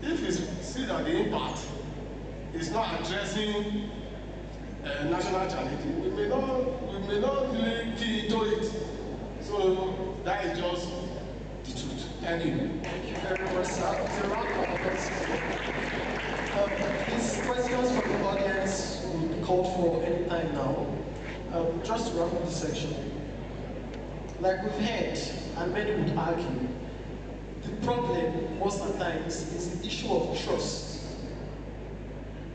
If you see that the impact is not addressing national challenges, we may not really key into it. So that is just the truth. Thank you. Thank you very much, sir. It's a round of applause. These questions from the audience will be called for any time now. Just to wrap up this section, like we've heard, and many would argue, the problem most of the times is the issue of trust.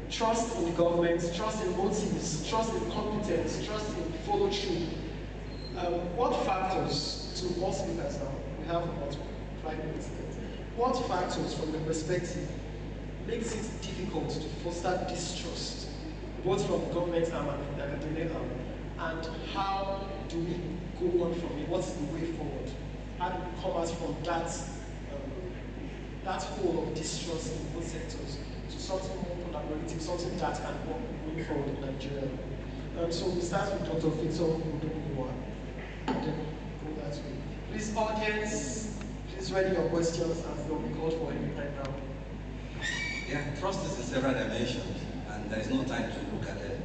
Trust in the government, trust in motives, trust in competence, trust in follow-through. What factors, to all speakers now, we have about 5 minutes left. What factors from your perspective makes it difficult to foster distrust, both from the government arm and the academic arm, and how do we go on from it? What's the way forward? How do we come out from that hole of distrust in both sectors to something more collaborative, something that can work moving forward in Nigeria? So we start with Dr. Victor Odobuwa, and then go that way. Please, audience, please ready your questions as they'll be called for any time now. Yeah, trust is in several dimensions, and there is no time to look at it.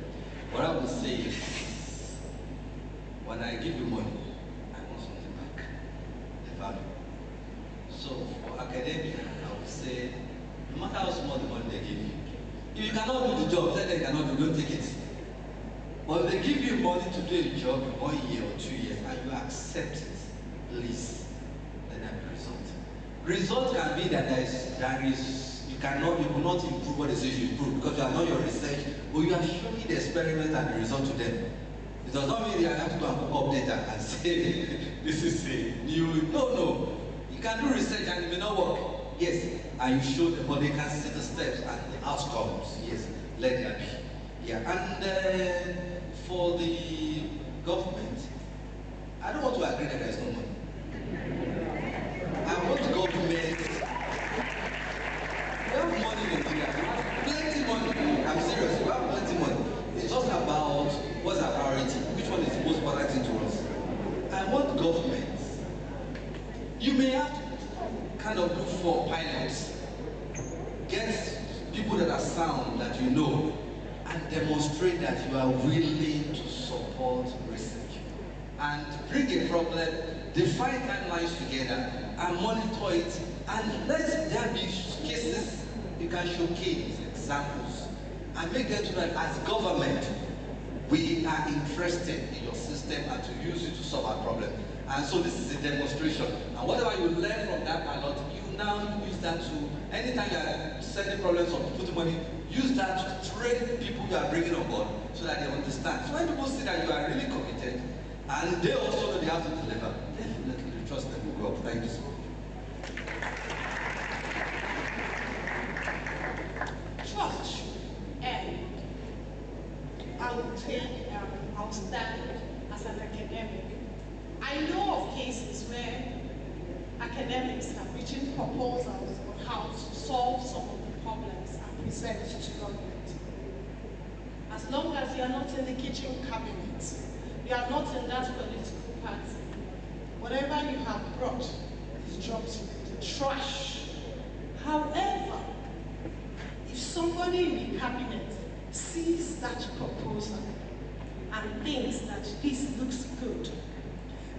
What I would say is, when I give you money, I want something back, the value. So for academia, I would say, no matter how small the money they give you, if you cannot do the job, then they cannot do, don't take it. But if they give you money to do a job in 1 year or 2 years, and you accept it, please, then there will be result. Result can be that you will not improve what they say you improve because you are not your research, but you are showing the experiment and the result to them. It does not mean they have to go and cook up data and say, this is a new, no. You can do research and it may not work. Yes, and you show them, but they can see the steps and the outcomes. Yes, let that be. Yeah, and for the government, I don't want to agree that there is no money. I want government. We have money in Nigeria. We have plenty money. I'm serious. We have plenty money. It's just about what's our priority. Which one is the most important thing to us? I want government. You may have to kind of look for pilots. Get people that are sound, that you know, and demonstrate that you are willing to support research. And bring a problem, define timelines together, and monitor it, and let there be cases you can showcase, examples, and make them to know that as government, we are interested in your system and to use it to solve our problem. And so this is a demonstration. And whatever you learn from that pilot, you now use that to, anytime you are sending problems or putting money, use that to train people you are bringing on board so that they understand. So when people see that you are really committed, and they also know they have to deliver, definitely the trust them will go up. Thank you so much. proposals on how to solve some of the problems and present to government. As long as you are not in the kitchen cabinet, you are not in that political party, whatever you have brought is dropped in the trash. However, if somebody in the cabinet sees that proposal and thinks that this looks good,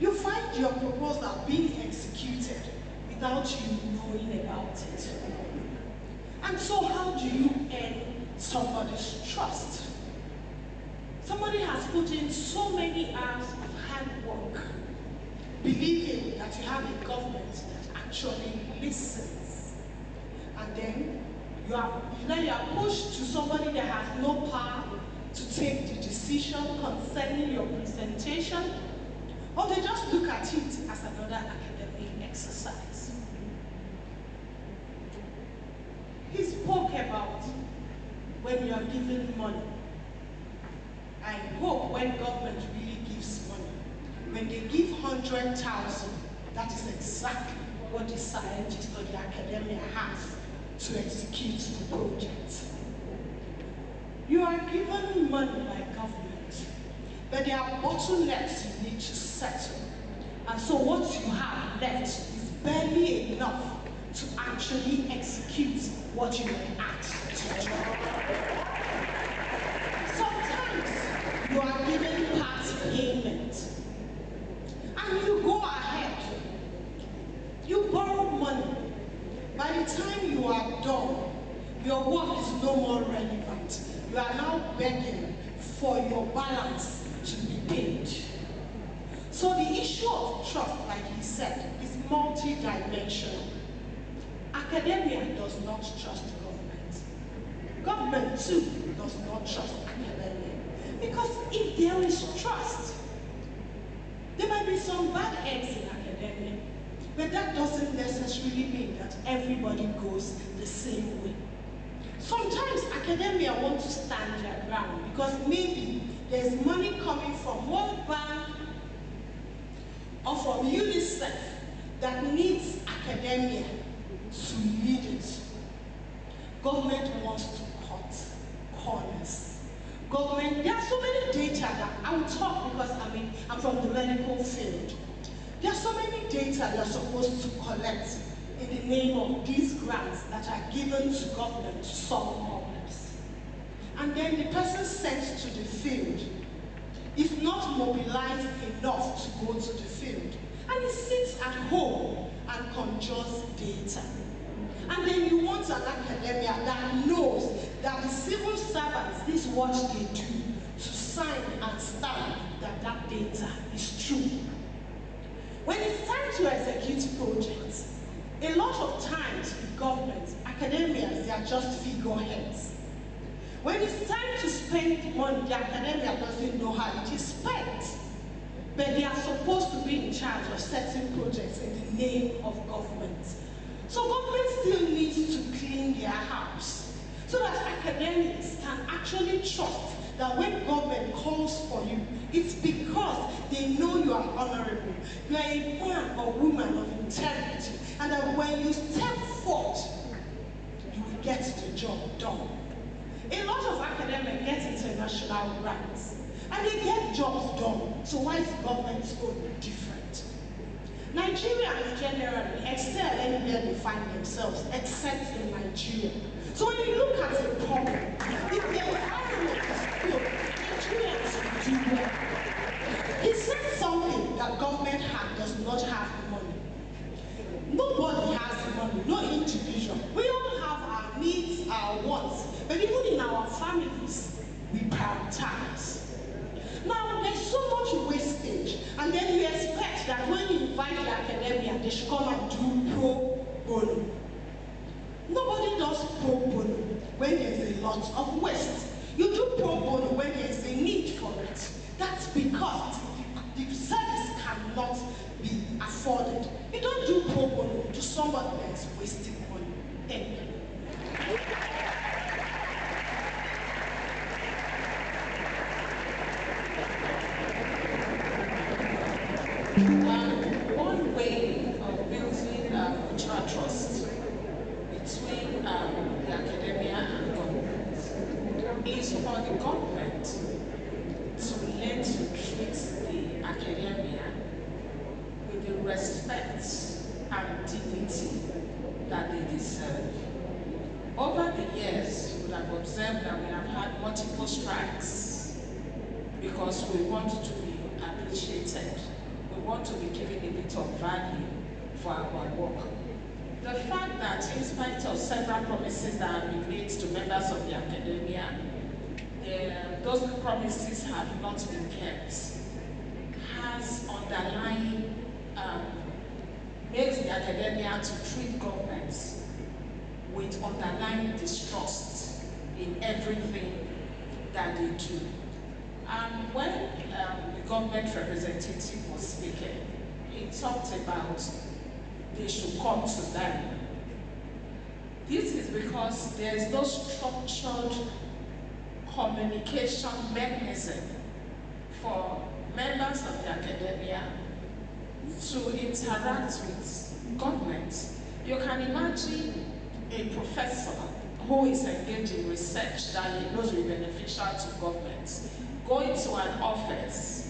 you find your proposal being executed without you knowing about it. And so how do you earn somebody's trust? Somebody has put in so many hours of hard work, believing that you have a government that actually listens. And then you are pushed to somebody that has no power to take the decision concerning your presentation, or they just look at it as another academic exercise. He spoke about when you are given money. I hope when government really gives money, when they give 100,000, that is exactly what the scientist or the academia has to execute the project. You are given money by government, but there are bottlenecks you need to settle. And so what you have left is barely enough to actually execute what you were asked to do. Sometimes you are given part payment, and you go ahead, you borrow money. By the time you are done, your work is no more relevant. You are now begging for your balance to be paid. So the issue of trust, like he said, is multi-dimensional. Academia does not trust government. Government too does not trust academia. Because if there is trust, there might be some bad eggs in academia, but that doesn't necessarily mean that everybody goes the same way. Sometimes academia wants to stand their ground because maybe there's money coming from World Bank or from UNICEF that needs academia to lead it. Government wants to cut corners. Government, there are so many data that I will talk because I'm from the medical field. There are so many data you're supposed to collect in the name of these grants that are given to government to solve problems. And then the person sent to the field is not mobilized enough to go to the field. And he sits at home and conjures data. And then you want an academia that knows that the civil servants, this is what they do, to sign and stamp that that data is true. When it's time to execute projects, a lot of times with government, academias, they are just figureheads. When it's time to spend money, the academia doesn't know how it is spent. But they are supposed to be in charge of certain projects in the name of government. So government still needs to clean their house so that academics can actually trust that when government calls for you, it's because they know you are honorable. You are a man or woman of integrity, and that when you step forth, you will get the job done. A lot of academics get international grants, and they get jobs done. So why is government's own different? Nigerians generally excel anywhere they find themselves, except in Nigeria. So when you look at a problem, if the environment is good, Nigerians will do well. He said something that government does not have money. Nobody has money, no individual. We all have our needs, our wants, but even in our families, we prioritize. Now, there's so much wastage, and then you expect that when you invite the academia, they should come and do pro bono. Nobody does pro bono when there's a lot of waste. You do pro bono when there's a need for it. That's because the service cannot be afforded. You don't do pro bono to somebody that is wasting money. Thank you. One way of building cultural trust respect and dignity that they deserve. Over the years, you would have observed that we have had multiple strikes because we want to be appreciated. We want to be given a bit of value for our work. The fact that in spite of several promises that have been made to members of the academia, those promises have not been kept, has underlying, makes the academia to treat governments with underlying distrust in everything that they do. And when the government representative was speaking, he talked about they should come to them. This is because there is no structured communication mechanism for members of the academia to interact with government. You can imagine a professor who is engaged in research that he knows will be beneficial to government, going to an office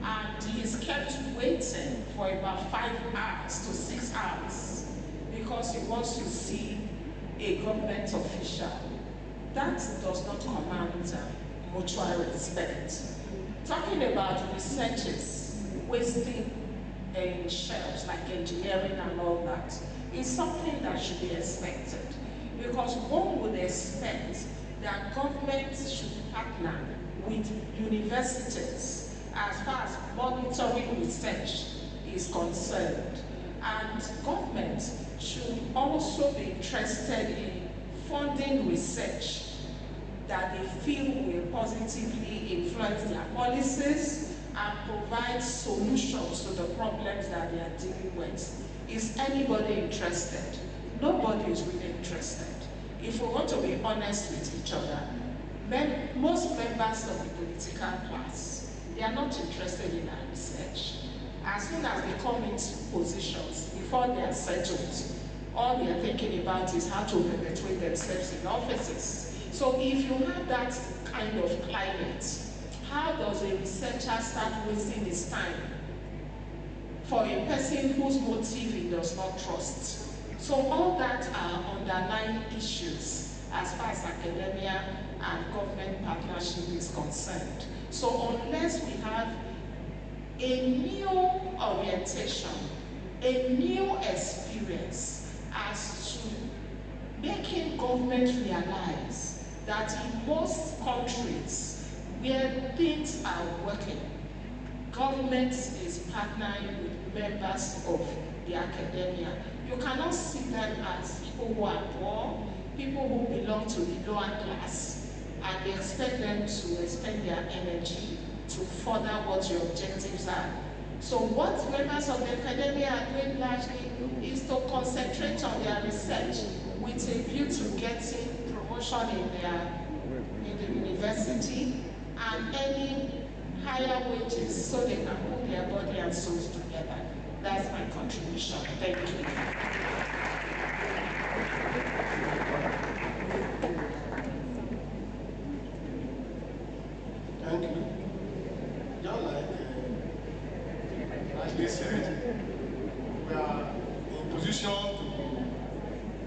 and he's kept waiting for about 5 hours to 6 hours because he wants to see a government official. That does not command mutual respect. Talking about researchers wasting in shelves like engineering and all that is something that should be expected, because one would expect that governments should partner with universities as far as monitoring research is concerned, and government should also be interested in funding research that they feel will positively influence their policies and provide solutions to the problems that they are dealing with. Is anybody interested? Nobody is really interested. If we want to be honest with each other, most members of the political class, they are not interested in our research. As soon as they come into positions, before they are settled, all they are thinking about is how to perpetuate themselves in offices. So if you have that kind of climate, how does a researcher start wasting his time for a person whose motive he does not trust? So all that are underlying issues as far as academia and government partnership is concerned. So unless we have a new orientation, a new experience as to making government realize that in most countries where things are working, government is partnering with members of the academia. You cannot see them as people who are poor, people who belong to the lower class, and they expect them to expend their energy to further what your objectives are. So what members of the academia are doing largely is to concentrate on their research with a view to getting promotion in the university and any higher wages so they can put their body and souls together. That's my contribution. Thank you. Thank you. Just like they said, we are in position to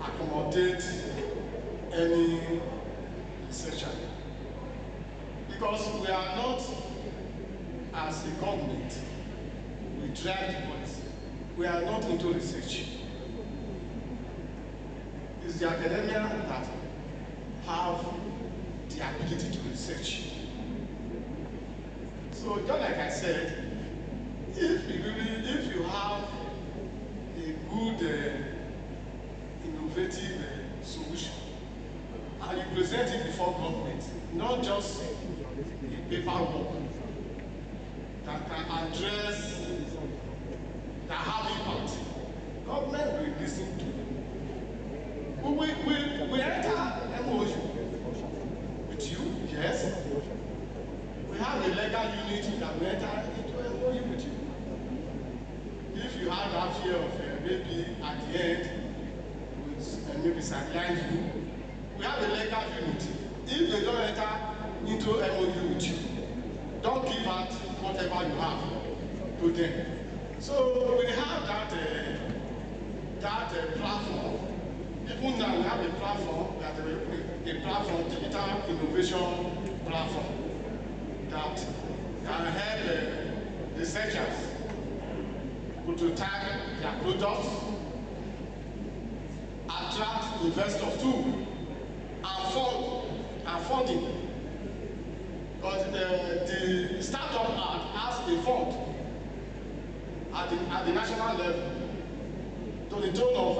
accommodate any researcher, because we are not, as a government, we drive the policy. We are not into research. It's the academia that have the ability to research. So just like I said, if you have a good innovative solution and you present it before government, not just a paperwork that can address, that have impact, government will listen to you. We enter MOU with you, yes. We have a legal unit that will enter into MOU with you. If you have that fear of maybe at the end, maybe sideline you, we have a legal unit. If they don't enter into MOU with you, don't give out whatever you have to them. So we have that platform. Even now we have a platform, a platform, digital innovation platform that can help researchers to tag their products, attract investors too, and funding. But the startup act has a fund at the national level to the tune of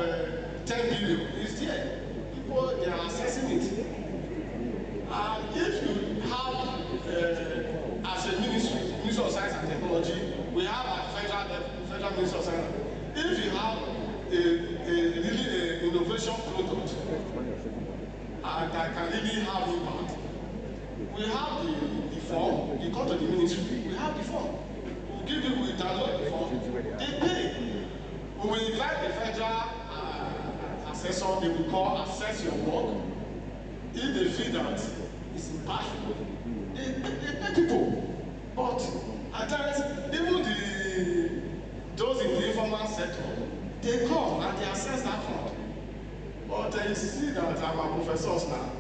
10 billion. It's there. People, they are assessing it. And if you have, as a Ministry of Science and Technology, we have at federal level, Federal Ministry of Science. If you have a really innovation product that can really have impact, we have the form. You go to the ministry, we have the form. We'll give you, we download the form. They pay. We will invite the federal assessor. They will call, assess your work. If they feel that it's impactful, they pay people. But at times, even those in the informal sector, they come and they assess that fund. But you see that our professors now,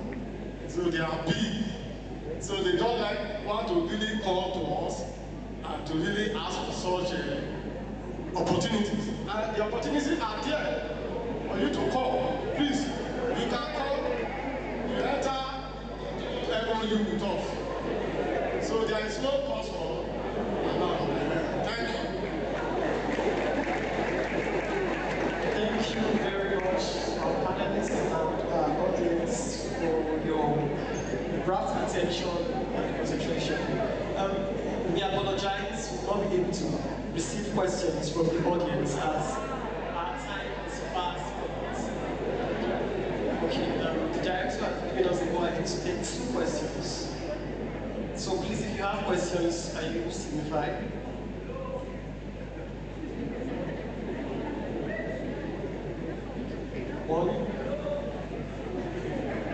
so they are big. So they don't want to really come to us and to really ask for such opportunities. And the opportunities are there for you to call. Please, you can call, you enter MOU with us. So there is no cost for thank you. Thank you very much, our panelists and audience, for your rapt attention and concentration. We apologize for not being able to receive questions from the audience as our time is fast. Okay, the director has given us a go ahead to take 2 questions. So please, if you have questions, can you signify? One.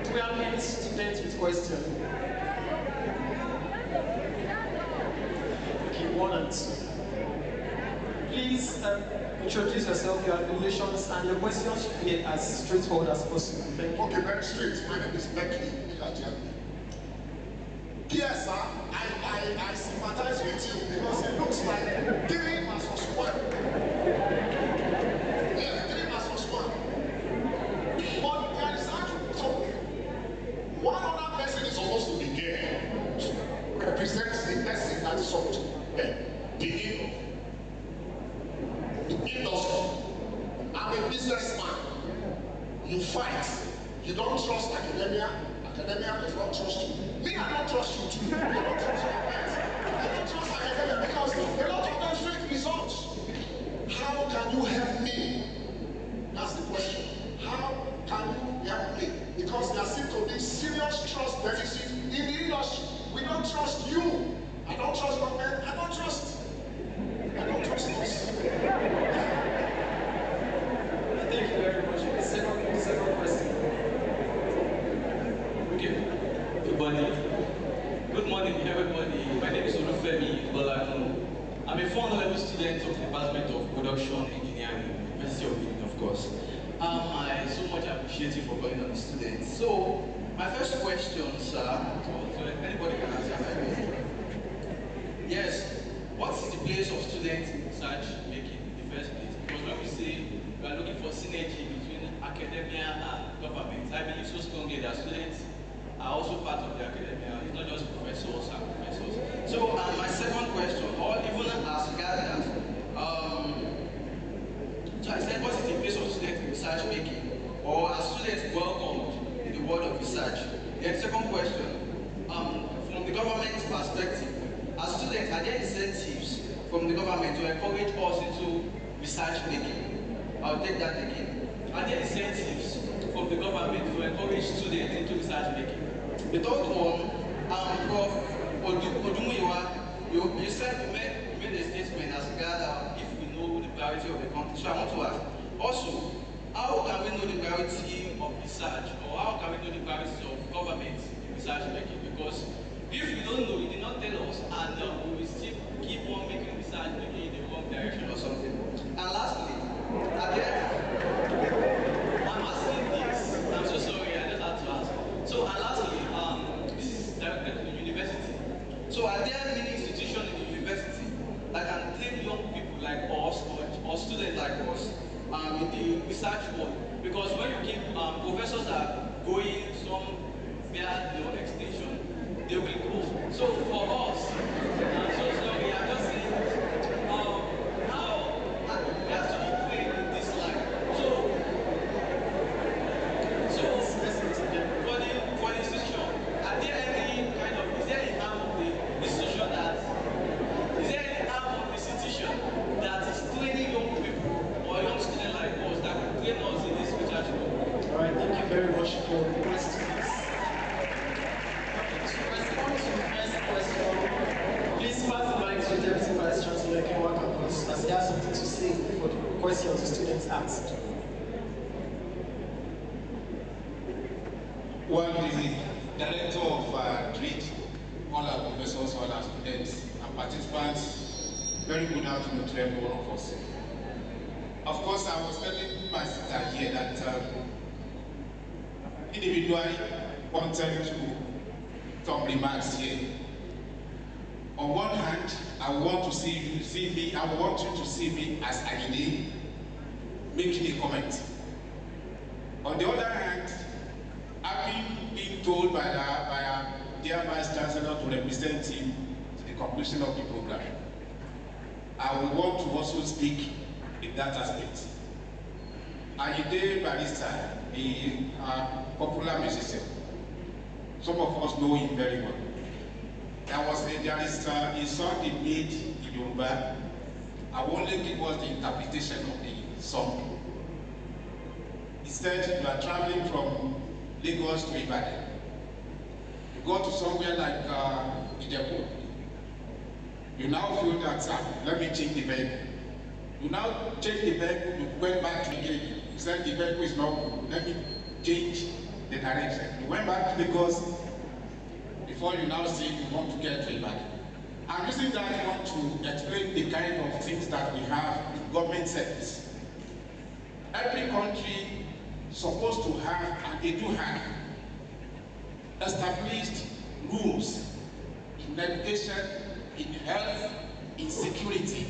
Do we have any students with questions? Okay, 1 and 2. Please introduce yourself, your affiliations, and your questions should be as straightforward as possible. Thank you. Okay, very straight. My name is Becky. Yes, sir, I sympathize with you because it looks like 3 versus 1. Yes, 3 versus 1. But there is actually, so one other person is supposed to be there to represent the person that is up to the industry. I'm a businessman. You fight. You don't trust academia. Academia does not trust you. Me, I don't trust you too. I don't trust your friends. I don't trust academia because a lot of them fake results. How can you help me? That's the question. How can you help me? Because there seems to be serious trust deficit in the industry. We don't trust you. I don't trust government. I don't trust us. Thank you very much. The second question. Okay. Good morning, everybody. My name is Olufemi Bolakun. I'm a 400 level student of the Department of Production Engineering, University of Uniben, of course. I so much appreciate you for calling on the students. So, my first question, sir, so anybody can answer my question. Yes, what is the place of students in research making in the first place? Because when we say we are looking for synergy between academia and government, I believe so strongly that students are also part of the academia. It's not just professors and professors. So my second question, or even as regards that, so I said, what is the place of students in research making? Or are students welcomed in the world of research? Then second question, from the government's perspective, as students, are there incentives from the government to encourage us into research making? I'll take that again. Are there incentives from the government to encourage students into research making? The third one, Prof. Odumuyiwa, you said you made a statement as regards if we know the priority of the country. So I want to ask, also, how can we know the priority of research, or how can we know the priority of government in research making? Because if we don't know, you did not tell us, and we will still keep on making research. research maybe in the wrong direction or something. And lastly, I'm asking this. I'm so sorry, I just had to ask. So, and lastly, this is directed to the university. So, are there many institutions in the university that can train young people like us or students like us in the research world? Because when you keep professors are going somewhere, extension, they will go. So for us, I'm so sorry, I'm just saying, how we have to be trained in this line. So for the institution, are there any kind of, is there any arm of the institution that, is there any arm of the institution that is training young people or young students like us that will train us in this research world? All right, thank you very much for the questions. Please pass the mic to Deputy Vice Chancellor Kenwa Campus as he has something to say for the questions the students asked. Well, the director of TREAT, all our professors, all our students and participants, very good afternoon to every one of us. Of course, I was telling my sister here that individually wanted to some remarks here. On one hand, I want you to see me as Agide making a comment. On the other hand, having been told by our dear Vice Chancellor to represent him to the conclusion of the program, I would want to also speak in that aspect. Agide Barrister, the popular musician, some of us know him very well. There is a song he made in Yoruba. I will only give us the interpretation of the song. He said, you are traveling from Lagos to Ibadan. You go to somewhere like Ijebu. You now feel that, let me change the vehicle. You now change the vehicle, you went back to Lagos. You said the vehicle is not good. Let me change the direction. You went back to Lagos before you now say you want to get to Ibadan. I'm using that one to explain the kind of things that we have in government service. Every country is supposed to have, and they do have, established rules in education, in health, in security.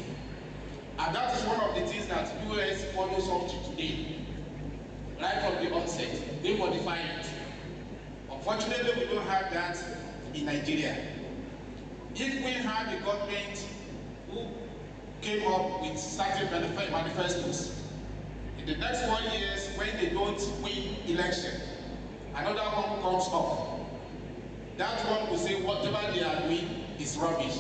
And that is one of the things that US follows up to today. Right from the onset, they modify it. Unfortunately, we don't have that in Nigeria. If we had a government who came up with certain manifestos, in the next 4 years, when they don't win election, another one comes up. That one will say whatever they are doing is rubbish.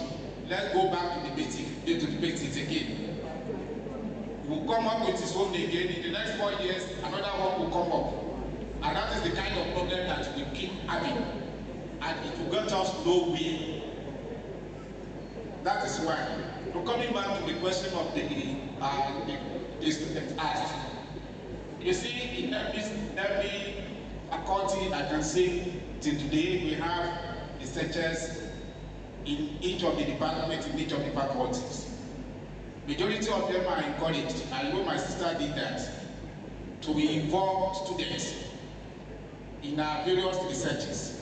Let's go back to debate it again. Will come up with his own again. In the next 4 years, another one will come up. And that is the kind of problem that we keep having. And it will get us nowhere. That is why. So coming back to the question of the student asked. You see, in every faculty, I can say, till today, we have researchers in each of the departments, in each of the faculties. Majority of them are encouraged. I know my sister did that, to involve students in our various researches.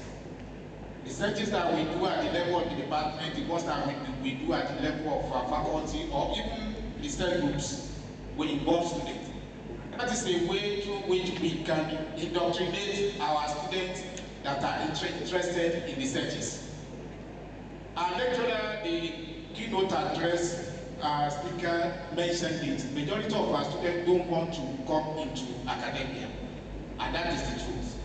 Researches that we do at the level of the department, the ones that we do at the level of our faculty, or even research groups, we involve students. That is a way through which we can indoctrinate our students that are interested in researches. Our lecturer, the keynote address speaker mentioned it. Majority of our students don't want to come into academia, and that is the truth.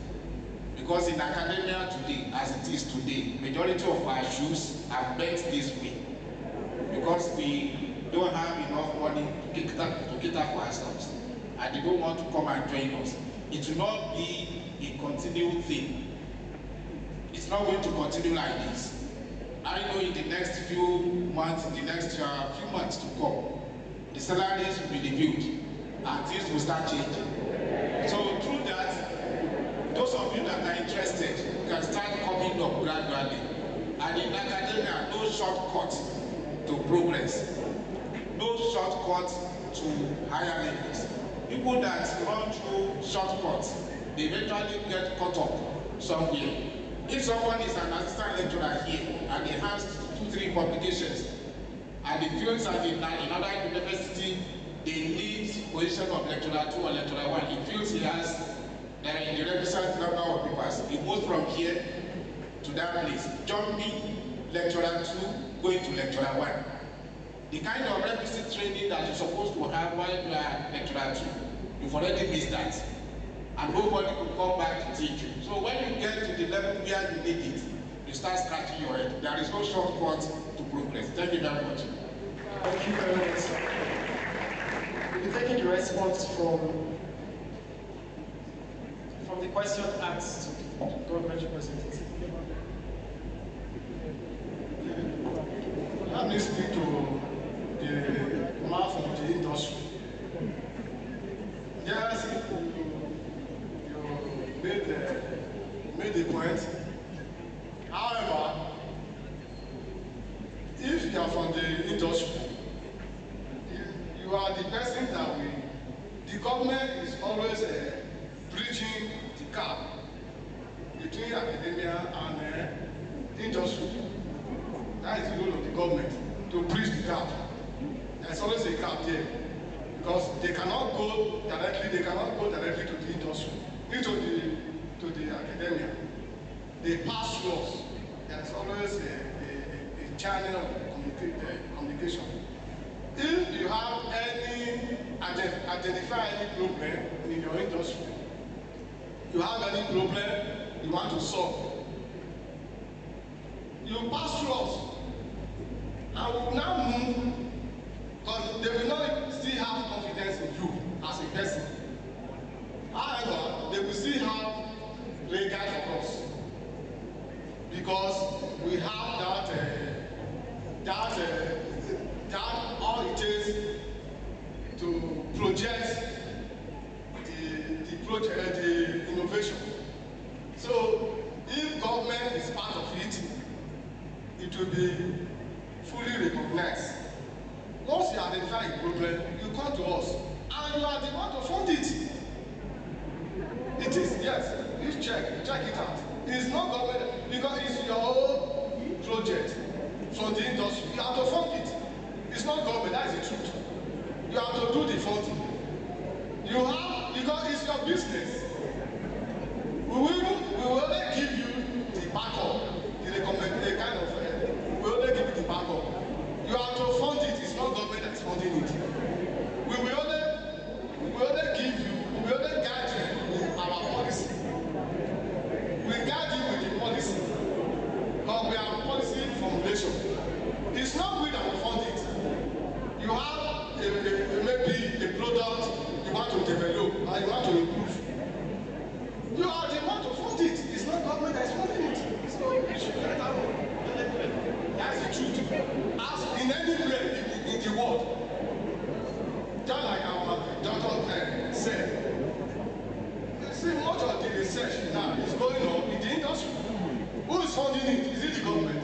Because in academia today, as it is today, majority of our shoes are bent this way. Because we don't have enough money to cater for ourselves. And they don't want to come and join us. It will not be a continual thing. It's not going to continue like this. I know in the next few months, in the next few months to come, the salaries will be reviewed and things will start changing. So through that, those of you that are interested can start coming up gradually. And in academia, no shortcut to progress. no shortcut to higher levels. People that run through shortcuts, they eventually get caught up somewhere. If someone is an assistant lecturer here and he has 2-3 publications and he feels that in another university they need position of lecturer 2 or lecturer 1, he feels he has the requisite number of papers, he moves from here to that place, jumping lecturer 2, going to lecturer 1. The kind of requisite training that you're supposed to have while you are lecturer 2, you've already missed that. And nobody could come back to teach you. So when you get to the level where you need it, you start scratching your head. There is no shortcut to progress. Thank you very much. Thank you very much, sir. We'll be taking the response from the question asked to the government representative. Let me speak to the man from the industry. Yes, you made the point. However, if you are from the industry, you are the person that the government is always bridging the gap between academia and industry. That is the role of the government, to bridge the gap. There's always a gap there. Because they cannot go directly to the industry, to the academia. They pass through us. There's always a channel of communication. If you have identify any problem in your industry, you have any problem you want to solve, you pass through us. And we will now move, because they will not still have confidence in you as a person. However, they will still have regard for us, because we have that all it takes to project the innovation. So if government is part of it, it will be fully recognized. Once you identify a problem, you come to us, and you are the one to fund it. It is, yes, you check it out. It's not government, because it's your own project from the industry. You have to fund it. It's not government, that is the truth. You have to do the funding. You have, because it's your business. We will only give you the backup, the kind of, we will only give you the backup. You have to fund it, it's not government that is funding it. We will only give you, we will only guide you with our policy. We guide you with the policy, but we have policy formulation. It's not we that will fund it. You have maybe a product you want to develop and you want to improve. You are the one to fund it. It's not government that is funding it. So you should get that one. That's the truth. As in any place in the world, just like our doctor said, you see much of the research now is going on in the industry. Who is funding it? Is it the government?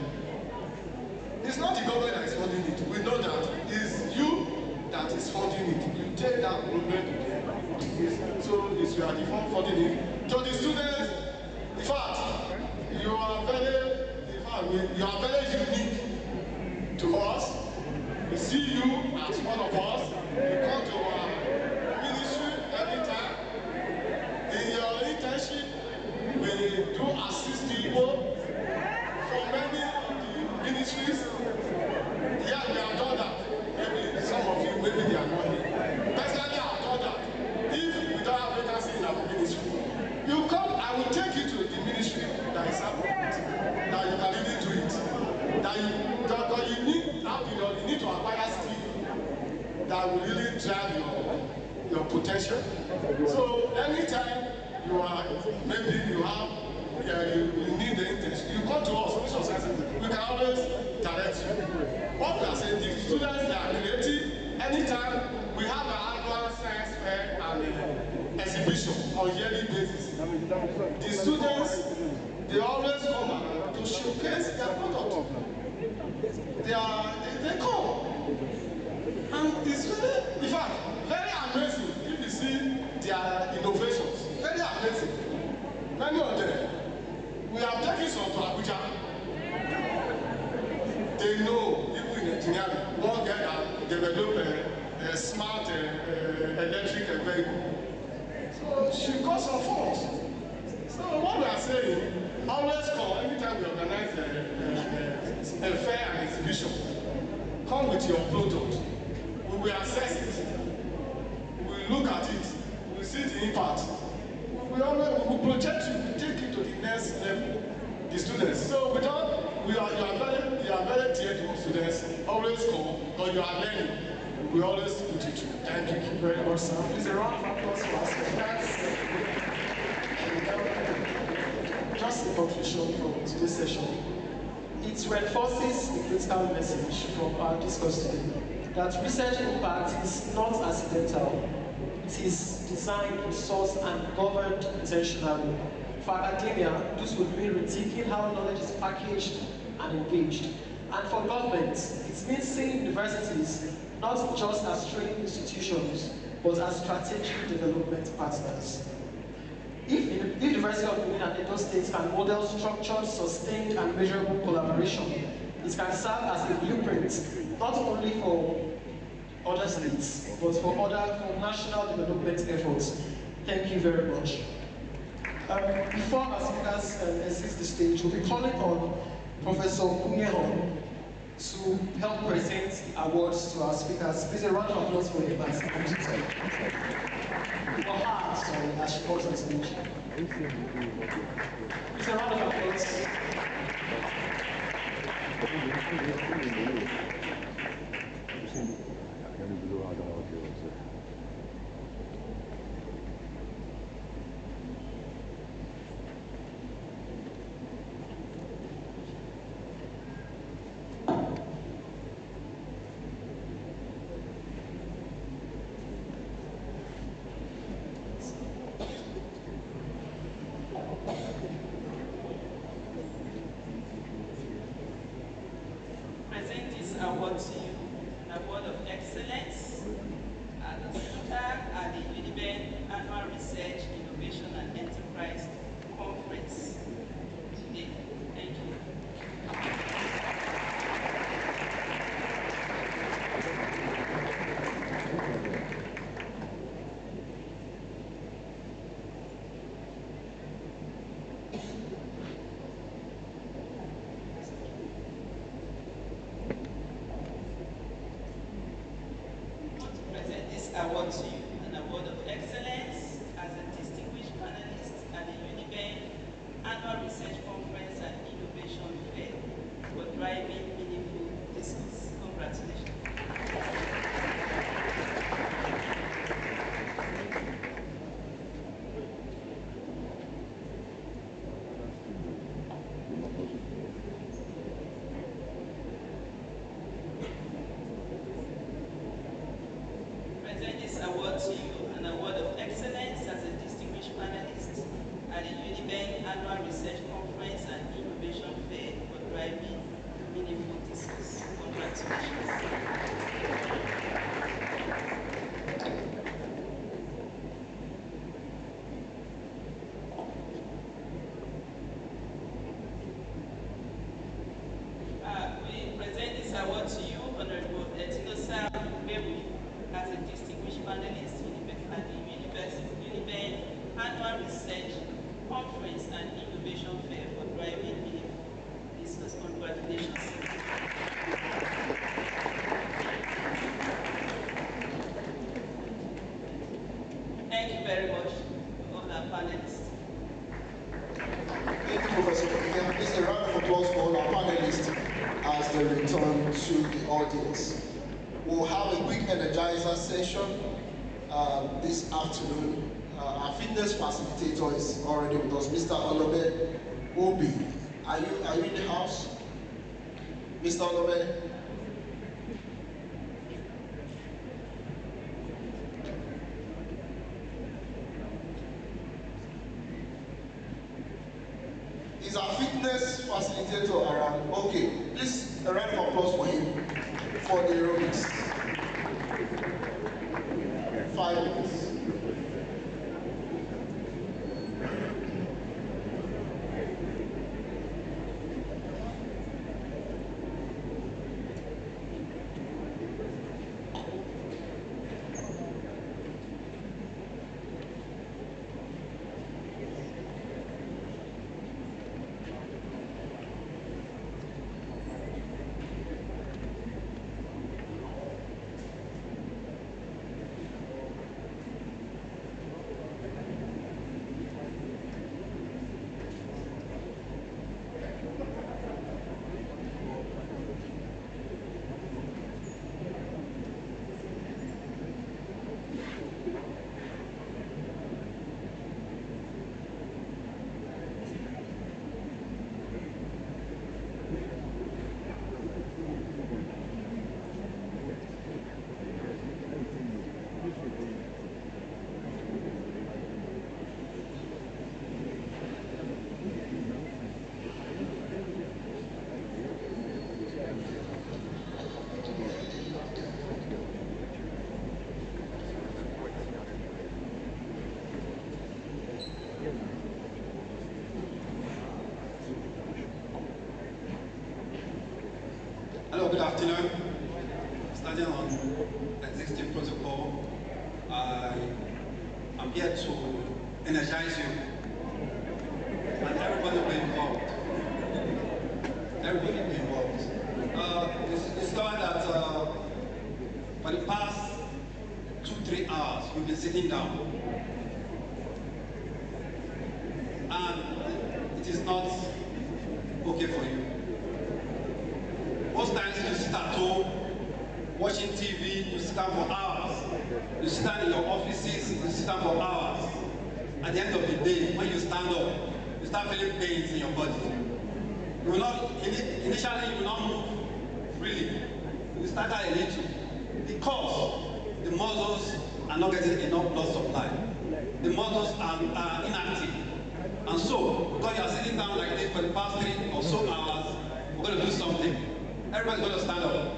It's not the government that is funding it. We know that it's you that is funding it. You take that problem to them. So it's you are the one funding it. To the students, in fact, you are very unique to us. We see you as one of us. You come to our ministry every time. In your internship, we do assist people from many of the ministries. Yeah, we have done that. Maybe some of you, maybe they are not here. Personally, I have done that. If we don't have vacancy in our ministry, you come, I will take you to the ministry that is appropriate, that you can really do it. That you need to acquire skill that will really drive your potential. So anytime you are, maybe you have, you need the interest, you come to us, we can always direct you. What we are saying, the students, they are creative. Anytime we have an annual science fair and exhibition on yearly basis, the students, they always come to showcase their product. They come. And their innovations. Very amazing. Many of them, we have taken some to Abuja. They know, even in engineering, one guy that developed a smart electric vehicle. So she got some funds. So what we are saying, always come, every time we organize a fair and exhibition, come with your product. We will assess it. We will look at it. We will see the impact. We will project you, we will take it to the next level, the students. So you are very dear to students. Always come, because you are learning. We will always put it through. Thank you very much, sir. Please a round of applause for our speakers. Just a conclusion from today's session. It reinforces the critical message from our discourse today that research impact is not accidental. It is designed, resourced, and governed intentionally. For academia, this would mean rethinking how knowledge is packaged and engaged. And for government, it means seeing universities not just as training institutions, but as strategic development partners. If the University of Benin and Edo States can model structured, sustained, and measurable collaboration, it can serve as a blueprint not only for other states, but for national development efforts. Thank you very much. Before our speakers exit the stage, we'll be calling on Professor Kunyehon to help present the awards to our speakers. Please a round of applause for him. As she comes on stage. Please a round of applause. Award to you, an award of excellence at the center at the Uniben Annual Research, Innovation and Enterprise Conference today. Thank you. Award to you, an award of excellence as a distinguished panelist at the Uniben Annual Research Conference and Innovation Fair for driving meaningful discourse. Congratulations. Award to you, an award of excellence as a distinguished panelist at the Uniben Annual Research Conference and Innovation Fair for driving meaningful discourse. Congratulations. We present this award to you, Honorable Etinosa Bebu, as a distinguished panelist at the Uniben Annual Research Conference and Innovation Fair for driving meaningful discourse. Congratulations. Thank you very much, all our panelists. Thank you, Professor. Please a round of applause for all our panelists as they return to the audience. We'll have a quick energizer session this afternoon. Our fitness facilitator is already with us, Mr. Olobe Obi. Are you in the house? Mr. Olobe? Is our fitness facilitator around? Okay, please a round of applause for him for the aerobics. 5 minutes. afternoon. Starting on existing protocol, I'm here to energize you, and everybody will be involved. Everybody will be involved. Discovered that for the past 2-3 hours, you've been sitting down, and it is not okay for you. Most times you sit at home, watching TV, you sit down for hours. You sit down in your offices, you sit down for hours. At the end of the day, when you stand up, you start feeling pains in your body. You will not, initially you will not move freely. You will start out a little. Because the muscles are not getting enough blood supply. The muscles are inactive. And so, because you are sitting down like this for the past 3 or so hours, we're going to do something. Everybody's going to stand up.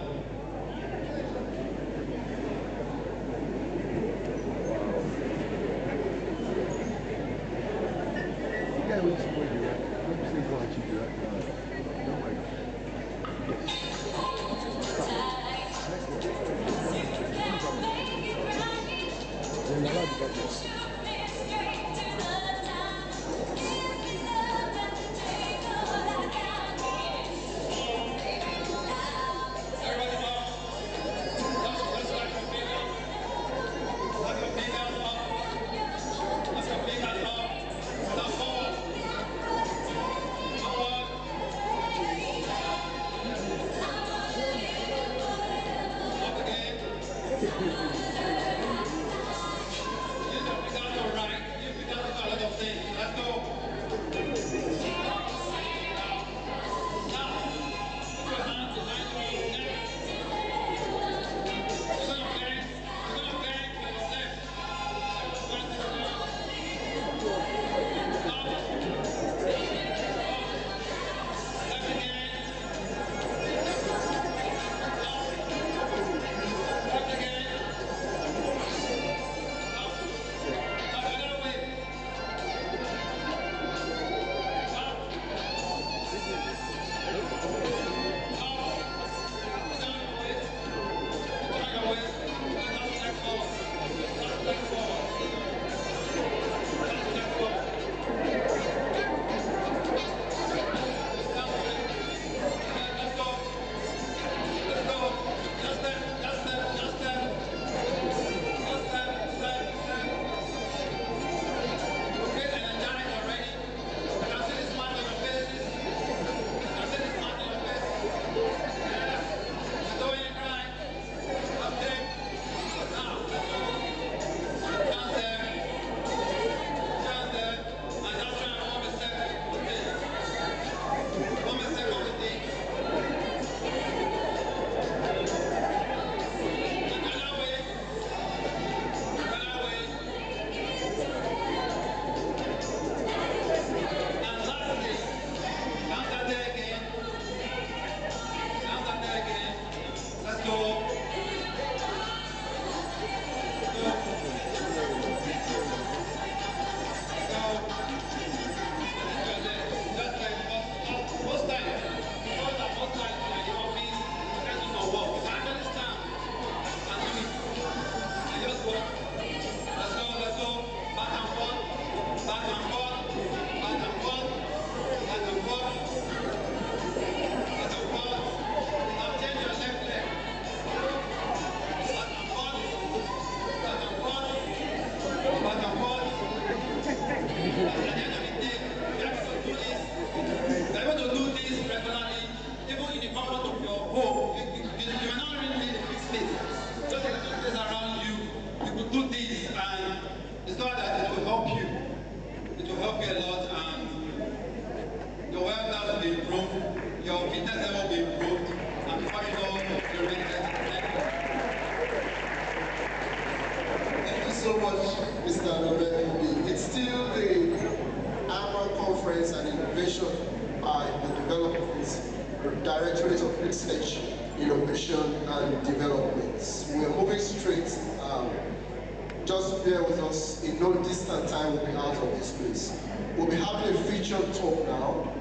Just bear with us. In no distant time, we'll be out of this place. We'll be having a featured talk now,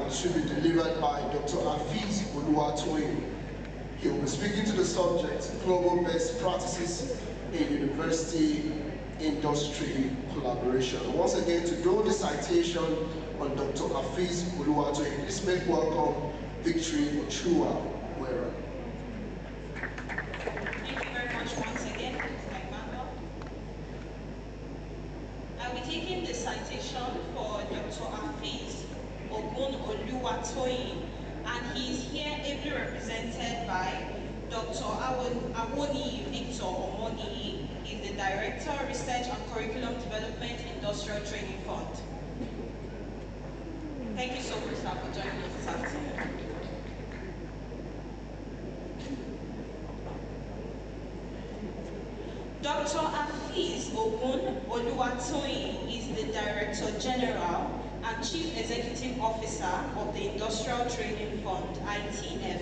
which should be delivered by Dr. Afiz Oluwatoyin. He will be speaking to the subject, Global Best Practices in University Industry Collaboration. Once again, to do the citation on Dr. Hafiz Oluwatoyin, please make welcome Victory Ochua Wera. Thank you very much once again, Mr. Emmanuel. I'll be taking the citation for Dr. Hafiz Oluwatoyin, and he is here ably represented by Dr. Awoni Victor Omoni. He is the Director, Research and Curriculum Development, Industrial Training Fund. Thank you so much, sir, for joining us this afternoon. Dr. Hafiz Oluwatoyin is the Director General and Chief Executive Officer of the Industrial Training Fund, ITF.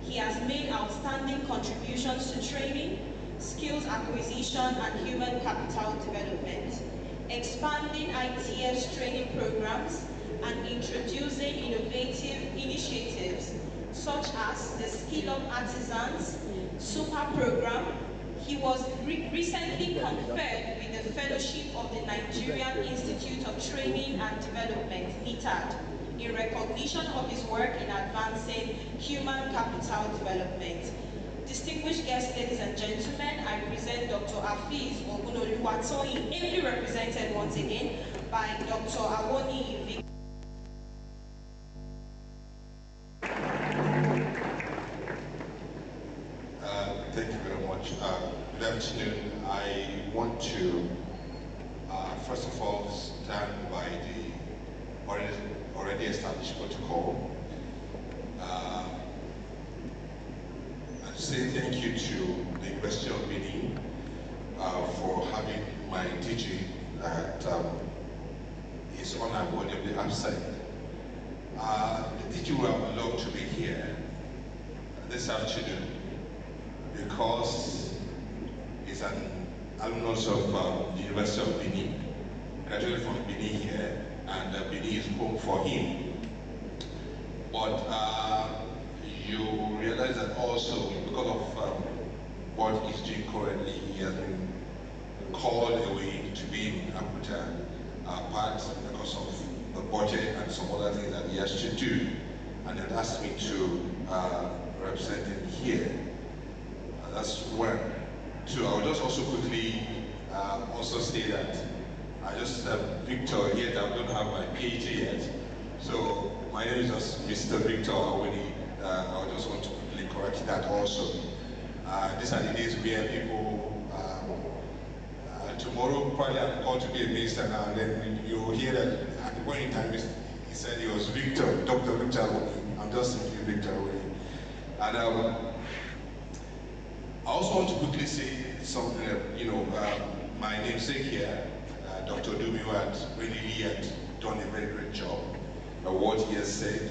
He has made outstanding contributions to training, skills acquisition, and human capital development, expanding ITF's training programs and introducing innovative initiatives such as the Skill Up Artisans Super Program. He was recently conferred with the Fellowship of the Nigerian Institute of Training and Development, NITAD, in recognition of his work in advancing human capital development. Distinguished guests, ladies and gentlemen, I present Dr. Hafiz Oluwatoyin, ably represented once again by Dr. Awoni Victor. Thank you very much. Good afternoon. I want to, first of all, stand by the already established protocol and say thank you to the University of Benin for having my teaching that is unavoidably absent. The teacher would have loved to be here this afternoon because he's an alumnus of the University of Benin, graduated from Benin here, and Benin is home for him. But you realize that also because of what he's doing currently, he has been called away to be in Abuja, part because of the budget and some other things that he has to do, and had asked me to represent him here. That's one. Two, I will just also quickly also say that I just Victor, yet I don't have my PhD yet. So my name is just Mr. Victor Awoni. I just want to quickly correct that also. These are the days where people, tomorrow probably I'm called to be a minister now, and then you will hear that at the point in time he said he was Victor, Dr. Victor Awoni. I'm just simply Victor Awoni. And I also want to quickly say something that, my namesake here, Dr. Dubio had done a very great job of what he has said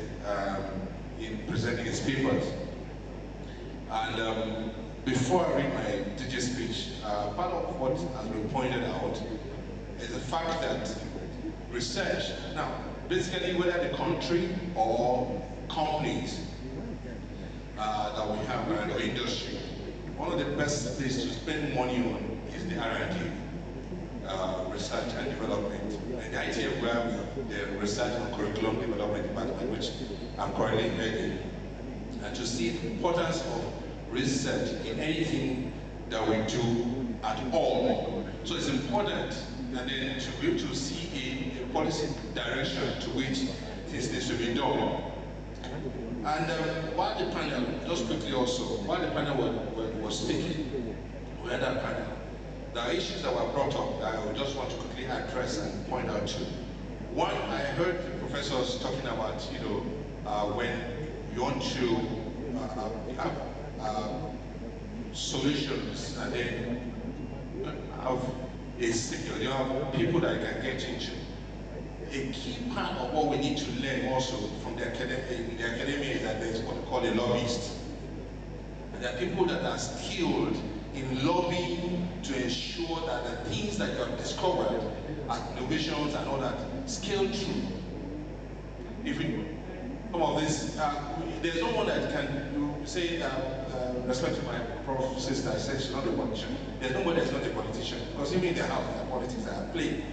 in presenting his papers. And before I read my teacher speech, part of what has been pointed out is the fact that research, now, basically whether the country or companies that we have in our industry, one of the best places to spend money on is the R&D, research and development. And the ITF we have the research and curriculum development department, which I'm currently heading, and to see the importance of research in anything that we do at all. So it's important, and then to be able to see a policy direction to which things need to be done. And while the panel, just quickly also, while the panel was speaking, we had a panel. There are issues that were brought up that I would just want to quickly address and point out to. One, I heard the professors talking about, when you want to have solutions and then have a signal, you have people that can get into. A key part of what we need to learn also from the academia is that there's what we call a lobbyist. And there are people that are skilled in lobbying to ensure that the things that you have discovered as innovations and all that scale through. If we, some of this, there's no one that can, You say, respect to my prof sister, I said she's not a politician. There's nobody that's not a politician. Because even in their house, there are politics that are playing.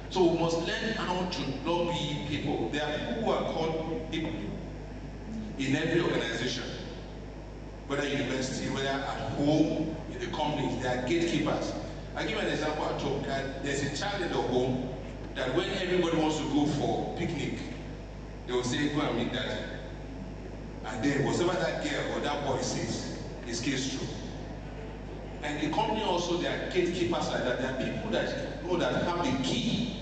So we must learn how to lobby people. There are people who are called people in every organization, whether university, whether at home, in the companies, they are gatekeepers. I give an example at home. There's a child in the home that when everybody wants to go for picnic, they will say, go and meet daddy. And then whatever that girl or that boy says is case true. And the company also, there are gatekeepers like that. There are people that know that have the key.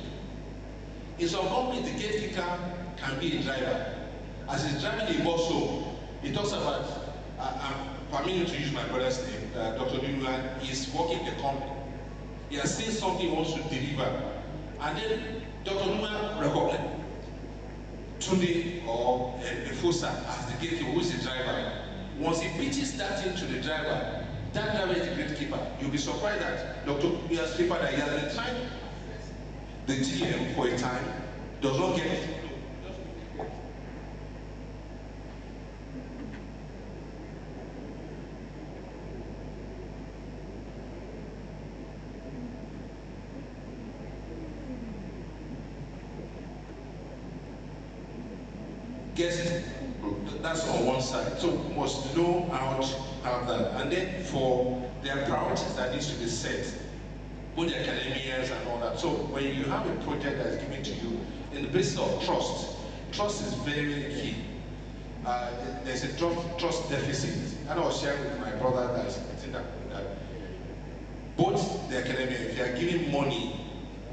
In some companies, the gatekeeper can be a driver. As he's driving a bus home, he talks about, I'm permitted to use my brother's name, Dr. Uniben is working the company. He has seen something he wants to deliver. And then Dr. Uniben recommends Tunde or Efosa as the gatekeeper, who is the driver. Once he pitches that into the driver, that driver is the gatekeeper. You'll be surprised that Dr. Uniben's paper that he has been trying the GM for a time does not get it. That's on one side. So we must know how to have that. And then for their priorities that needs to be set, both the academians and all that. So when you have a project that is given to you, in the basis of trust, trust is very key. There's a trust deficit. And I was sharing with my brother that both the academia, if you are giving money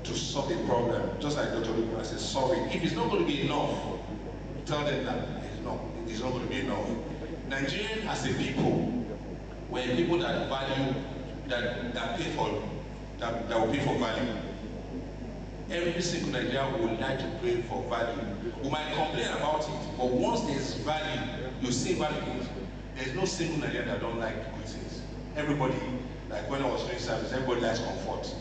to solve a problem, just like Dr. Luke says, solve it. If it's not going to be enough, tell them that it's not going to be enough. Nigerians as a people, we're people that value, that pay for, that will pay for value. Every single Nigerian would like to pay for value. We might complain about it, but once there's value, you see value in it. There's no single Nigerian that don't like good things. Everybody, like when I was doing service, everybody likes comfort.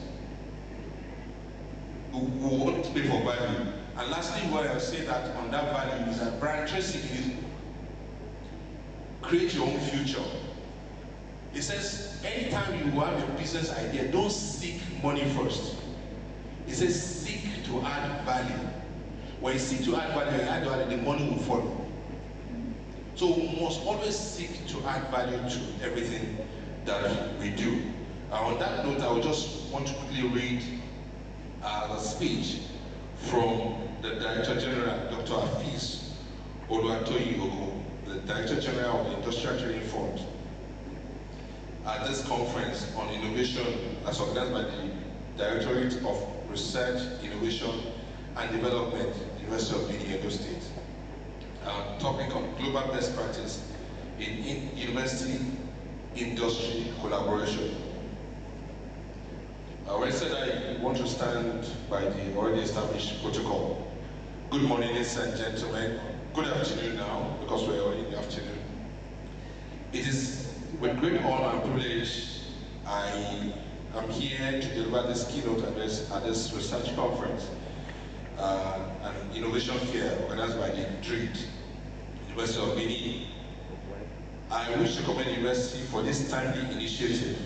We want to pay for value. And lastly, what I'll say that on that value is that Brian Tracy is create your own future. It says, anytime you have a business idea, don't seek money first. It says, seek to add value. When you seek to add value, the money will follow. So we must always seek to add value to everything that we do. On that note, I would just want to quickly read the speech from the Director General, Dr. Afeez Oluwatoyin, the Director General of the Industrial Training Fund, at this conference on innovation as organized by the Directorate of Research, Innovation and Development, University of Benin, Edo State. Topic on global best practice in university industry collaboration. I already said I want to stand by the already established protocol. Good morning, ladies and gentlemen. Good afternoon now, because we're already in the afternoon. It is with great honor and privilege I am here to deliver this keynote address at this research conference, an innovation fair organized by the DRID, University of Benin. I wish to commend the university for this timely initiative,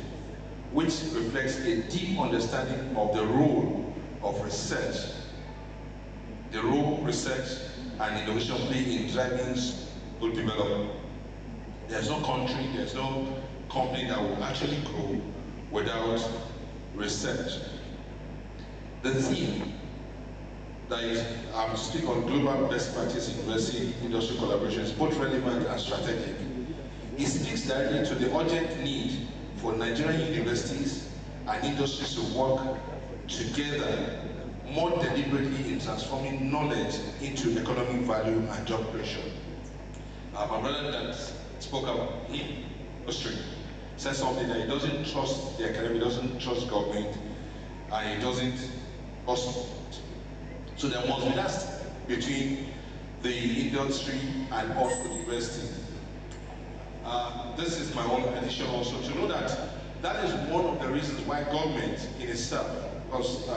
which reflects a deep understanding of the role of research, the role research and innovation play in driving good development. There's no country, there's no company that will actually grow without research. The theme that is, I'm speaking on global best practice in university industry collaboration is both relevant and strategic. It speaks directly to the urgent need for Nigerian universities and industries to work together more deliberately in transforming knowledge into economic value and job creation. My brother that spoke about industry said something that he doesn't trust the academy, he doesn't trust government, and he doesn't trust. So there must be that between the industry and us, the university. This is my own addition also to know that that is one of the reasons why government in itself, because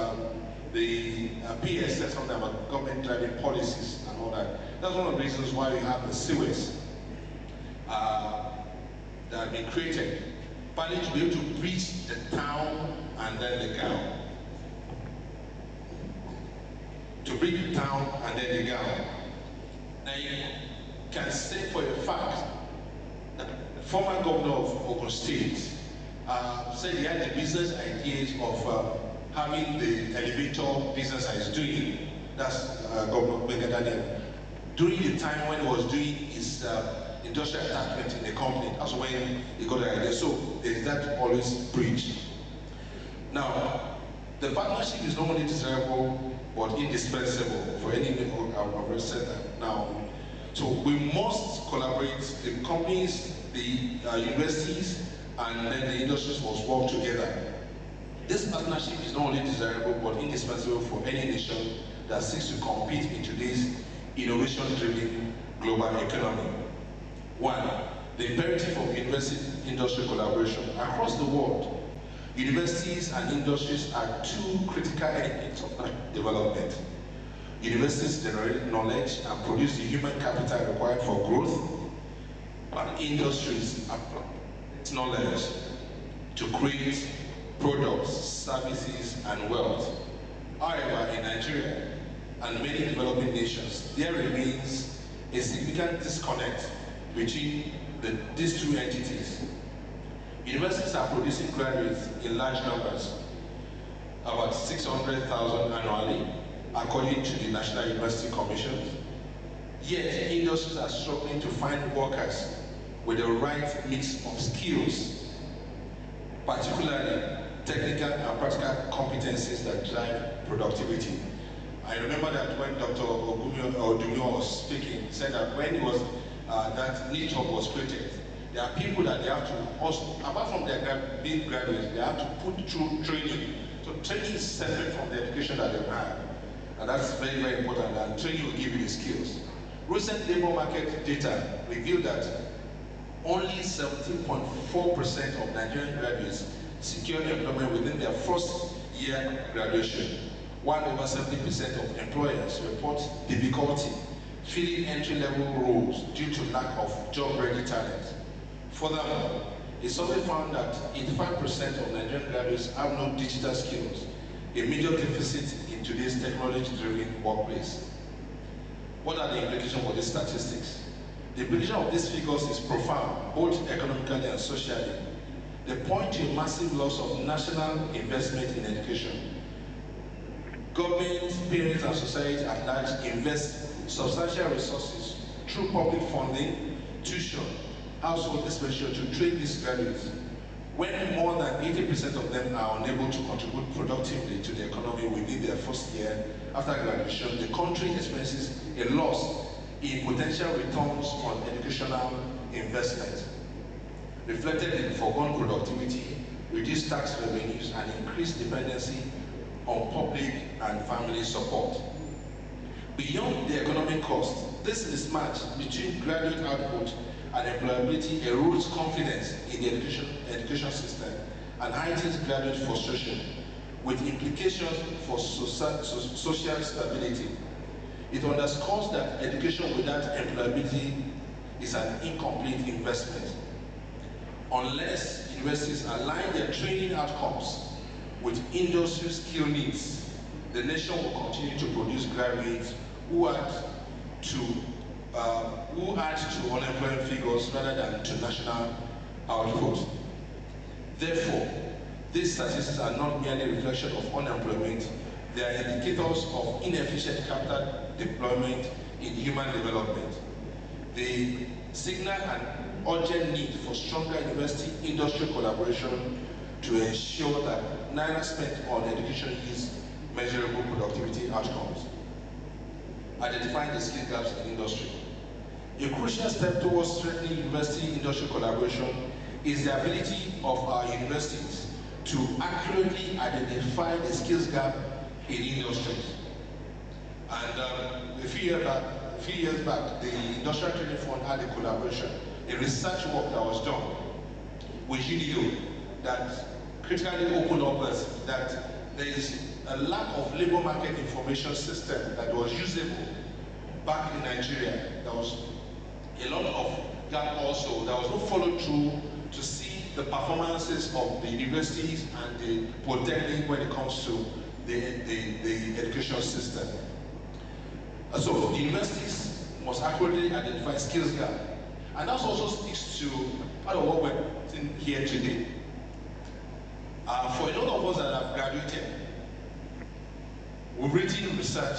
the PS said something about government driving policies and all that. That's one of the reasons why we have the CWES. that have been created, partly to be able to bridge the town and then the gown. To bridge the town and then the gown. Now you can say for a fact that the former governor of Ogun State said he had the business ideas of having the elevator business that he's doing. That's Governor Daniel. During the time when he was doing his industrial attachment in the company, that's when he got the idea. So there's that always bridge. Now, the partnership is not only desirable but indispensable for any I've already said that. Now, so we must collaborate. The companies, the universities, and then the industries must work together. This partnership is not only desirable but indispensable for any nation that seeks to compete in today's innovation-driven global economy. One, the imperative of university-industry collaboration. Across the world, universities and industries are two critical elements of development. Universities generate knowledge and produce the human capital required for growth, but industries apply knowledge to create products, services, and wealth. However, in Nigeria and many developing nations, there remains a significant disconnect between these two entities. Universities are producing graduates in large numbers, about 600,000 annually, according to the National University Commission. Yet, industries are struggling to find workers with the right mix of skills, particularly technical and practical competencies that drive productivity. I remember that when Dr. Odumio was speaking, he said that when he was, that niche job was created, there are people that they have to also, apart from their being graduates, they have to put through training. So training is separate from the education that they have. And that's very, very important, and training will give you the skills. Recent labor market data revealed that only 17.4% of Nigerian graduates secure employment within their first year graduation, while over 70% of employers report difficulty filling entry-level roles due to lack of job-ready talent. Furthermore, a survey found that 85% of Nigerian graduates have no digital skills, a major deficit in today's technology-driven workplace. What are the implications for these statistics? The implication of these figures is profound, both economically and socially. They point to a massive loss of national investment in education. Governments, parents, and society at large invest substantial resources through public funding, tuition, household expenditure to train these graduates. When more than 80% of them are unable to contribute productively to the economy within their first year after graduation, the country experiences a loss in potential returns on educational investment, reflected in foregone productivity, reduced tax revenues, and increased dependency on public and family support. Beyond the economic cost, this mismatch between graduate output and employability erodes confidence in the education system and heightens graduate frustration, with implications for social stability. It underscores that education without employability is an incomplete investment. Unless universities align their training outcomes with industry skill needs, the nation will continue to produce graduates who add to unemployment figures rather than to national output. Therefore, these statistics are not merely a reflection of unemployment, they are indicators of inefficient capital deployment in human development. They signal an urgent need for stronger university-industry collaboration to ensure that naira spent on education yields measurable productivity outcomes. Identifying the skill gaps in industry. A crucial step towards strengthening university-industry collaboration is the ability of our universities to accurately identify the skills gap in industries. And a few years back, the Industrial Training Fund had a collaboration, a research work that was done with Uniben that critically opened up that there is a lack of labor market information system that was usable back in Nigeria. There was a lot of gap also. There was no follow through to see the performances of the universities and the polytechnic when it comes to the education system. So the universities must accurately identify skills gap. And that also speaks to part of what we're seeing here today. For a lot of us that have graduated, we've written research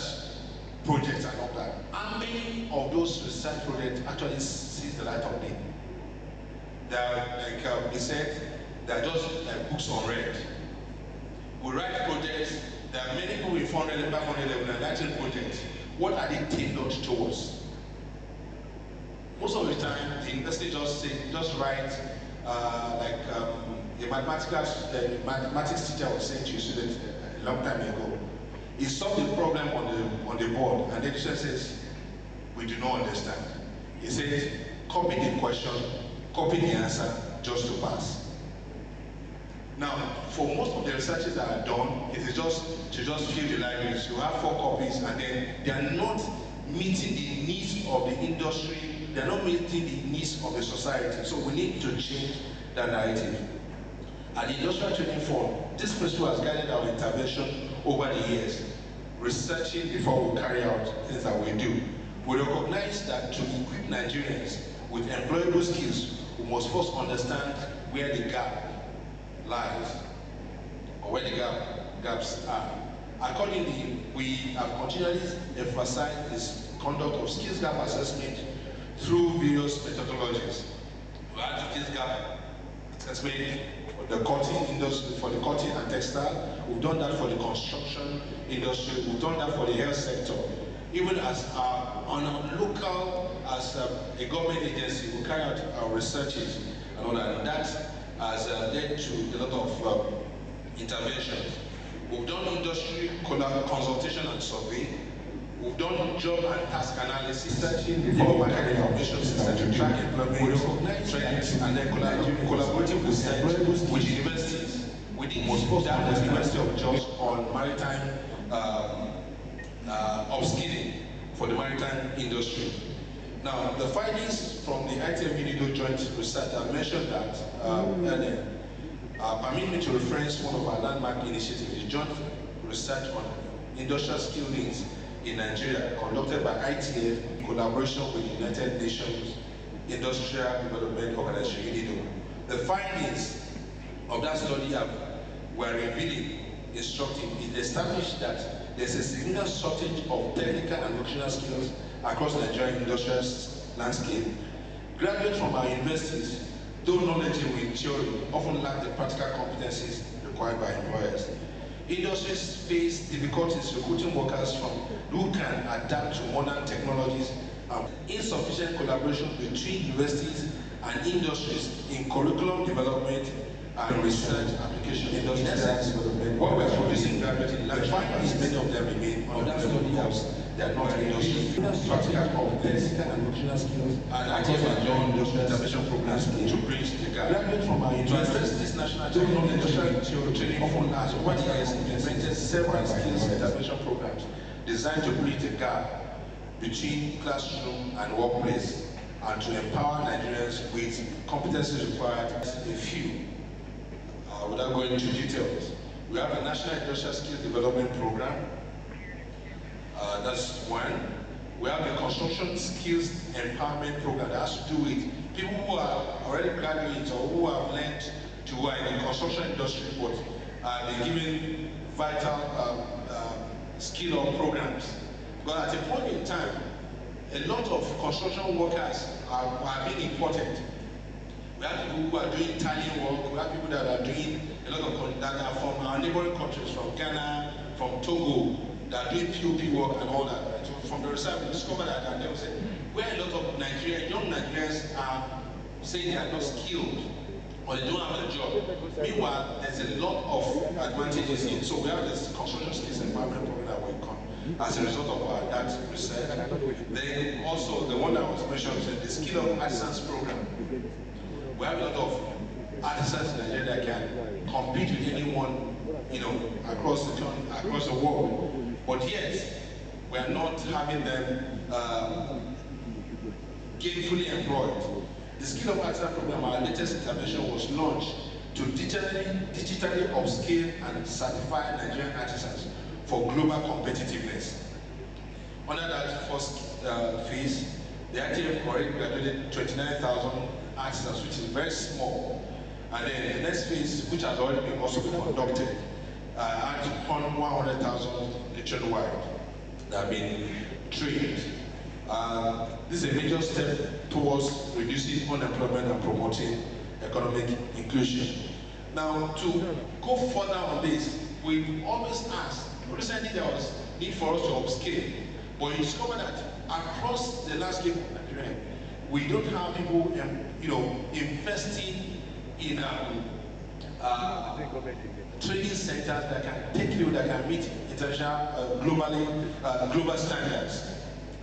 projects and all that. How many of those research projects actually sees the light of day? They are, like we said, they are just like books on read. We write projects. There are many people in 400 and 500 level and writing projects. What are they tailored towards? Most of the time, the university just write a mathematics teacher was saying to a student a long time ago. He solved the problem on the board, and the teacher says, "We do not understand." He says, "Copy the question, copy the answer, just to pass." Now, for most of the researches that are done, it is just to fill the libraries. You have 4 copies, and then they are not meeting the needs of the industry. They are not meeting the needs of the society. So we need to change that narrative. At the Industrial Training Fund, this principle has guided our intervention over the years, researching before we carry out things that we do. We recognize that to equip Nigerians with employable skills, we must first understand where the gap lies, or where the gaps are. Accordingly, we have continually emphasized this conduct of skills gap assessment through various methodologies. We had skills gap assessment for the cotton industry, for the cotton and textile. We've done that for the construction industry. We've done that for the health sector. Even as on a local, as a government agency, we carry out our researches and all that. And that has led to a lot of interventions. We've done industry consultation and survey. We've done job and task analysis, searching before market information system to track employment, we recognize trends, and then collaborative research with universities. We did most of that with the University of Georgia on maritime upskilling for the maritime industry. Now, the findings from the ITM-UNIDO joint research, I mentioned that earlier. Permit me to reference one of our landmark initiatives, the joint research on industrial skill needs in Nigeria, conducted by ITF in collaboration with the United Nations Industrial Development Organization, UNIDO. The findings of that study were revealing, instructive. It established that there's a significant shortage of technical and vocational skills across the Nigerian industrial landscape. Graduates from our universities, though knowledgeable in theory, often lack the practical competencies required by employers. Industries face difficulties recruiting workers who can adapt to modern technologies. Insufficient collaboration between universities and industries in curriculum development and research application. In essence, what we are producing graduates in large findings, many of them remain on that study house. They are not industry. Practical competence and vocational skills and active and industrial intervention programs to bridge the gap. To address this national industrial training often has over the years implemented several skills intervention programs designed to bridge the gap between classroom and workplace and to empower Nigerians with competencies required. A few, without going into details, we have a National Industrial Skills Development Program. That's one. We have the Construction Skills Empowerment Program that has to do with people who are already graduates or who have learned to work in the construction industry, but they're given vital skill-up programs. But at a point in time, a lot of construction workers are being imported. We have people who are doing Italian work. We have people that are doing a lot of that are from our neighboring countries, from Ghana, from Togo, that are doing POP work and all that. Right? So from the research, we discovered that, and they will say, where a lot of young Nigerians are saying they are not skilled or they don't have a job. Meanwhile, there's a lot of advantages in. So we have this construction skills empowerment program that will come as a result of that research. Then also the one that was mentioned is the skill of artisans program. We have a lot of artisans in Nigeria that can compete with anyone, across the world. But yet, we are not having them gainfully employed. The Skill of Artisan program, our latest intervention, was launched to digitally upscale and certify Nigerian artisans for global competitiveness. Under that first phase, the ITF already graduated 29,000 artisans, which is very small. And then the next phase, which has already been also been conducted, had 100,000 nationwide that have been trained. This is a major step towards reducing unemployment and promoting economic inclusion. Now, to go further on this, we've always asked, recently there was need for us to upscale, but you discover that across the landscape of Nigeria, we don't have people, investing in training centers that can take you, that can meet international, global standards.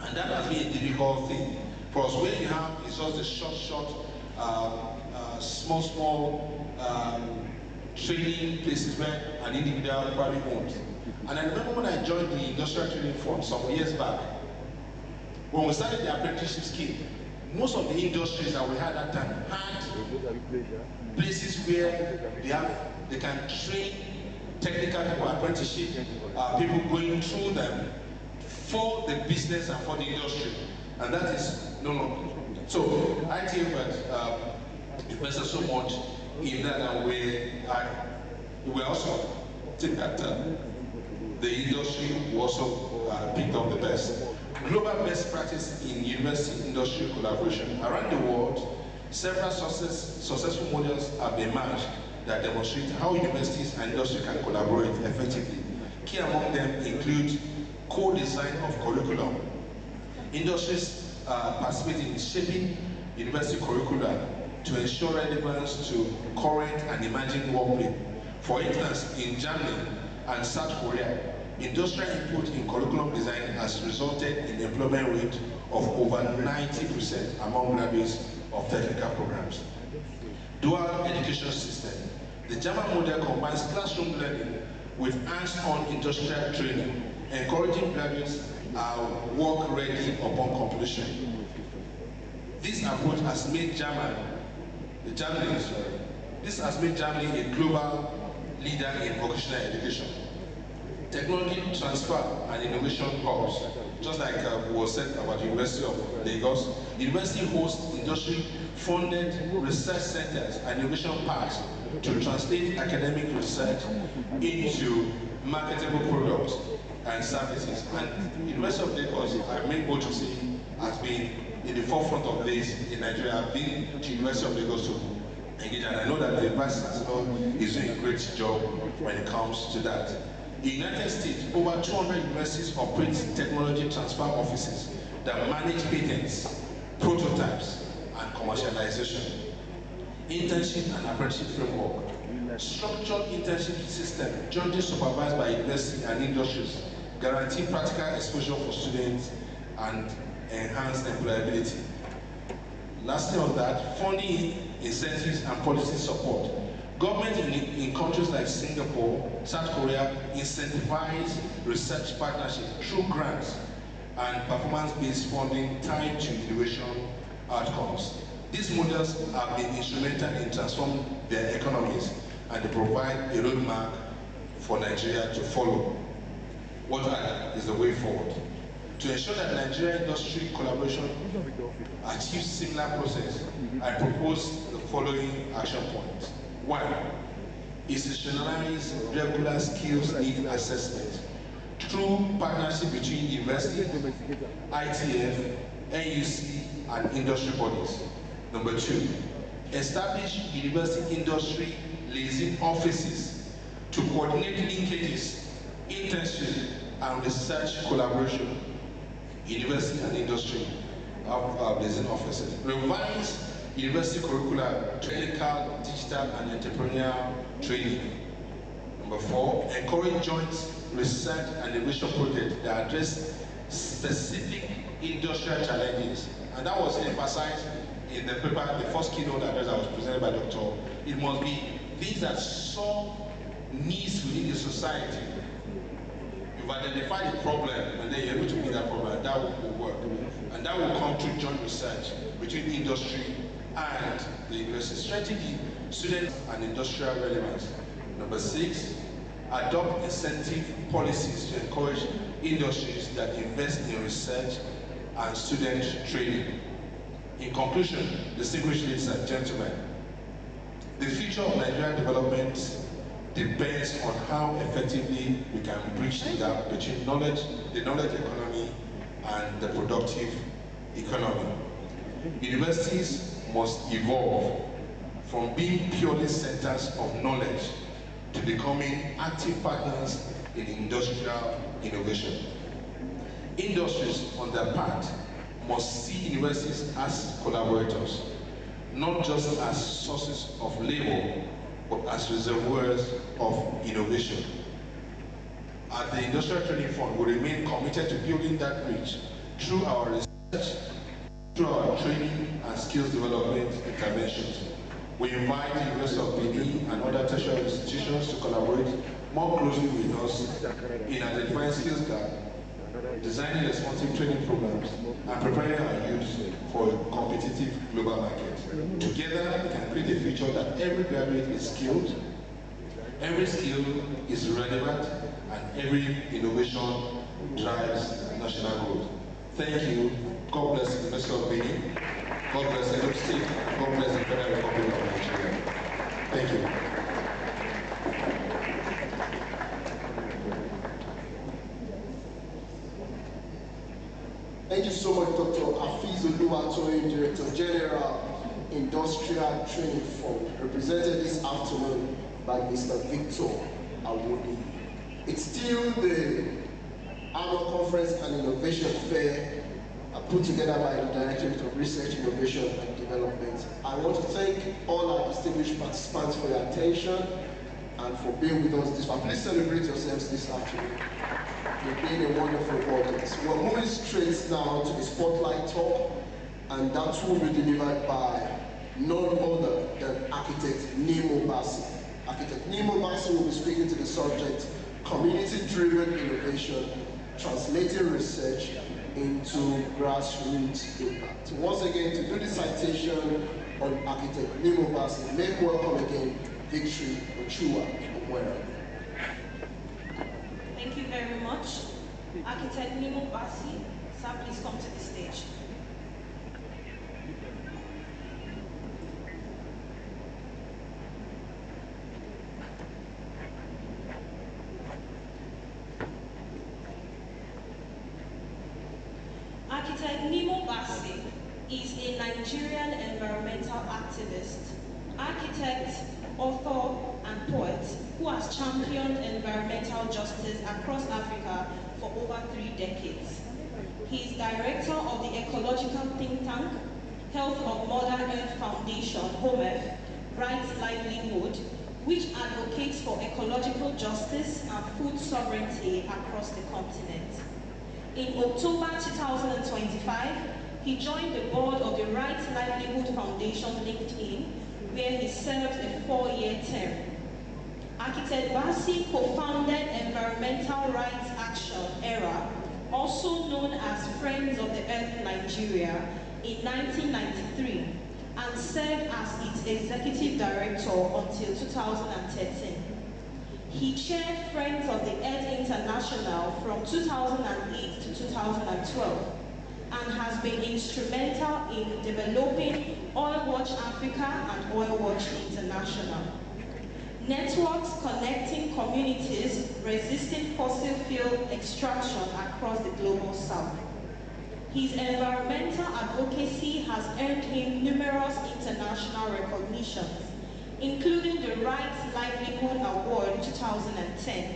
And that has been a difficult thing. For us, where you have is just a short, small training places where an individual probably owns. And I remember when I joined the Industrial Training Fund some years back, when we started the apprenticeship scheme, most of the industries that we had at that time had places where they can train technical people, apprenticeship, people going through them for the business and for the industry. And that is no longer. So ITF had invested so much in that, and we also think that the industry also picked up the best. Global best practice in university industry collaboration. Around the world, several successful models have been emerged that demonstrate how universities and industry can collaborate effectively. Key among them include co-design of curriculum. Industries participate in shaping university curricula to ensure relevance to current and emerging workplace. For instance, in Germany and South Korea, industrial input in curriculum design has resulted in employment rate of over 90% among graduates of technical programs. Dual education system. The German model combines classroom learning with hands-on industrial training, encouraging graduates work ready upon completion. This approach has made Germany a global leader in vocational education. Technology transfer and innovation hubs, just like was said about the University of Lagos. University hosts industry-funded research centers and innovation parks to translate academic research into marketable products and services. And University of Lagos, I may go to say, has been in the forefront of this in Nigeria. I've been to University of Lagos to engage, and I know that the Vice Chancellor is doing a great job when it comes to that. In the United States, over 200 universities operate technology transfer offices that manage patents, prototypes, and commercialization. Internship and apprenticeship framework. Structured internship system, jointly supervised by university and industries, guarantee practical exposure for students and enhance employability. Lastly on that, funding, incentives, and policy support. Government in countries like Singapore, South Korea incentivize research partnerships through grants and performance-based funding tied to innovation outcomes. These models have been instrumental in transforming their economies, and they provide a roadmap for Nigeria to follow. What is the way forward? To ensure that Nigerian industry collaboration achieves similar process, I propose the following action points. 1. Institutionalize regular skills need assessment through partnership between universities, ITF, NUC, and industry bodies. Number 2. Establish university industry liaison offices to coordinate linkages, internship, and research collaboration. University and industry liaison offices. Revise university curricula, technical, digital, and entrepreneurial training. Number 4, encourage joint research and innovation projects that address specific industrial challenges. And that was emphasized in the paper, the first keynote address that was presented by Dr. It must be things that solve needs within the society. You've identified the problem, and then you're able to meet that problem, and that will work. And that will come through joint research between industry and the university strategy, student and industrial relevance. Number 6, adopt incentive policies to encourage industries that invest in research and student training. In conclusion, distinguished ladies and gentlemen, the future of Nigerian development depends on how effectively we can bridge the gap between the knowledge economy and the productive economy. Universities must evolve from being purely centers of knowledge to becoming active partners in industrial innovation. Industries, on their part, must see universities as collaborators, not just as sources of labor, but as reservoirs of innovation. At the Industrial Training Fund, we remain committed to building that bridge through our research, through our training and skills development interventions. We invite the University of Benin and other tertiary institutions to collaborate more closely with us in identifying skills gaps, designing responsive training programs, and preparing our youth for a competitive global market. Together, we can create a future that every graduate is skilled, every skill is relevant, and every innovation drives national growth. Thank you. God bless the University of Benin. God bless Edo State. God bless the Federal Republic of Nigeria. Thank you. Thank you so much, Dr. Afiz Oluwatoyin, Director General, Industrial Training Fund, represented this afternoon by Mr. Victor Awoni. It's still the annual conference and innovation fair put together by the Directorate of Research, Innovation and Development. I want to thank all our distinguished participants for your attention and for being with us this far. Please celebrate yourselves this afternoon. You've been a wonderful audience. We're moving straight now to the Spotlight Talk, and that will be delivered by none other than Architect Nemo Bassi. Architect Nemo Bassi will be speaking to the subject, Community-Driven Innovation, Translating Research into Grassroots Impact. Once again, to do the citation on Architect Nemo Bassi, make welcome again Victory Ochua Omwera. Thank you very much. Architect Nemo Bassi, sir, please come to the stage. Architect Nemo Bassi is a Nigerian environmental activist, architect, author, and poet who has championed environmental justice across Africa for over 3 decades. He is director of the ecological think tank, Health of Mother Earth Foundation, HOMEF, Right Livelihood, which advocates for ecological justice and food sovereignty across the continent. In October 2025, he joined the board of the Right Livelihood Foundation LinkedIn, where he served a 4-year term. Architect Bassi co-founded Environmental Rights Action ERA, also known as Friends of the Earth Nigeria, in 1993, and served as its executive director until 2013. He chaired Friends of the Earth International from 2008 to 2012 and has been instrumental in developing Oil Watch Africa and Oil Watch International, networks connecting communities resisting fossil fuel extraction across the global south. His environmental advocacy has earned him numerous international recognitions, including the Right Livelihood Award 2010,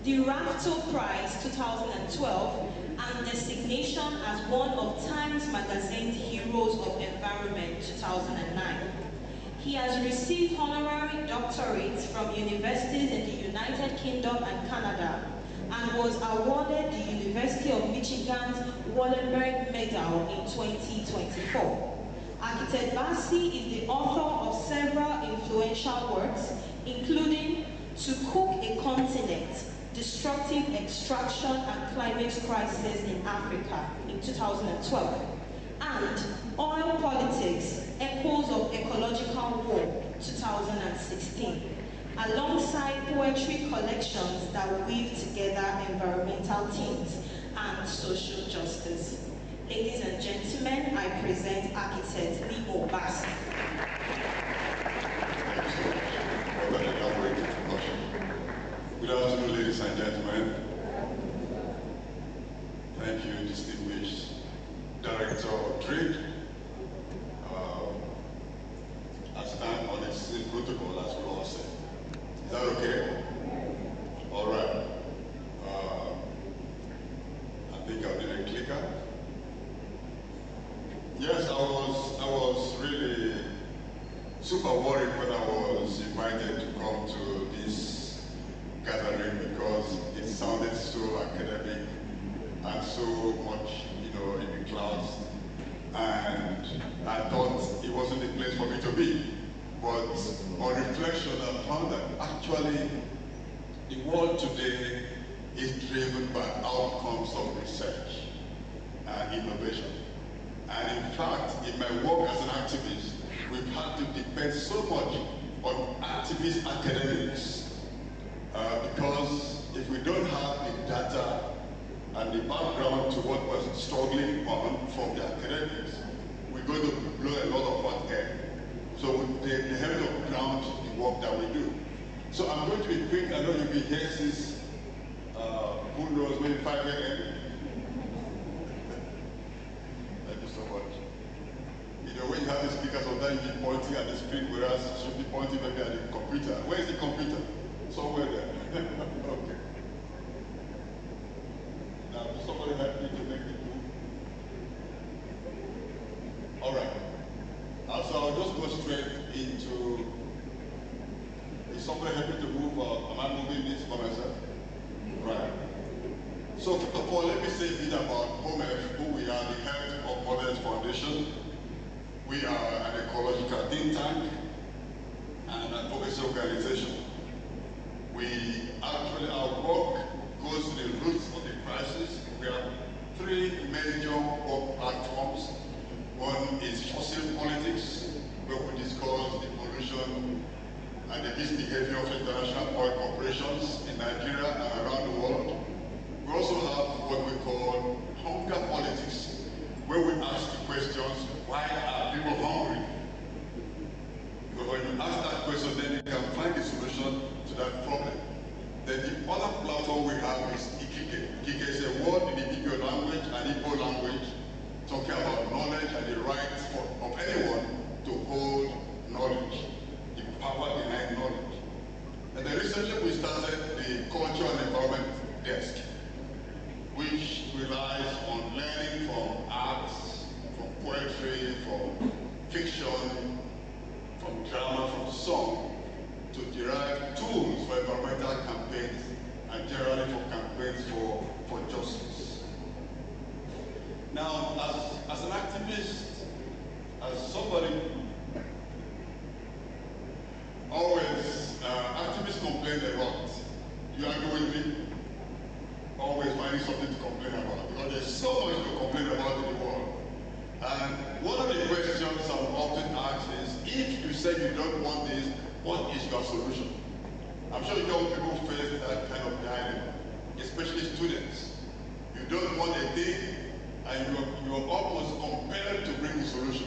the RAFTO Prize 2012, and designation as one of Times Magazine's Heroes of Environment 2009. He has received honorary doctorates from universities in the United Kingdom and Canada, and was awarded the University of Michigan's Wallenberg Medal in 2024. Architect Bassi is the author of several influential works, including To Cook a Continent, Destructive Extraction and Climate Crisis in Africa in 2012, and Oil Politics, Echoes of Ecological War, 2016, alongside poetry collections that weave together environmental themes and social justice. Ladies and gentlemen, I present architect Lee Obasi. Good afternoon, ladies and gentlemen. Thank you, distinguished Director of Trade. I stand on the same protocol as we all said. Is that okay? All right. I think I'll need a clicker. Yes, I was really super worried when I was invited to come to this gathering because it sounded so academic and so much, in the clouds. And I thought it wasn't the place for me to be. But on reflection, I found that actually the world today is driven by outcomes of research and innovation. And in fact, in my work as an activist, we've had to depend so much on activist academics because if we don't have the data and the background to what we're struggling on from the academics, we're going to blow a lot of hot air. So they have to ground the work that we do. So I'm going to be quick. I know you'll be here since, who knows, maybe 5 a.m. Thank you so much. When you have the speakers, sometimes you be pointing at the screen, whereas you should be pointing maybe at the computer. Where is the computer? Somewhere there. Okay. Now, does somebody help me to make it move? All right. So I'll just go straight into. Is somebody helping to move? Am I moving this by myself? Right. So first of all, let me say a bit about HOMEF, who we are, the Head of Models Foundation. We are an ecological think tank and an advocacy organization. We actually, our work goes to the roots of the crisis. We have 3 major work platforms. One is fossil politics, where we discuss the pollution and the misbehavior of international oil corporations in Nigeria and around the world. We also have what we call hunger politics, where we ask the questions, why are people hungry? Because when you ask that question, then you can find the solution to that problem. Then the other platform we have is Ikike. Ikike is a word in the Igbo language and Igbo language, talking about knowledge and the right of anyone to hold knowledge, the power behind knowledge. And then recently we started the Culture and Environment Desk, which relies on learning from arts, from poetry, from fiction, from drama, from song, to derive tools for environmental campaigns and generally for campaigns for justice. Now, as an activist, as somebody, always, activists complain a lot. You agree with me? Always finding something to complain about, because there's so much to complain about in the world. And one of the questions I'm often asked is, if you say you don't want this, what is your solution? I'm sure young people face that kind of dilemma, especially students. You don't want a thing, and you're almost compelled to bring the solution.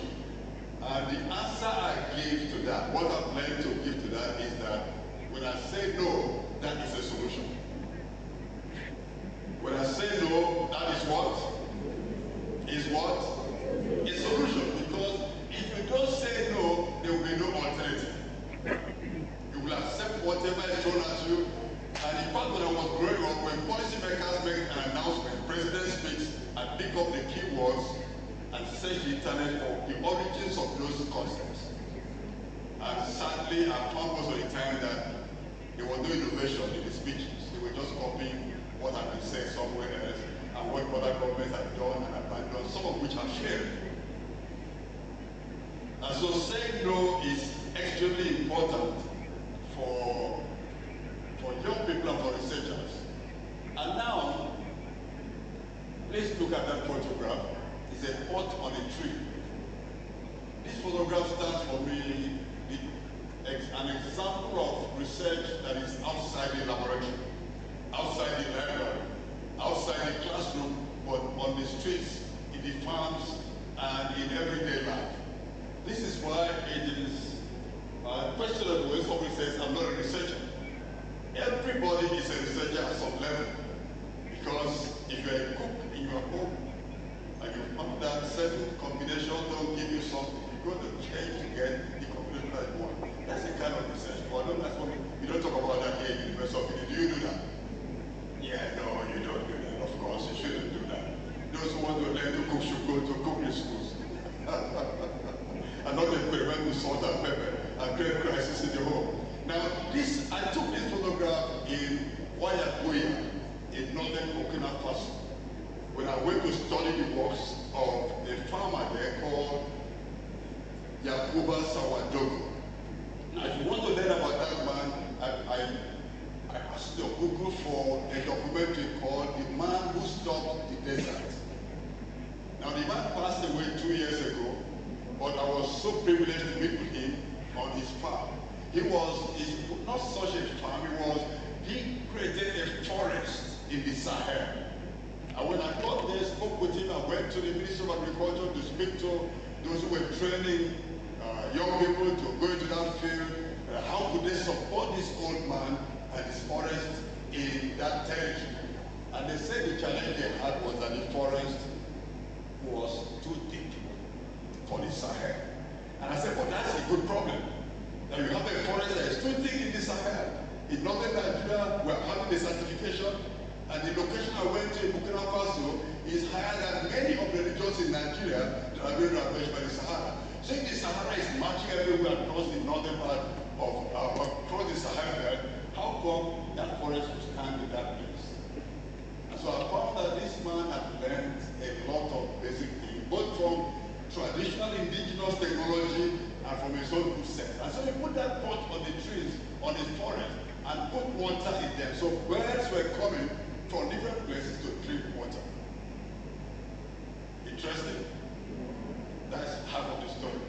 And the answer I give to that, what I've learned to give to that, is that when I say no, that is a solution. When I say no, that is what? Is what? A solution. Because if you don't say no, there will be no alternative. You will accept whatever is thrown at you. And in fact, when I was growing up, when policymakers make an announcement, president speaks, I pick up the keywords and search the internet for the origins of those concepts. And sadly, I found most of the time that there was no innovation in the speeches. They were just copying what had been said somewhere else and what other governments have done and abandoned, some of which have failed. And so saying no is extremely important for young people and for researchers. And now, please look at that photograph. is a pot on a tree. This photograph stands for me an example of research that is outside the laboratory, outside the library, outside the classroom, but on the streets, in the farms, and in everyday life. This is why it is questionable when somebody says, I'm not a researcher. Everybody is a researcher at some level. Because if you're a cook in your home, and you found that certain combination don't give you something, you go to change to get the combination that you want. That's a kind of research. But you don't talk about that here in the University of Uniben. Do you do that? Yeah, no, you don't do that. Of course, you shouldn't do that. Those who want to learn to cook should go to cooking schools. And not experiment with salt and pepper and create crisis in the home. Now, I took this photograph in Wayabuya, in northern Burkina Faso, when I went to study the works of a farmer there called Yakuba Sawadogo. Now, if you want to learn about that man, I asked your Google for a documentary called The Man Who Stopped the Desert. Now, the man passed away 2 years ago, but I was so privileged to meet with him on his farm. He's not such a farm, he created a forest in the Sahel. And when I got there, spoke with him, I went to the Ministry of Agriculture to speak to those who were training young people to go into that field. How could they support this old man and his forest in that territory? And they said the challenge they had was that the forest was too deep for the Sahel. And I said, but that's a good problem. That you have a forest that is too thick in the Sahel. In northern Nigeria, we are having the certification, and the location I went to in Burkina Faso is higher than many of the regions in Nigeria that are being ravaged by the Sahara. So if the Sahara is marching everywhere across the northern part of across the Sahara belt, how come that forest will stand in that place? And so I found that this man had learned a lot of basic things, both from traditional indigenous technology and from his own good sense. And so he put that pot on the trees, on his forest, and put water in them. So birds were coming from different places to drink water. Interesting? That's half of the story.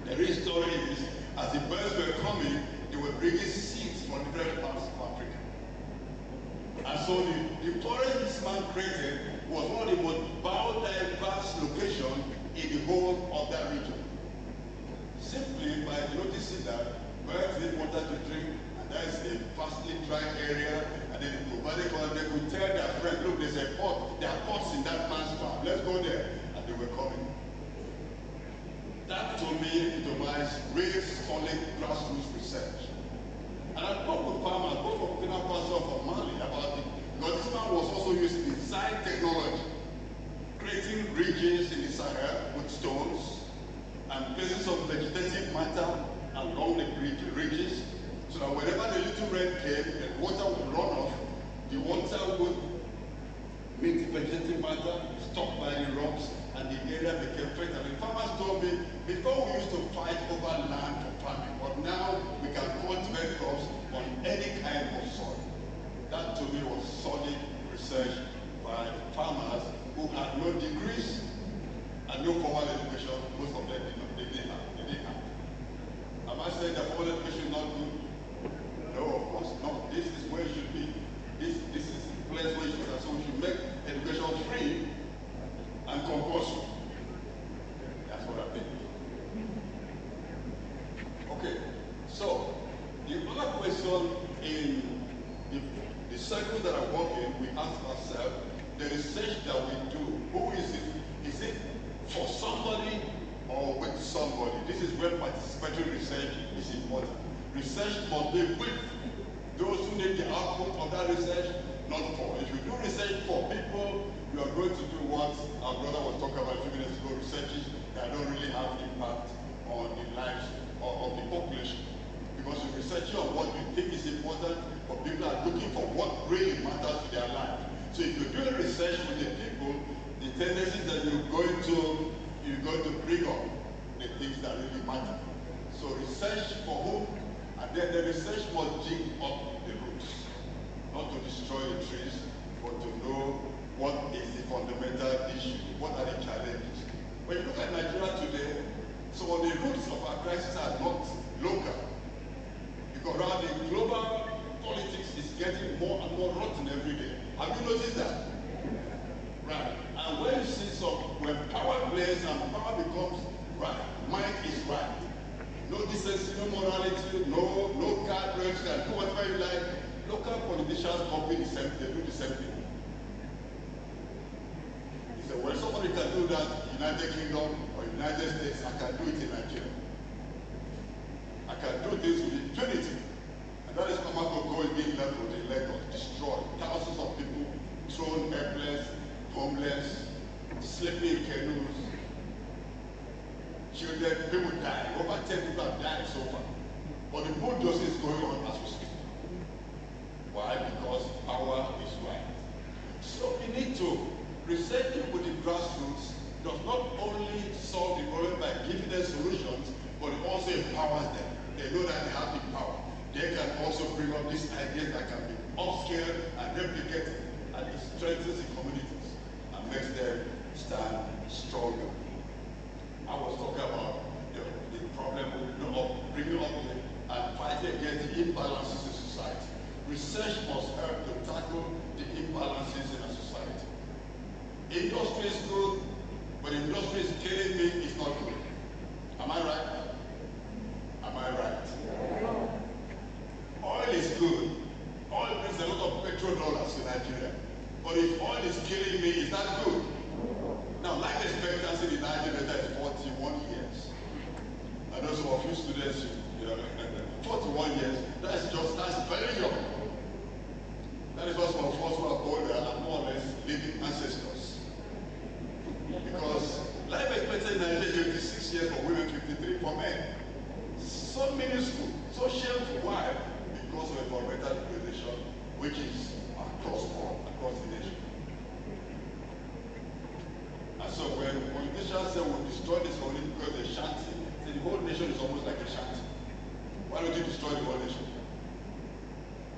The real story is, as the birds were coming, they were bringing seeds from different parts of Africa. And so the forest this man created was one of the most biodiverse locations in the whole of that region. Simply by noticing that birds need water to drink, and that is a vastly dry area, and then they could tell their friends, look, there's a pot, there are pots in that man's farm, let's go there. And they were coming. That to me epitomized real solid grassroots research. And I spoke with farmers, both from Burkina Faso and from Mali, about it, because this man was also using design technology, creating ridges in the Sahel with stones, and places of vegetative matter along the ridges, so that whenever the little rain came, the water would run off, the water would meet the vegetative matter, stopped by the rocks, and the area became fertile. The farmers told me, before we used to fight over land for farming, but now we can cultivate crops on any kind of soil. That to me was solid research by farmers who had no degrees and no formal education. Most of them didn't have. Am I saying that formal education is not good? No, of course not. This is where it should be. This is the place where it should be. So we should make education free and compulsory. That's what I think. Okay, so the other question in the circle that I work in, we ask ourselves, the research that we do, who is it? Is it for somebody or with somebody? This is where participatory research is important. Research must be with those who need the output of that research, not for. If you do research for people, you are going to do what our brother was talking about a few minutes ago, researches that don't really have impact on the lives of the population. Because you're researching on what you think is important, but people are looking for what really matters to their life. So if you're doing research with the people, the tendency is that you're going to bring up the things that really matter. So research for whom? And then the research must dig up the roots. Not to destroy the trees, but to know what is the fundamental issue, what are the challenges. When you look at Nigeria today, some of the roots of our crisis are not local. Because rather the global politics is getting more and more rotten every day. Have you noticed that? Right. And when you see when power plays and power becomes right, might is right. No decency, no morality, no guardrails, you can do whatever you like. Local politicians copy the same, they do the same thing. He said, well, somebody can do that in United Kingdom or United States, I can do it in Nigeria. I can do this with impunity. And that is Kamako being left with the Lagos, destroyed. Thousands of people thrown helpless, homeless, sleeping in canoes. Children, people die. Over 10 people have died so far. But the bulldozing is going on as we speak. Why? Because power is right. So we need to research with the grassroots does not only solve the problem by giving them solutions, but it also empowers them. They know that they have the power. They can also bring up these ideas that can be upscaled and replicated, and it strengthens the communities and makes them stand stronger. I was talking about the problem of bringing up and fighting against the imbalances in society. Research must help to tackle the imbalances in a society. Industry is good, but industry is killing me is not good. Am I right? Am I right? Oil is good. Oil brings a lot of petrodollars in Nigeria. But if oil is killing me, is that good? Now, life expectancy in Nigeria is 41 years. I know some of you students, 41 years, that's very young. That is what some of us who are older are more or less living ancestors. Because life expectancy in Nigeria is 56 years for women, 53 for men. So minuscule, so shameful. Why? Because of environmental degradation, which is across the nation. And so when politicians say we'll destroy this community because they're shanty, the whole nation is almost like a shanty. Why don't you destroy the whole nation?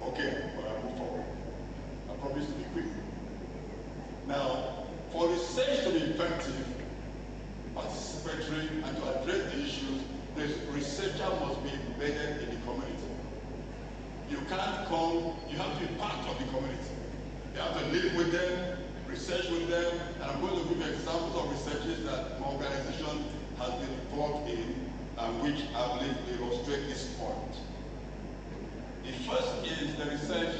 Okay, but I'll move forward. I promise to be quick. Now, for research to be effective, participatory, and to address the issues, the researcher must be embedded in the community. You can't come, you have to be part of the community. You have to live with them, research with them, and I'm going to give you examples of researches that my organization has been involved in, which I believe illustrate this point. The first is the research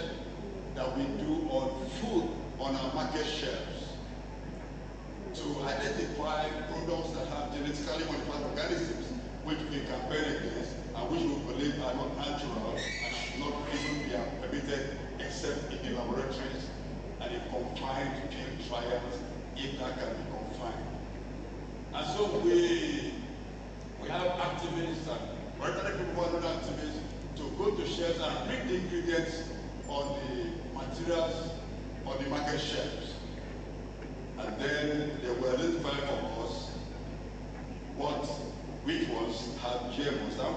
that we do on food on our market shelves to identify products that have genetically modified organisms which we campaign against and which we believe are not natural and should not even be permitted except in the laboratories and in confined field trials, if that can be confined. And so we have activists and regular people who are not activists to go to shelves and read the ingredients on the materials on the market shelves. And then they will identify for us which ones have GMOs. And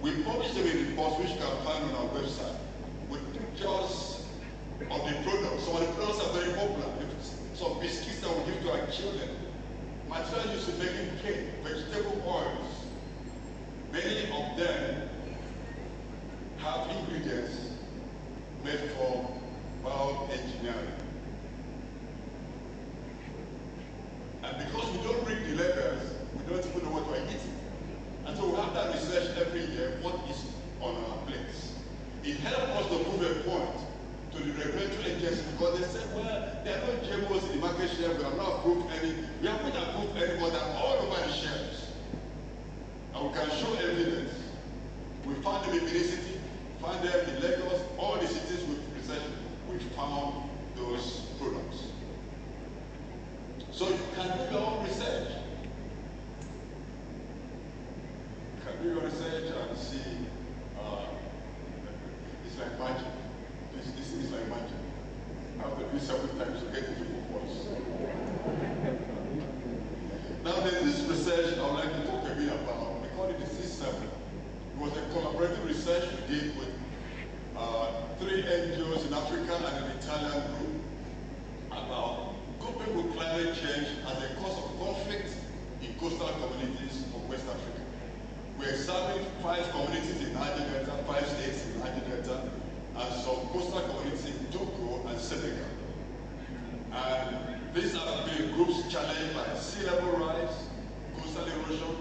we publish them in reports which you can find on our website with pictures of the products. Some of the products are very popular. Some biscuits that we give to our children. Material used in making cake, vegetable oils. Many of them have ingredients made from bioengineering. And because we don't read the labels, we don't even know what we're eating. And so we have that research every year, what is on our plates. It helps us to prove a point to the regulatory agencies because they say, well, there are no GMOs in the market shelf, we have not approved any, we haven't approved any, but they're all over the shelves. And we can show evidence. We found them in Minicity, find them in Lagos, all the cities we've researched, we found those products. So you can do your own research. You can do your research and see, it's like magic. This is like magic. I have to do several times to get into focus. Now there's this research I would like to talk a bit about. We call it the C7. It was a collaborative research we did with 3 NGOs in Africa and an Italian group about coastal communities of West Africa. We examined 5 communities in Niger Delta, 5 states in Niger Delta, and some coastal communities in Togo and Senegal. And these have been groups challenged by sea level rise, coastal erosion,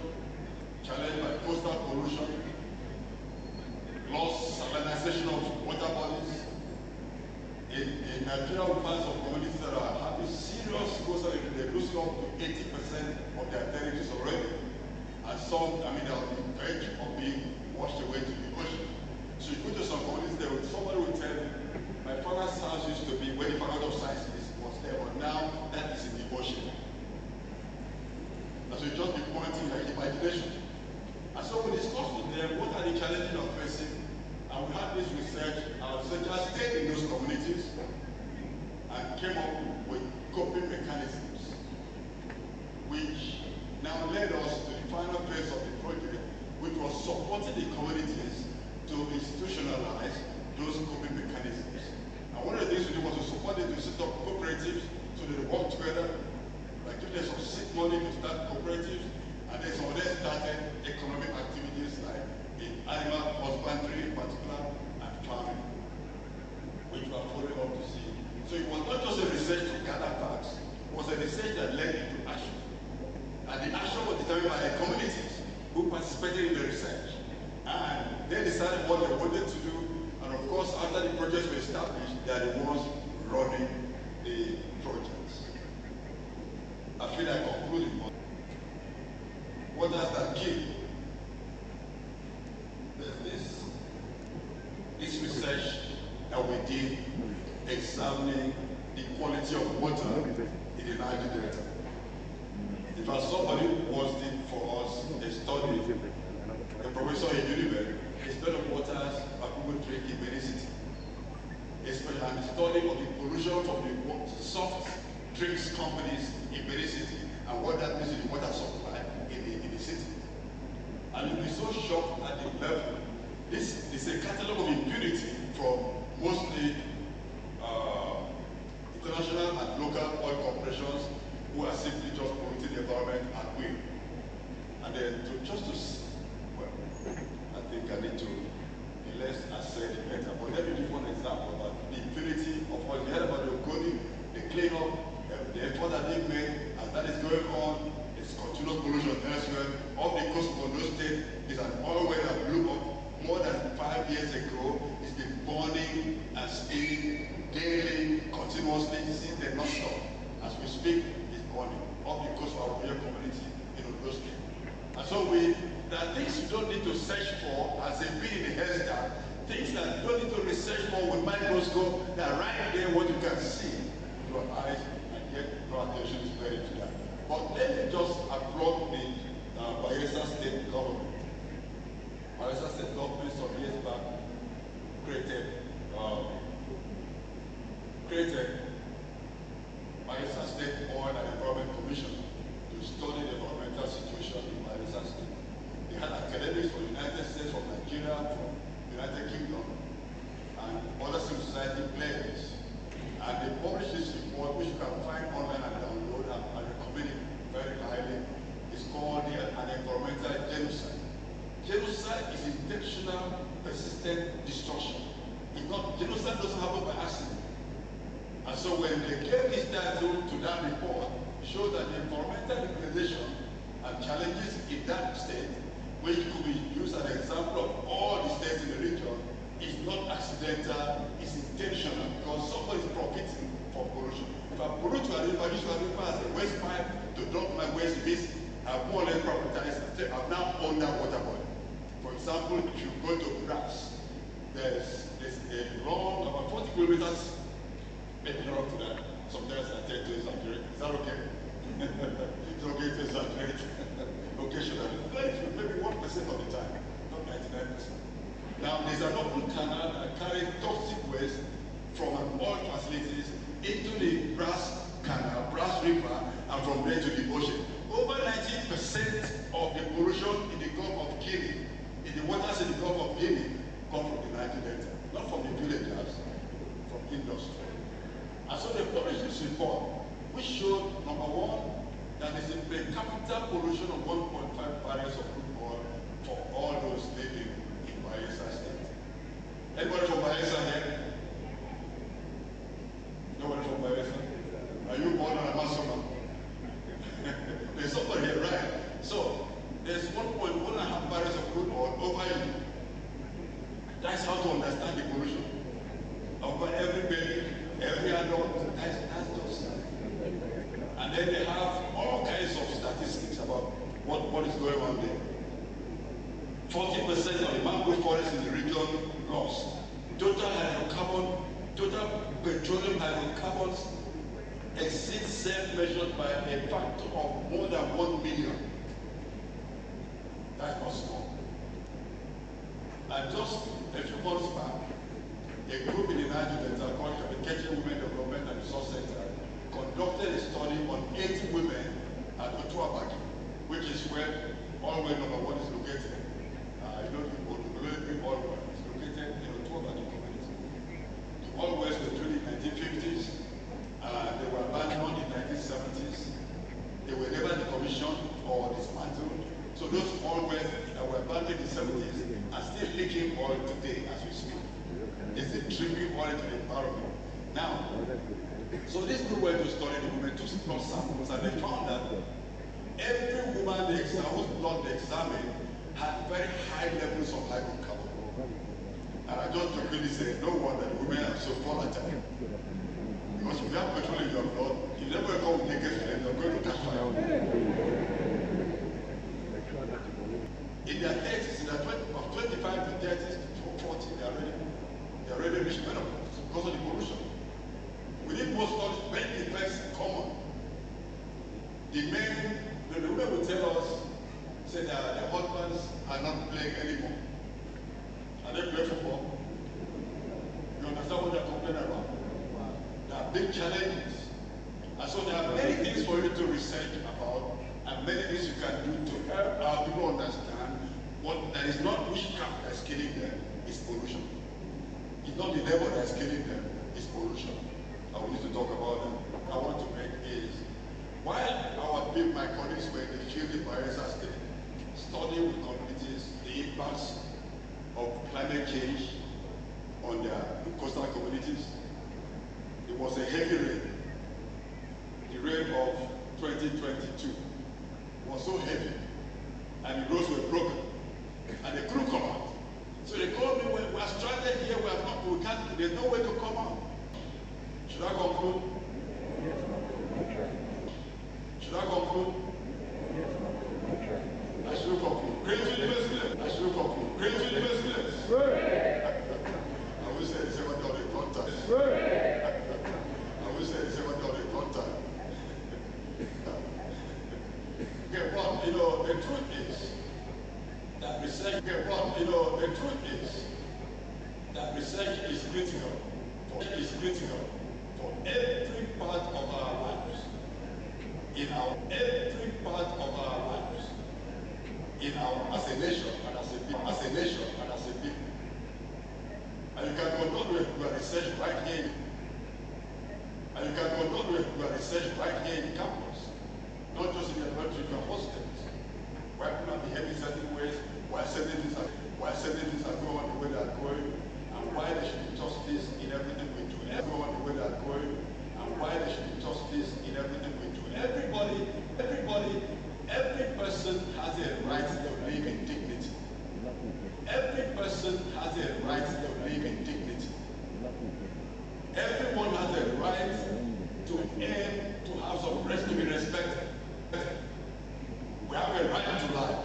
challenged by coastal pollution, loss, salinization of water bodies. In Nigeria, we find some communities that are having serious coastal erosion. They're losing up to 80% of their territories already. And some, they're on the verge of being washed away to the ocean. So you go to some communities there, somebody will tell you, my father's house used to be where the Faculty of Science was there, but now that is in the ocean. And so you just be pointing like imagination. And so we discussed with them what are the challenges of facing, and we had this research. Our researchers stayed in those communities and came up with coping mechanisms, which now led us to the final phase of the project, which was supporting the communities to institutionalize those coping mechanisms. And one of the things we did was to support them to set up cooperatives so that they work together, like give them some seed money to start cooperatives, and then some of them started economic activities like in animal husbandry in particular and farming, which we are following up to see. So it was not just a research to gather facts, it was a research that led into action. And the action was determined by the communities who participated in the research. And they decided what they wanted to do. And of course, after the projects were established, they are the ones running the projects. I feel like concluding. What does that give? There's this research that we did examining the quality of water in the Niger Delta. In fact, somebody was did for us a study, a professor in Uniben, a study of waters that people drink in many cities. Especially a study of the pollution from the soft drinks companies in many cities and what that means in the water supply in the city. And you'll be so shocked at the level. This is a catalog of impunity from mostly international and local oil corporations who are simply just polluting the environment at will. And then well, I think I need to be less assertive better. But let me give one example about the impunity of oil. You heard about the coding, the cleanup, the effort that they made, and that is going on. It's continuous pollution elsewhere. Off the coast of Ondo State is an oil well that blew up more than 5 years ago. It's been burning and spilling daily, continuously, since they not stop. As we speak, it's burning off the coast of our community in Ondo State. And so there are things you don't need to search for as a bee in the hairstyle, things that you don't need to research for with microscope, that are right there what you can see with your eyes, and yet no attention is paid to that. But let me just applaud the Bayelsa State government. Bayelsa State government some years back created Bayelsa State Oil and Environment Commission to study the environmental situation in Bayelsa State. They had academics from the United States, from Nigeria, from the United Kingdom, and other civil society players. And they published this report, which you can find online and download, and I recommend it very highly. It's called an environmental genocide. Genocide is intentional, persistent destruction. It's not, genocide doesn't happen by accident. And so when they gave this title to that report, it showed that the environmental degradation and challenges in that state, which could be used as an example of all the states in the region, is not accidental, it's intentional, because somebody is profiting from pollution. If I pollute a river, use a river as a waste pipe to dump my waste, this I've more or less privatized, I'm now under water body. For example, if you go to Brass, there's a long, about 40 kilometers, maybe not up to that. Sometimes I tend to exaggerate. Is that okay? It's okay to exaggerate occasionally. Very few, maybe 1% of the time, not 99%. Now, there's an open canal that carries toxic waste from an oil facilities into the Brass Canal, Brass River, and from there to the ocean. Over 90% of the pollution in the Gulf of Guinea, in the waters in the Gulf of Guinea, come from the Niger Delta, not from the villagers, from industry. And so they published this report, which showed, number one, that is a per capita pollution of 1.5 barrels of crude oil for all those living in Bayelsa State. Anybody from Bayelsa here? Nobody from Bayelsa? Are you born on Amazon? There's somebody here, right? So, there's 1.5 barrels of crude oil over you. That's how to understand the pollution. Over every baby, every adult, that's just. And then they have all kinds of statistics about what is going on there. 40% of the mangrove forest in the region lost. Total petroleum hydrocarbons exceed self-measured by a factor of more than 1 million. That's not small. And just a few months back, a group in the Niger Delta called Communication Women Development and Resource Center conducted a study on 8 women at Otuabagi, which is where Oil Well number 1 is located. You know, the Oil Well is located in Otuabagi community. The Oil Wells were drilled in the 1950s. They were abandoned in the 1970s. They were never decommissioned or dismantled. So those oil wells that were abandoned in the 70s are still leaking oil today as we speak. It's still dripping oil into the environment. Now, so this group went to study the women, took blood samples, and they found that every woman whose blood they examined had very high levels of hydrocarbon. And I just jokingly say, no wonder the women are so volatile. Because if you have petrol in your blood, you never come naked flame, you're going to catch fire. In their 30s, in their 25 to 30s to 40, they already reached menopause because of the pollution. Within most studies, many effects common. The women will tell us, say that their husbands are not playing anymore. Are they playing football? You understand what they're complaining about? There are big challenges. And so there are many things for you to research about, and many things you can do to help our people understand what there is not witchcraft that's killing them, it's pollution. It's not the devil that's killing them, it's pollution. I will used to talk about them. I want to make is while my colleagues were in the field in Bayelsa State, studying with communities the impacts of climate change on their coastal communities, it was a heavy rain. The rain of 2022 was so heavy, and the roads were broken, and they couldn't come out. So they called me, we are stranded here, there's no way to come out. Should I conclude? Should I conclude? I should conclude. Great university. I should conclude. Great university. I will say the same about the contact. I will say the same about the contact. Okay, but the truth is that research. Okay, but the truth is that research is critical. Is critical for every part of our lives. Every part of our lives. As a nation and as a people. And you can conduct your research right here. And you can conduct your research right here in campus. Not just in the laboratory, your hostels. Why people are behaving certain ways, why certain things are going on the way they are going, and why there should be justice in everything we do. Go on the way they are going, and why there should be justice in everything we do. Every person has a right to live in dignity. Every person has a right to live in dignity. Everyone has a right to aim to have some rest, to be respected. We have a right to life.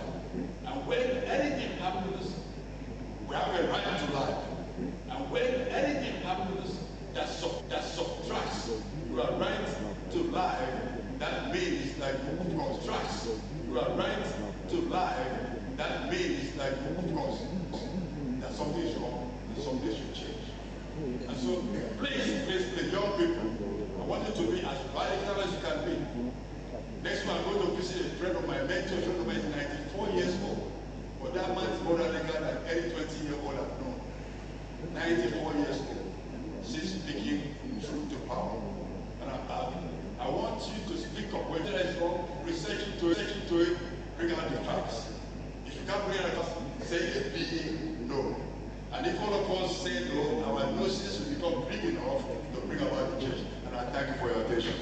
And when anything happens, we have a right to life. And when anything happens that subtracts your right to life, that means that you construct your right to life, that means that you cause that something is wrong and something should change. And so please, young people, I want you to be as radical as you can be. Next one, I'm going to visit a friend of my mentor, friend of mine is 94 years old. But that man is more radical than any 20-year-old I've known. 94 years old, she's speaking truth to power. And I want you to speak up whether it's wrong. bring us say a big no. And if all of us say no, our noses will become big enough to bring about the change. And I thank you for your attention.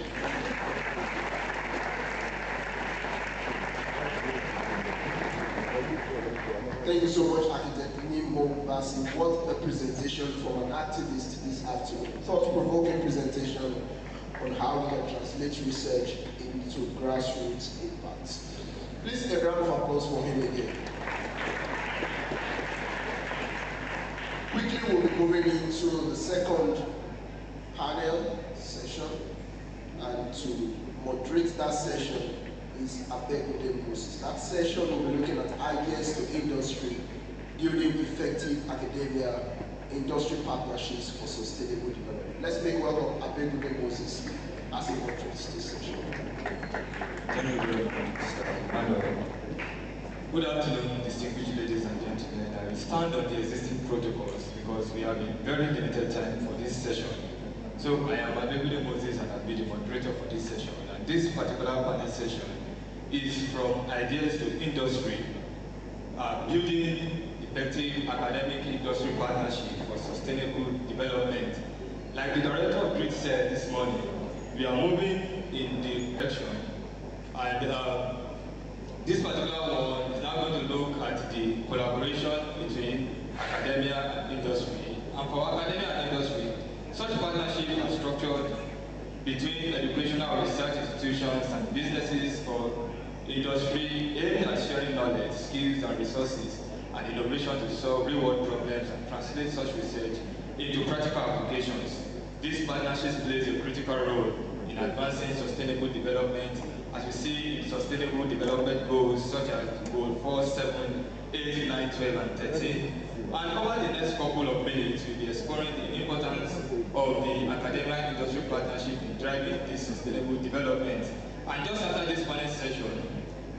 Thank you so much, Architect Nimbo Basi. What a presentation from an activist this afternoon. Thought-provoking presentation on how we can translate research into grassroots impact. Please a round of applause for him again. Quickly, we'll be moving into the second panel session, and to moderate that session is Abegude Moses. That session will be looking at ideas to industry, building effective academia, industry partnerships for sustainable development. Let's make welcome Abegude Moses as he moderates this session. Thank you very much, Mr. Manuel. Good afternoon, distinguished ladies and gentlemen. I will stand on the existing protocols because we have been very limited time for this session. So I am Abegude Moses and I'll be the moderator for this session. And this particular panel session is from ideas to industry, building effective academic industry partnership for sustainable development. Like the director of GRID said this morning, we are moving in the direction, and this particular one is now going to look at the collaboration between academia and industry. And for academia and industry, such partnerships are structured between educational research institutions and businesses for industry aimed at sharing knowledge, skills, and resources, and innovation to solve real-world problems and translate such research into practical applications. These partnerships play a critical role in advancing sustainable development, as we see in sustainable development goals such as Goal 4, 7, 8, 9, 12, and 13. And over the next couple of minutes, we'll be exploring the importance of the academia industry partnership in driving this sustainable development. And just after this panel session,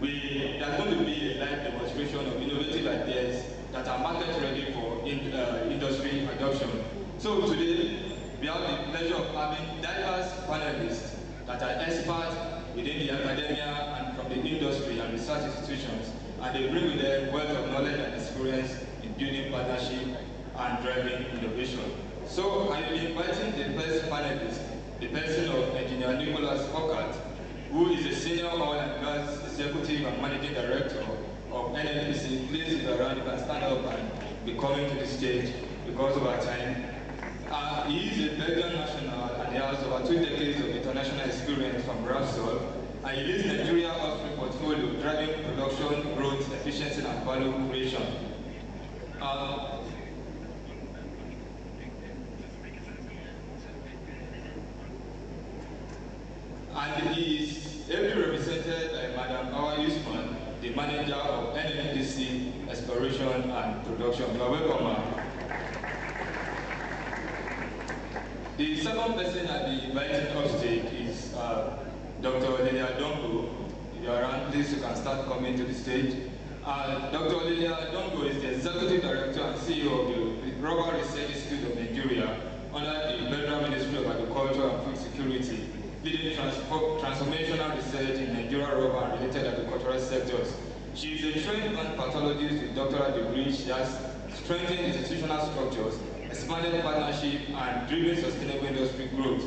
there's going to be a live demonstration of innovative ideas that are market ready for industry adoption. So today, we have the pleasure of having diverse panelists that are experts within the academia and from the industry and research institutions, and they bring with them wealth of knowledge and experience in building partnership and driving innovation. So I will be inviting the first panelist, the person of Engineer Nicholas Fokat, who is a senior oil and gas executive and managing director of NNPC. Please, if you're around, you can stand up and be coming to the stage because of our time. He is a Belgian national and he has over 2 decades of international experience from Rapsol, and he leads Nigeria upstream portfolio, driving production, growth, efficiency, and value creation. And he is ably represented by Madam Awa Usman, the manager of NNPC Exploration and Production. You are welcome, ma'am. The second person I'll be inviting up stage is Dr. Lilia Dongo. If you're around, please, you can start coming to the stage. Dr. Lilia Dongo is the Executive Director and CEO of the Rubber Research Institute of Nigeria under the Federal Ministry of Agriculture and Food Security, leading transformational research in Nigeria rubber and related agricultural sectors. She is a trained plant pathologist with doctoral degree. She has strengthened institutional structures, expanded partnership, and driven sustainable industry growth.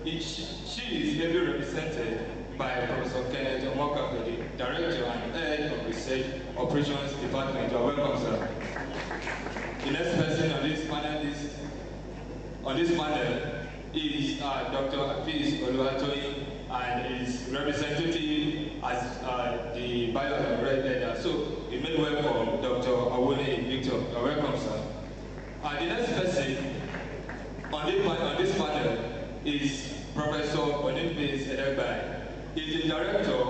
She is heavily represented by Professor Kenneth Omokafe, the Director and Head of Research Operations Department. You are welcome, sir. The next person on this panel is Dr. Hafiz Oluwatoyin, and is representative as the bio and red leader. So we may welcome Dr. Awone Victor. You are welcome, sir. The next person on this panel is Professor Onimbe Sedegbai. He is the Director,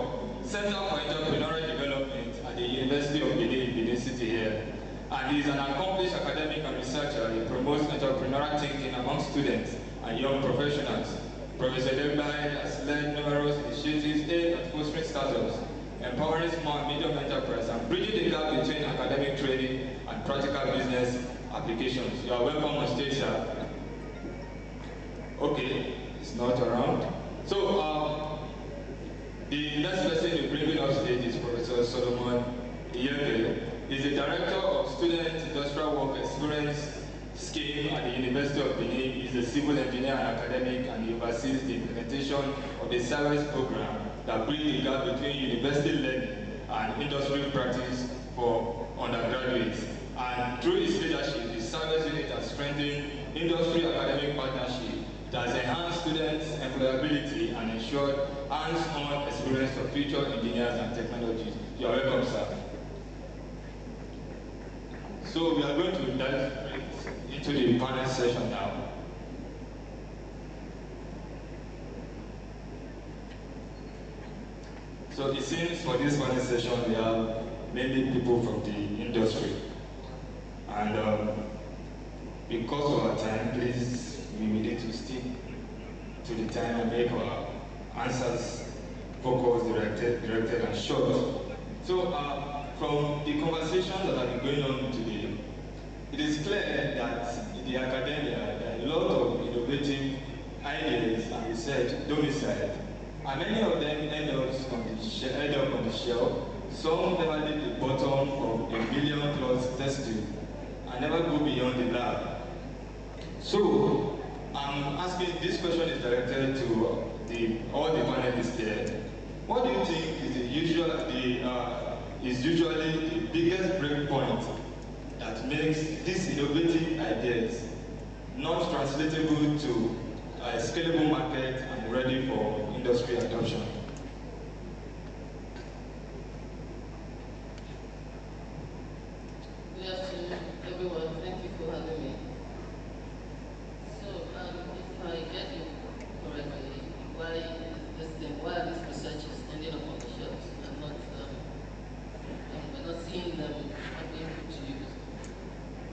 Center for Entrepreneurial Development at the University of Benin City here. And he is an accomplished academic and researcher. He promotes entrepreneurial thinking among students and young professionals. Professor Sedegbai has led numerous initiatives aimed at fostering startups, empowering small and medium enterprise, and bridging the gap between academic training and practical business applications. You are welcome on stage, sir. Okay, it's not around. So, the next person we're bringing up stage is Professor Solomon Iyeke. He's the Director of Student Industrial Work Experience Scheme at the University of Benin. He's a civil engineer and academic, and he oversees the implementation of the service program that bridges the gap between university learning and industry practice for undergraduates. And through his leadership, the service unit has strengthened industry-academic partnership. It has enhanced students' employability and ensured hands-on experience for future engineers and technologists. You are welcome, sir. So we are going to dive into the panel session now. So it seems for this panel session we have mainly people from the industry. And because of our time, please, we need to stick to the time and make our answers focused, directed and short. So from the conversation that has been going on today, it is clear that in the academia there are a lot of innovative ideas and research domiciled, and many of them end up on the shelf. Some never leave the bottom of a million+ test tube and never go beyond the lab. So I'm asking, this question is directed to all the panelists here. What do you think is usually the biggest breakpoint that makes these innovative ideas not translatable to a scalable market and ready for industry adoption? Good afternoon, everyone. Thank you for having me. So, if I get you correctly, why are these researchers ending up on the shelves and we're not seeing them not being put to use?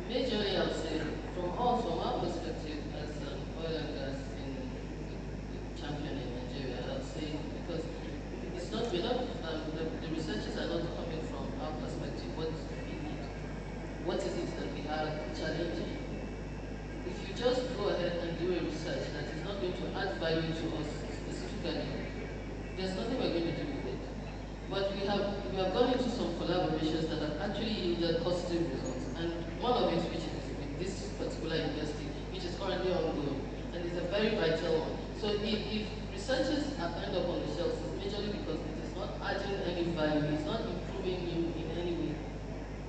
Majorly, I would say, from our perspective as oil and gas champion in Nigeria, I would say, because it's not, the researchers are not coming from our perspective, what we need. What is it that we have challenging? If you just go ahead and do a research that is not going to add value to us specifically, there's nothing we're going to do with it. But we have gone into some collaborations that have actually yielded positive results, and one of it, which is with this particular university, which is currently ongoing, and it's a very vital one. So if researchers end up on the shelves, it's majorly because it is not adding any value, it's not improving you in any way.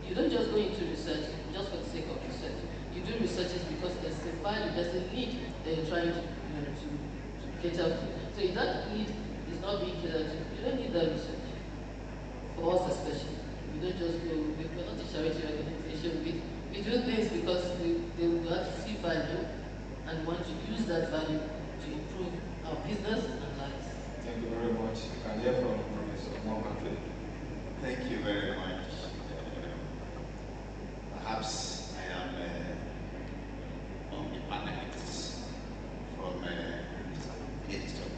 You don't just go into research just for the sake of research. You do researches because there's a value, there's a need that you're trying to cater to. So if that need is not being catered to, you don't need that research. For us especially, we don't just go, we're not a charity organization. We do things because they will see value and want to use that value to improve our business and lives. Thank you very much. You can hear from Professor Morgan. Thank you very much. Perhaps I am on the panelists from Edison.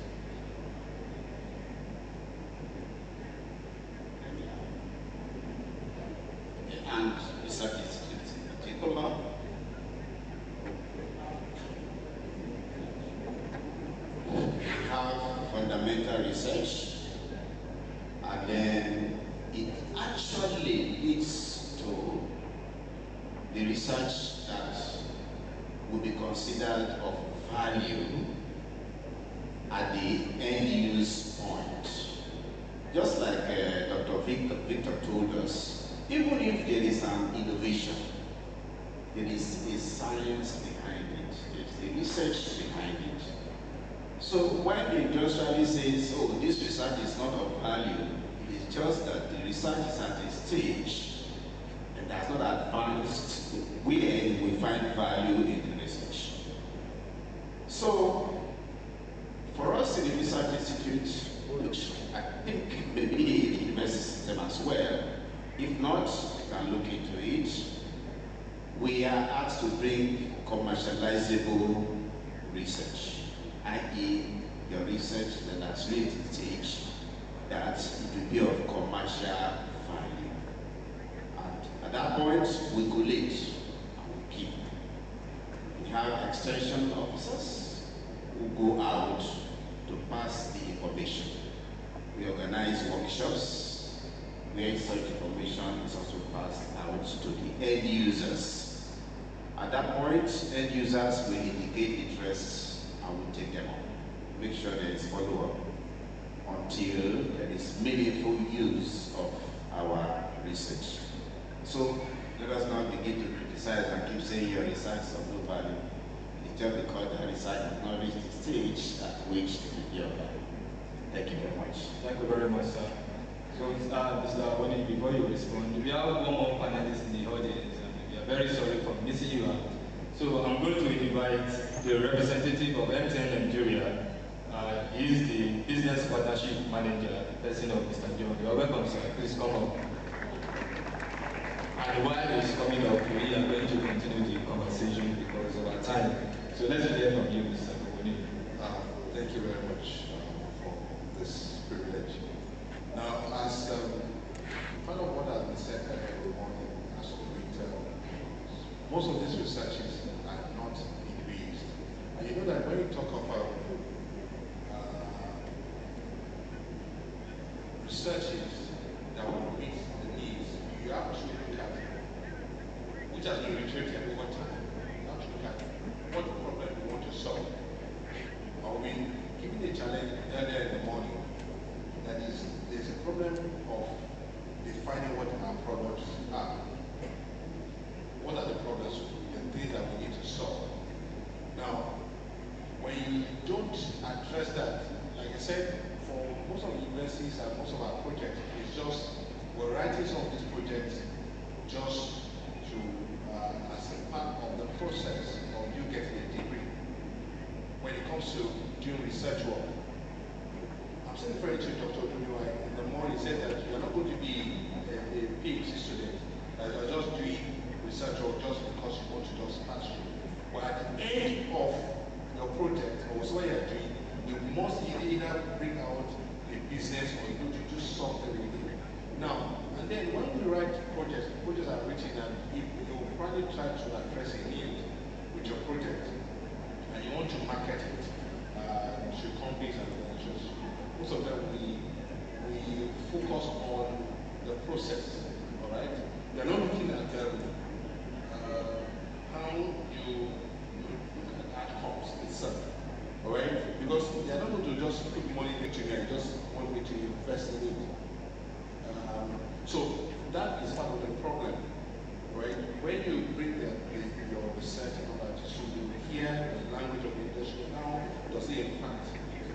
And research institutes in particular. We have fundamental research, and then it actually leads to the research that will be considered of value at the end-use point. Just like Dr. Victor told us, even if there is an innovation, there is a science behind it, there's a research behind it. So when the industrialist says, oh, this research is not of value, it is just that the research is at a stage and has not advanced where we find value in the research. So for us in the Research Institute, which I think may be the university system as well, if not, we can look into it. We are asked to bring commercializable research, i.e. the research that has reached the stage that it will be of commercial value. And at that point, we collate and we keep. We have extension officers who go out to pass the information. We organize workshops. where such information is also passed out to the end users. At that point, end users will indicate interest and will take them up. Make sure there is follow-up until there is meaningful use of our research. So let us not begin to criticize and keep saying your research is of no value. It's just because the research has not reached the stage at which it will be of value. Thank you very much. Thank you very much, sir. So, Mr. Wani, before you respond, we have one more panelist in the audience, and we are very sorry for missing you out. So, I'm going to invite the representative of MTN Nigeria. He is the Business Partnership Manager, the person of Mr. John. You are welcome, sir. Please come up. And while he's coming up, we are going to continue the conversation because of our time. So, let's hear from you, Mr. Wani. Thank you very much for this privilege. Now, as part of what has been said earlier in the morning, as to most of these researches are not being based. And you know that when you talk of researches that will meet the needs, you have to look at which has been reiterated over time. You have to look at what problem we want to solve. I've been given a challenge earlier in the morning. That is, there's a problem of defining what our products are. What are the problems, the things that we need to solve? Now, when you don't address that, like I said, for most of the universities and most of our projects, it's just, we're writing some of these projects just to, as a part of the process of you getting a degree. When it comes to doing research work, I'm still referring to Dr. Odumiwa in the morning. He said that you're not going to be a PhD student, that you're just doing research work just because you want to just pass through. But at the end of your project, or what you're doing, you must either bring out a business or you're going to do something with it. Now, and then when we write projects are written, and you probably try to address a need with your project, and you want to market it to companies and organizations. Most of them we focus on the process, all right? We are not looking at how you look at outcomes itself, all right? Because they are not going to just put money into me and just want me to invest in it. So that is part of the problem, right? When you bring your research and all that, so you hear the language of the industry, how does it impact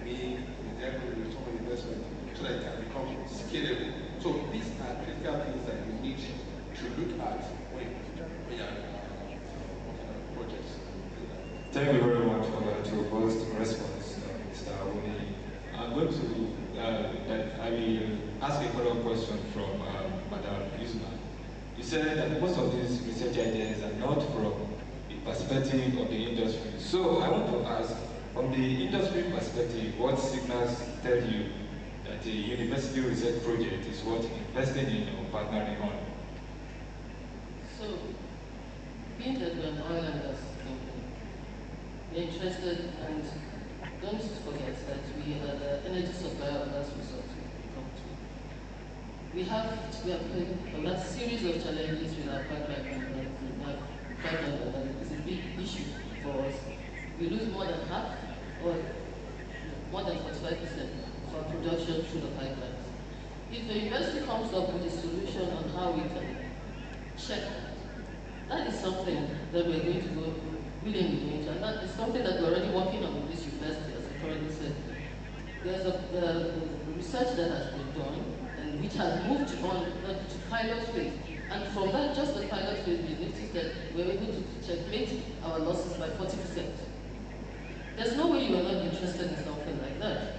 me, is there going to be return on investment so that it can become scalable? So these are critical things that you need to look at when you are working on projects. Thank you very much for that robust response, Mr. Awuni. I'm going to I will ask a follow-up question from Madam Yusma. You said that most of these research ideas are not from the perspective of the industry. So I want to ask, from the industry perspective, what signals tell you that a university research project is worth investing in or partnering on? So, being that we're an oil and gas company, we're interested, and don't forget that we are the energy supplier of last resort in the country. We have a series of challenges with our pipeline members. We have pipeline members. It's a big issue for us. We lose more than half or more than 45% of our production through the pipelines. If the university comes up with a solution on how we can check that is something that we're going to go willingly go into, and that is something that we're already working on with this university, as I currently said. There's a research that has been done, and which has moved on to pilot phase. And from that, just the pilot phase, we noticed that we're able to checkmate our losses by 40%. There's no way you are not interested in something like that.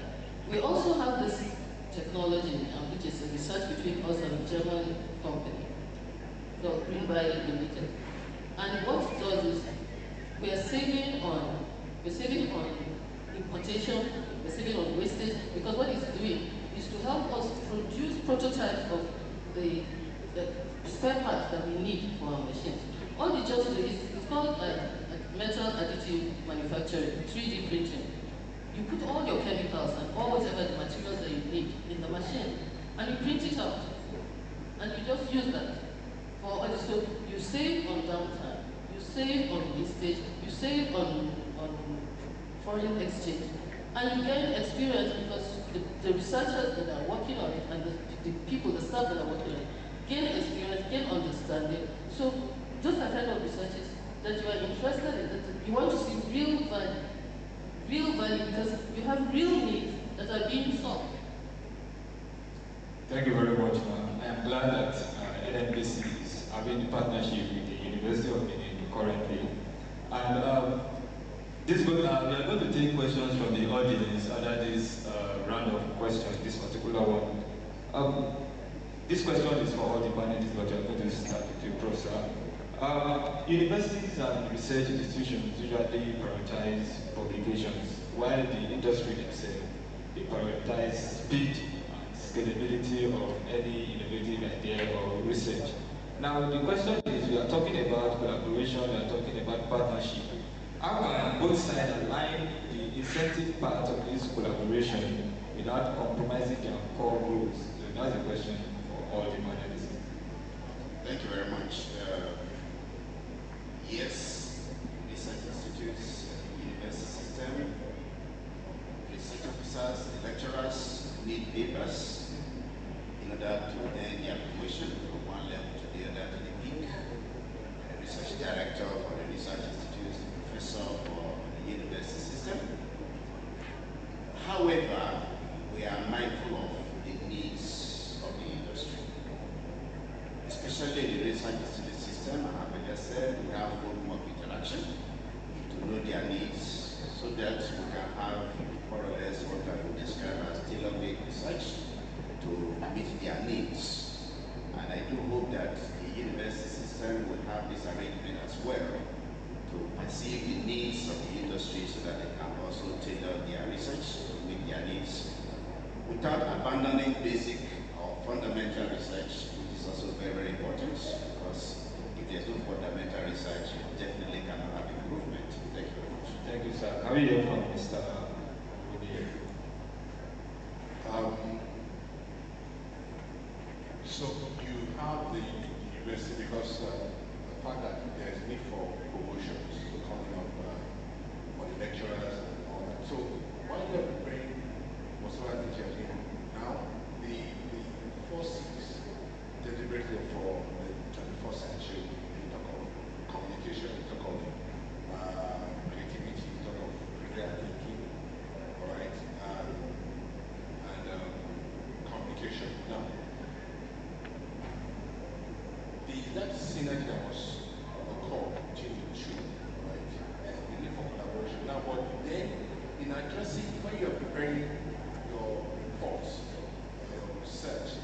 We also have this technology, which is a research between us and a German company called Greenbuy Limited. And what it does is we're saving on importation, we're saving on wastage, because what it's doing is to help us produce prototypes of the spare parts that we need for our machines. All the just do is, it's called metal additive manufacturing, 3D printing. You put all your chemicals and all whatever the materials that you need in the machine, and you print it out. use that. So you save on downtime, you save on wastage, you save on foreign exchange, and you gain experience because the researchers that are working on it and the people, the staff that are working on it, gain experience, gain understanding. So those are kind of researches that you are interested in, that you want to see real value because you have real needs that are being solved. Thank you very much, ma'am. I am glad that NNPC is having a partnership with the University of Benin currently. And we are going to take questions from the audience under this round of questions, this particular one. This question is for all the panelists, but we are going to start with you, Professor. Universities and research institutions usually prioritize publications, while the industry themselves, they prioritize speed and scalability of any innovative idea or research. Now, the question is, we are talking about collaboration, we are talking about partnership. How can both sides align the incentive part of this collaboration without compromising their core goals? So that's the question for all the panelists. Thank you very much. Yes, research institutes, university system, research officers, lecturers need papers in order to then their promotion from one level to the other to the peak. The research director for the research institutes, the professor for the university system. However, we are mindful of the needs of the industry, especially the research institute system. I just said we have volume of interaction to know their needs so that we can have more or less what I would describe as tailor-made research to meet their needs. And I do hope that the university system will have this arrangement as well to perceive the needs of the industry so that they can also tailor their research to meet their needs without abandoning basic or fundamental research, which is also very, very important, because if there's no fundamental research, you definitely cannot have improvement. Thank you very much. Thank you, sir. How are you from Mr. So you have the university because the fact that there is need for promotions coming up for the lecturers and all that. So while you're preparing whatsoever that you're doing now, the force is deliberately for the 21st century. You talk of communication, you talk of creativity, you talk of critical thinking, all right, and communication. Now, that synergy that was occur between the two, right? There's a need for collaboration. Now, but then in addressing, when you're preparing your reports, your research,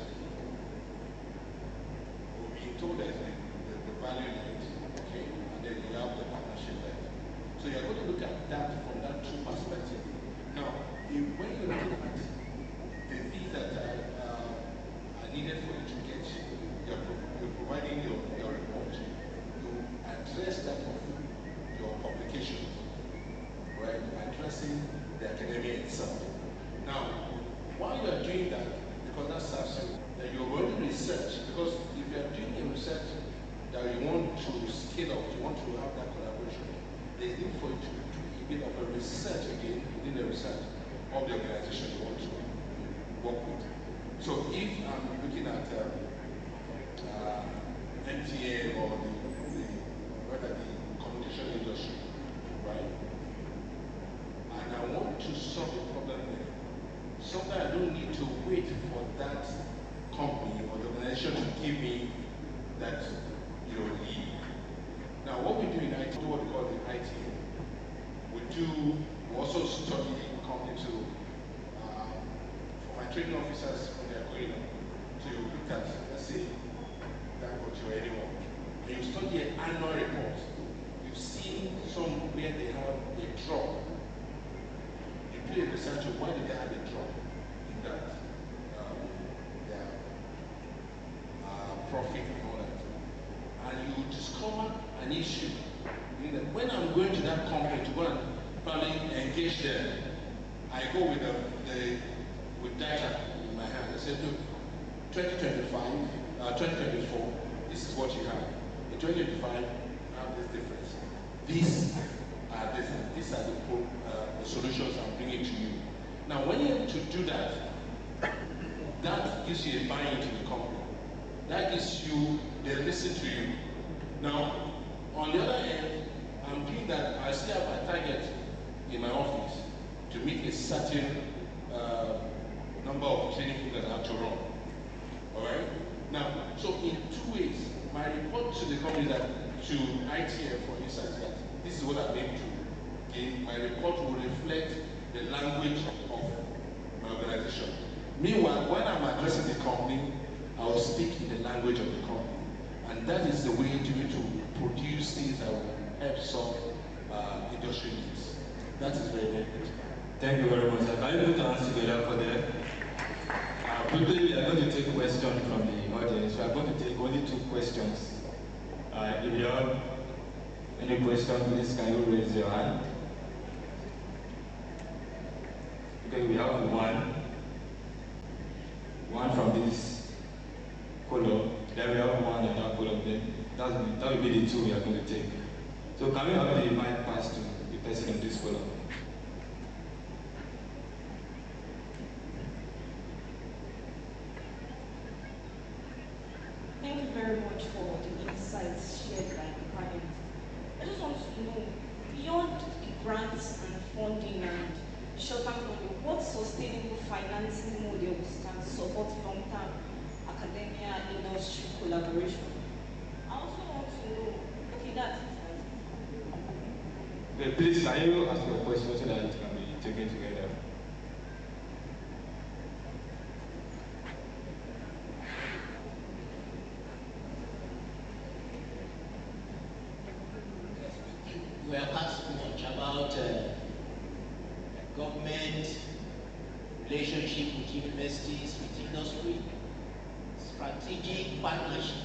we're being told there's the value led, okay, and then you have the partnership led. So you're going to look at that from that two perspective. Now, when you're looking at the things that are needed for you to get, you're providing your report, you address that of your publication, right? Addressing the academia itself. Now, while you are doing that, because that serves you, that you're already research, because if you are doing a research that you want to scale up, you want to have that collaboration, there's need for you to do a bit of a research again within the research of the organization you want to work with. So if I'm looking at MTA or the communication industry, right? And I want to solve a problem there. Sometimes I don't need to wait for that company or the organization to give me that lead. Now what we do in IT, what we call the ITA, we also study company to for my training officers when they are going to look at, let's say, that what you anyone. And you study an annual report. You see somewhere they have a drop. You do a research on why did they have a drop in that their profit and all that. And you discover an issue. When I'm going to that company to go and probably engage them, I go with with data in my hand. I said, look, 2025, 2024, this is what you have. In 2025, you have this difference. These are the solutions I'm bringing to you. Now, when you're able to do that, that gives you a buy-in to the company. That gives you, they listen to you. Now, on the other hand, I'm doing that, I still have a target in my office to meet a certain number of training that I have to run. All right? Now, so in two ways, my report to the company to ITF, for instance, that this is what I'm able to gain. My report will reflect the language of my organization. Meanwhile, when I'm addressing the company, I will speak in the language of the company. And that is the way to produce things that will help solve industry needs. That is very, very good. Thank you very much. Can you put your hands together for that? Quickly, we are going to take questions from the audience. We are going to take only 2 questions. If you have any question, please can you raise your hand? Okay, we have one from this column. Then we have one in that column. Then that will be the 2 we are going to take. So can we have the mic pass to the person in this column? Thank you very much for the insights shared by the panel. I just want to know, beyond the grants and funding and short-term funding, what sustainable financing models can support long-term academia-industry collaboration? I also want to know, okay, that's it. Okay, please, can you ask your question so that it can be taken together? We have asked much about government relationship with universities, with industry, strategic partnership,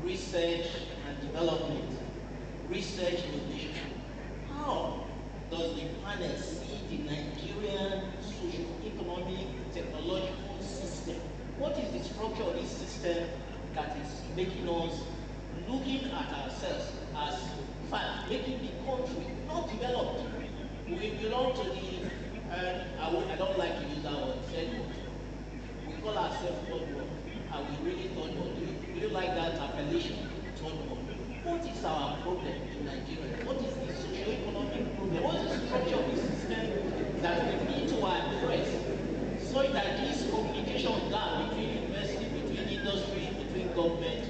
research and development, research innovation. How does the panel see the Nigerian socio-economic technological system? What is the structure of this system that is making us looking at ourselves as, in fact, making the country not developed? We belong to the, I don't like to use that word, third world. We call ourselves third world. Are we really third world? Do you like that appellation, third world? What is our problem in Nigeria? What is the socio-economic problem? What is the structure of the system that we need to address so that this communication gap between university, between industry, between government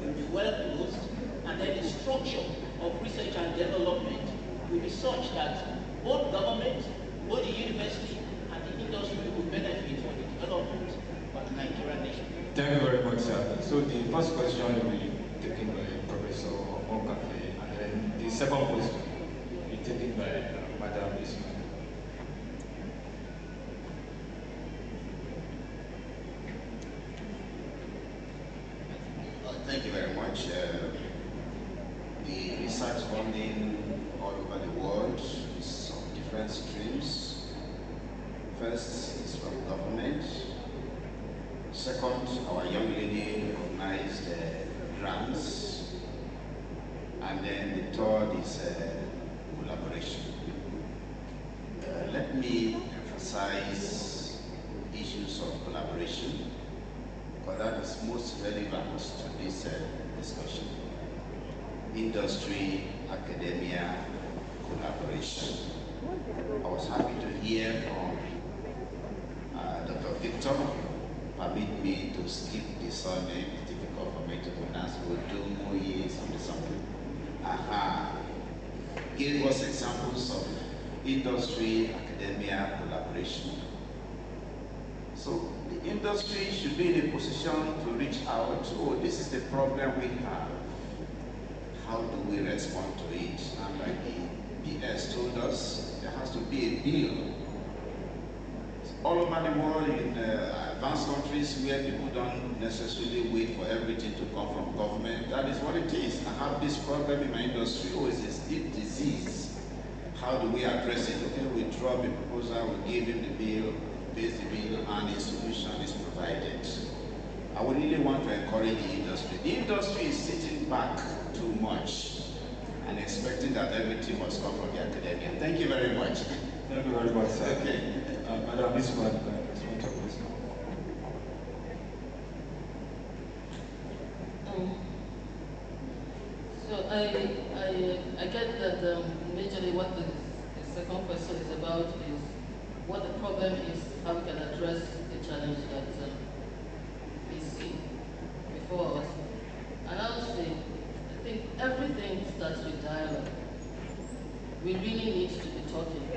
will be well closed, and then the structure of research and development will be such that both government, both the university, and the industry will benefit from the development of the Nigerian nation. Thank you very much, sir. So the first question will be taken by Professor Okafe, and then the second question will be taken by Madam Ismail. Thank you very much. The research funding all over the world is of different streams. First is from government. Second, our young lady recognized grants. And then the third is collaboration. Let me emphasize issues of collaboration, because that is most relevant to this discussion. Industry, academia, collaboration. I was happy to hear from Dr. Victor. Permit me to skip the surname, it's difficult for me to pronounce. Odumoye something. Gave us examples of industry, academia, collaboration. So the industry should be in a position to reach out. Oh, this is the problem we have. How do we respond to it? And like the PS told us, there has to be a bill. All over the world, in advanced countries where people don't necessarily wait for everything to come from government, that is what it is. I have this problem in my industry. Oh, it's a deep disease. How do we address it? Okay, we drop a proposal, we give him the bill, pays the bill, and a solution is provided. I would really want to encourage the industry. The industry is sitting back too much and expecting that everything must come from the academia. Thank you very much. Thank you very much, sir. Okay. Madam, this one, So I get that majorly what the second question is about is what the problem is, how we can address the challenge that we see before us. And I would say, I think everything starts with dialogue. We really need to be talking.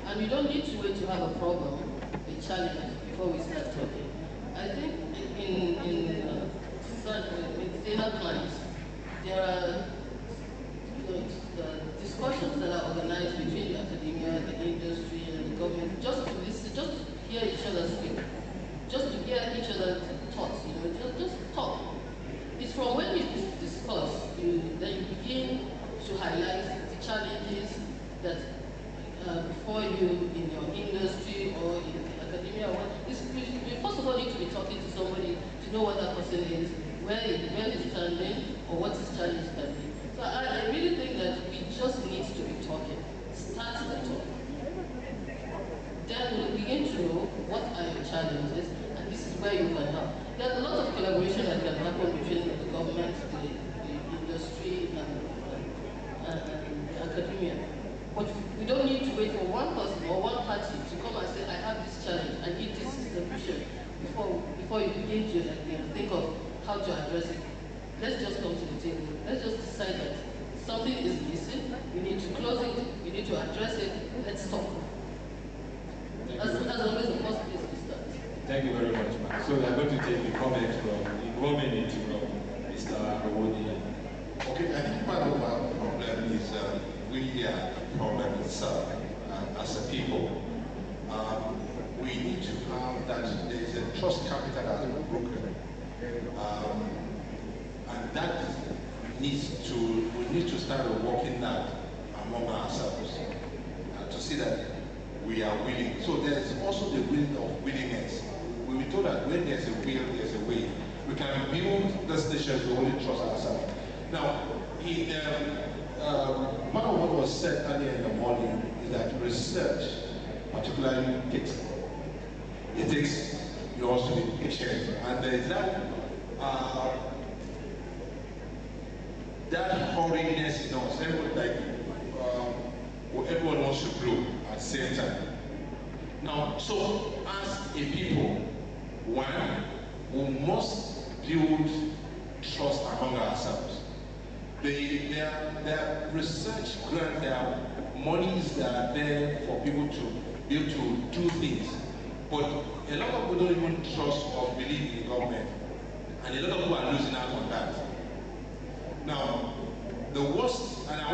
And we don't need to wait to have a problem, a challenge, before we start talking. I think in senior clients, there are discussions that are organized between the academia, the industry, and the government, just to listen, just to hear each other speak, just to hear each other's thoughts, just talk. It's from when you discuss, that you begin to highlight the challenges that before you in your industry or in academia. We first of all need to be talking to somebody to know what that person is, where he's standing, or what his challenge can be. So I really think that we just need to be talking. Start the talk. Then we'll begin to know what are your challenges, and this is where you can help. There's a lot of collaboration that can happen between the government, the industry, and academia. But we don't need to wait for one person or one party to come and say, I have this challenge, I need this solution, before you begin to think of how to address it. Let's just come to the table. Let's just decide that something is missing. We need to close it. We need to address it. Let's talk. That's always the first place to start. Thank you very much, ma'am. So we are going to take a comment in 1 minute from Mr. Awodi. Okay, I think part of our problem is we are the problem itself as a people. We need to have that there is a trust capital that has been broken. And that we need to start working that among ourselves to see that we are willing. So there's also the will of willingness. We were told that when there's a will, there's a way. We can build this nation if we only trust ourselves. Now, in one of what was said earlier in the morning is that research, particularly it takes you also to be patient, and there is that hurriedness in us. Everyone wants to grow at the same time. Now, so as a people, one, we must build trust among ourselves. There are research grants, there are monies that are there for people to be able to do things. But a lot of people don't even trust or believe in the government. And a lot of people are losing out on that. Now, the worst, and I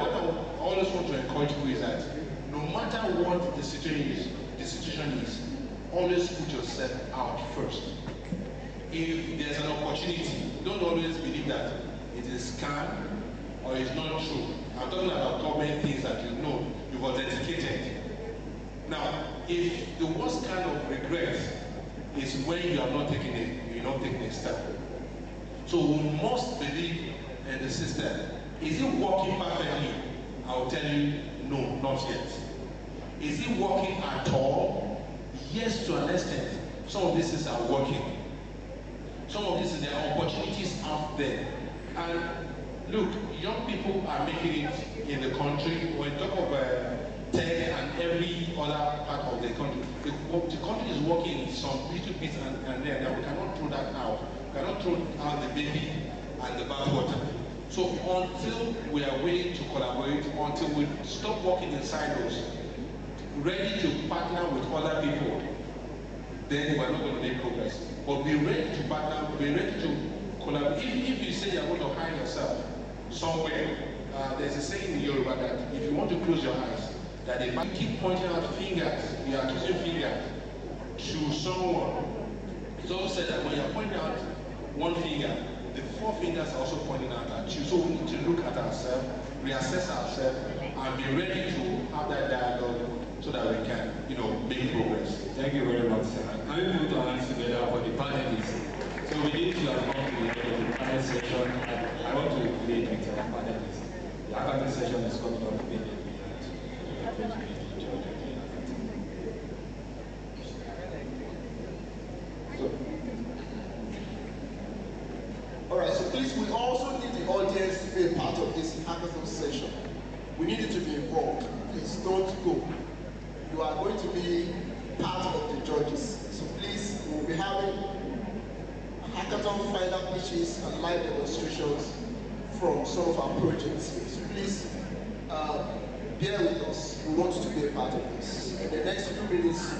always want to encourage people is that no matter what the situation is, always put yourself out first. If there's an opportunity, don't always believe that it is scam or it's not true. I'm talking about government things that you know, you've authenticated. Now, if the worst kind of regret is when you are not taking a step. So we must believe in the system. Is it working perfectly? I will tell you, no, not yet. Is it working at all? Yes, to an extent. Some of these things are working. Some of these, there are opportunities out there. And look, young people are making it in the country. When we talk of tech and every other part of the country, the country is working in some little bits and there. Now we cannot throw that out. We cannot throw out the baby and the bathwater. So until we are willing to collaborate, until we stop working in silos, ready to partner with other people, then we're not going to make progress. But be ready to partner, be ready to collaborate. If you say you're going to hide yourself somewhere, there's a saying in Yoruba that if you want to close your eyes, that if you keep pointing out fingers, you are accusing fingers to someone. It's also said that when you're pointing out one finger, the four fingers are also pointing out at you. So we need to look at ourselves, reassess ourselves, and be ready to have that dialogue so that we can, make progress. Thank you very much, sir. Can we put our hands together for the panelists? So we need to have come to the end of the panel session. I want to lead with our panelists. The accounting session is coming up immediately, and we are going to meet the judge again. Alright, so please, we also need the audience to be a part of this hackathon session. We need you to be involved. Please don't go. You are going to be part of the judges. So please, we'll be having hackathon final pitches and live demonstrations from some of our projects. So please, bear with us. We want you to be a part of this. In the next few minutes,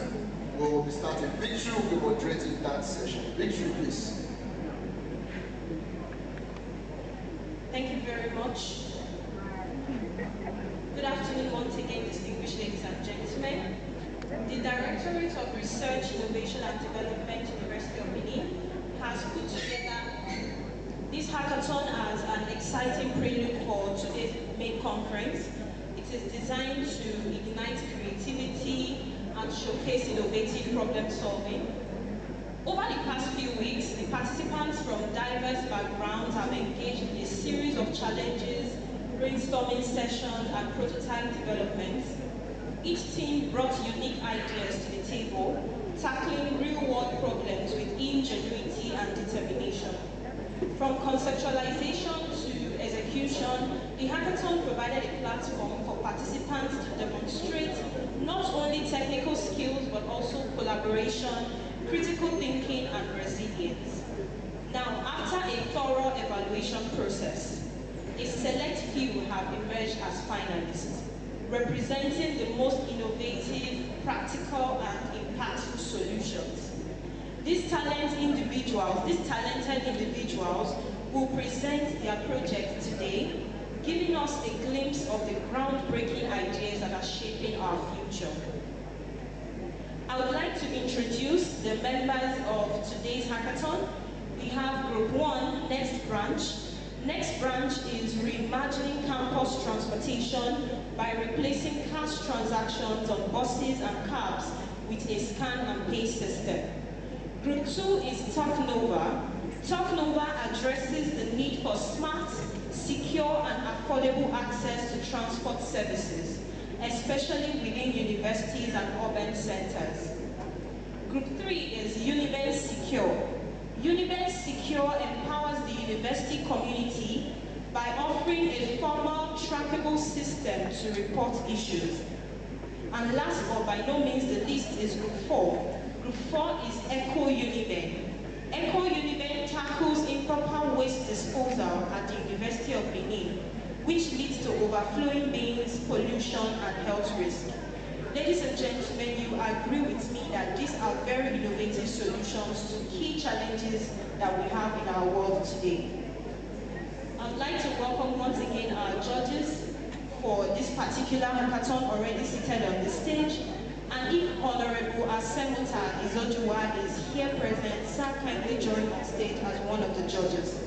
we'll be starting. Victory will be moderating that session. Victory, please. Thank you very much. Good afternoon once again, distinguished ladies and gentlemen. The Directorate of Research, Innovation and Development, University of Benin, has put together this hackathon as an exciting prelude for today's main conference. It is designed to ignite creativity and showcase innovative problem solving. Over the past few weeks, the participants from diverse backgrounds have engaged in a series of challenges, brainstorming sessions, and prototype developments. Each team brought unique ideas to the table, tackling real-world problems with ingenuity and determination. From conceptualization to execution, the hackathon provided a platform for participants to demonstrate not only technical skills but also collaboration, critical thinking, and resilience. Now, after a thorough evaluation process, a select few have emerged as finalists, representing the most innovative, practical, and impactful solutions. These talented individuals will present their project today, giving us a glimpse of the groundbreaking ideas that are shaping our future. I would like to introduce the members of today's hackathon. We have Group 1, Next Branch. Next Branch is reimagining campus transportation by replacing cash transactions on buses and cabs with a scan and pay system. Group 2 is TalkNova. TalkNova addresses the need for smart, secure, and affordable access to transport services, especially within universities and urban centers. Group 3 is Uniben Secure. Uniben Secure empowers the university community by offering a formal, trackable system to report issues. And last but by no means the least is Group 4. Group 4 is Eco Uniben. Eco Uniben tackles improper waste disposal at the University of Benin, which leads to overflowing bins, pollution, and health risk. Ladies and gentlemen, you agree with me that these are very innovative solutions to key challenges that we have in our world today. I would like to welcome once again our judges for this particular hackathon already seated on the stage. And if Honorable Asemota Izojuwa is here present, sir, kindly join on stage as one of the judges.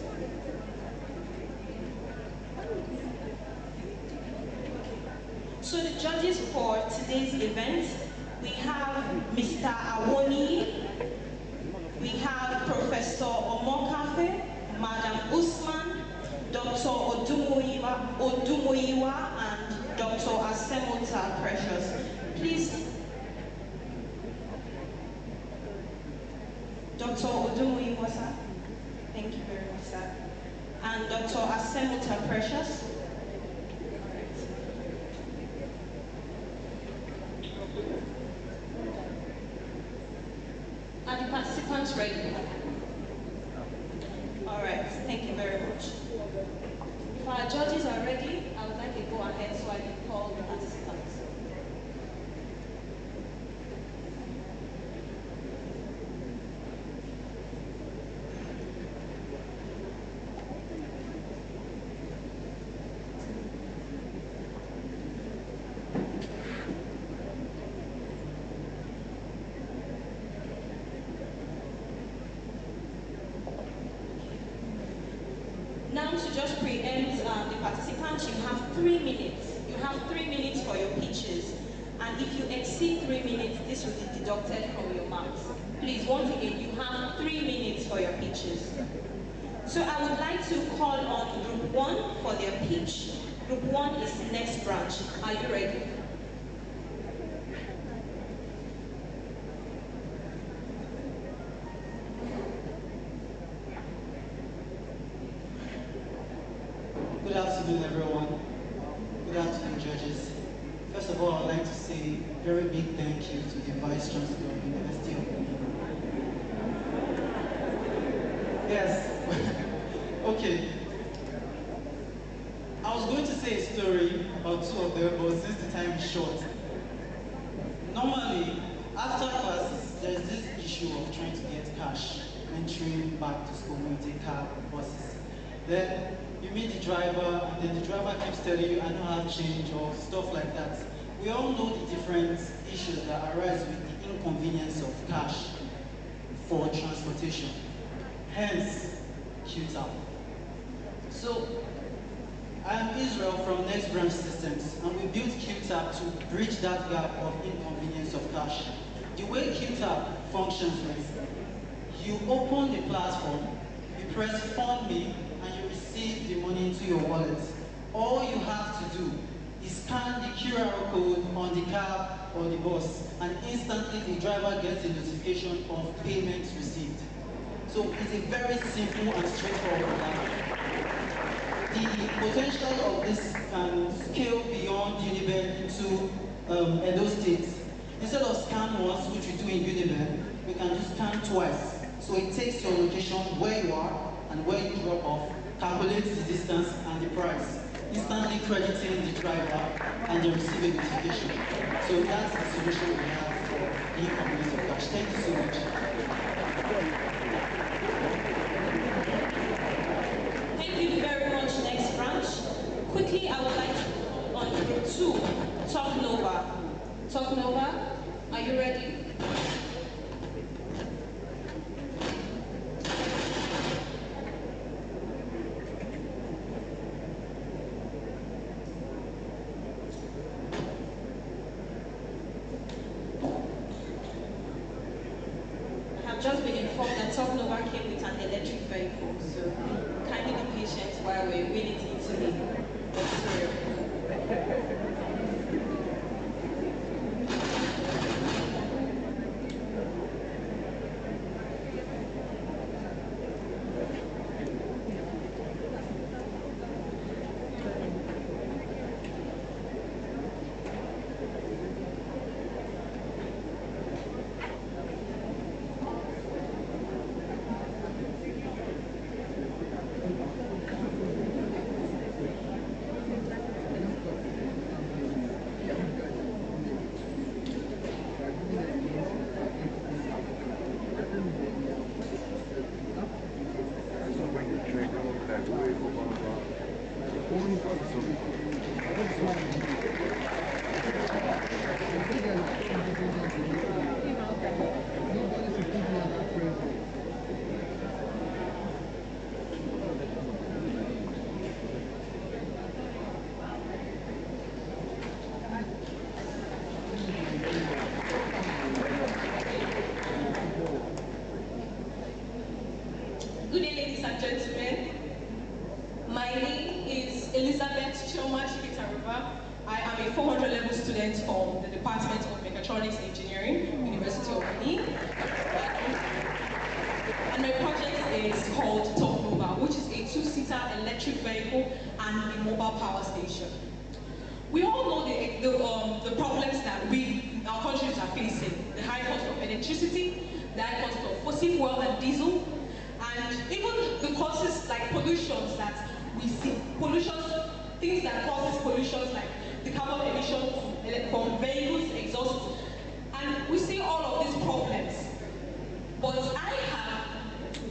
So the judges for today's event, we have Mr. Awoni, we have Professor Omokafe, Madam Usman, Dr. Odumoyiwa, and Dr. Asemota Precious. Please, Dr. Odumoyiwa, sir. Thank you very much, sir. And Dr. Asemota Precious. Are the participants ready? All right, thank you very much. If our judges are ready, I would like to go ahead so I can call the participants. Now to just preempt the participants, you have 3 minutes. You have 3 minutes for your pitches. And if you exceed 3 minutes, this will be deducted from your marks. Please, once again, you have 3 minutes for your pitches. So I would like to call on Group 1 for their pitch. Group 1 is next branch. Are you ready? Good afternoon, everyone. Good afternoon, judges. First of all, I'd like to say a very big thank you to the Vice Chancellor of the University of Uniben. Yes. Okay. I was going to say a story about two of them, but since the time is short. Normally, after classes, there's this issue of trying to get cash entering back to school when you take cab or buses. Then you meet the driver, and then the driver keeps telling you, I don't have change, or stuff like that. We all know the different issues that arise with the inconvenience of cash for transportation. Hence, QTAP. So, I am Israel from Next Branch Systems, and we built QTAP to bridge that gap of inconvenience of cash. The way QTAP functions is, you open the platform, you press Fund Me, and you receive the money into your wallet. All you have to do is scan the QR code on the cab or the bus, and instantly the driver gets a notification of payment received. So it's a very simple and straightforward app. The potential of this can scale beyond Uniben into Edo State. Instead of scan once, which we do in Uniben, we can just scan twice. So it takes your location where you are and where you drop off, calculates the distance and the price, instantly crediting the driver and they receive a notification. So that's the solution we have for the inconvenience of cash. Thank you so much. Thank you very much, Next Branch. Quickly, I would like to call on Group 2, Talk Nova. Talk Nova, are you ready? Just been informed that Top Nova came with an electric vehicle, so kindly be patient while we wheel it into the auditorium. Good day, ladies and gentlemen. My name is Elizabeth Chioma Chikitaruba. I am a 400 level student from the Department of Mechatronics Engineering, University of Benin. And my project is called Top Nova, which is a two-seater electric vehicle and a mobile power station. We all know the problems that our countries are facing: the high cost of electricity, the high cost of fossil fuel and diesel, and even the causes like pollutions that we see. Things that causes pollutions like the carbon emissions from vehicles, exhaust. And we see all of these problems. But I have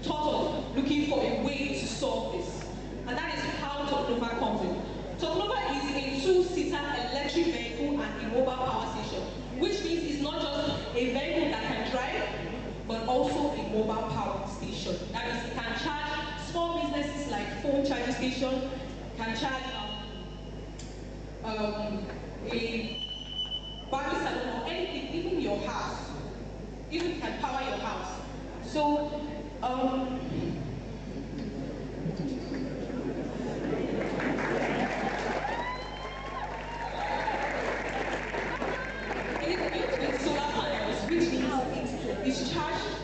thought of looking for a way to solve this. And that is how Top Nova comes in. Top Nova is a two-seater electric vehicle and a mobile power station, which means it's not just a vehicle that can drive, but also a mobile power station. That means it can charge small businesses like phone charging station, can charge a barbie salon or anything, even your house. Even can power your house. So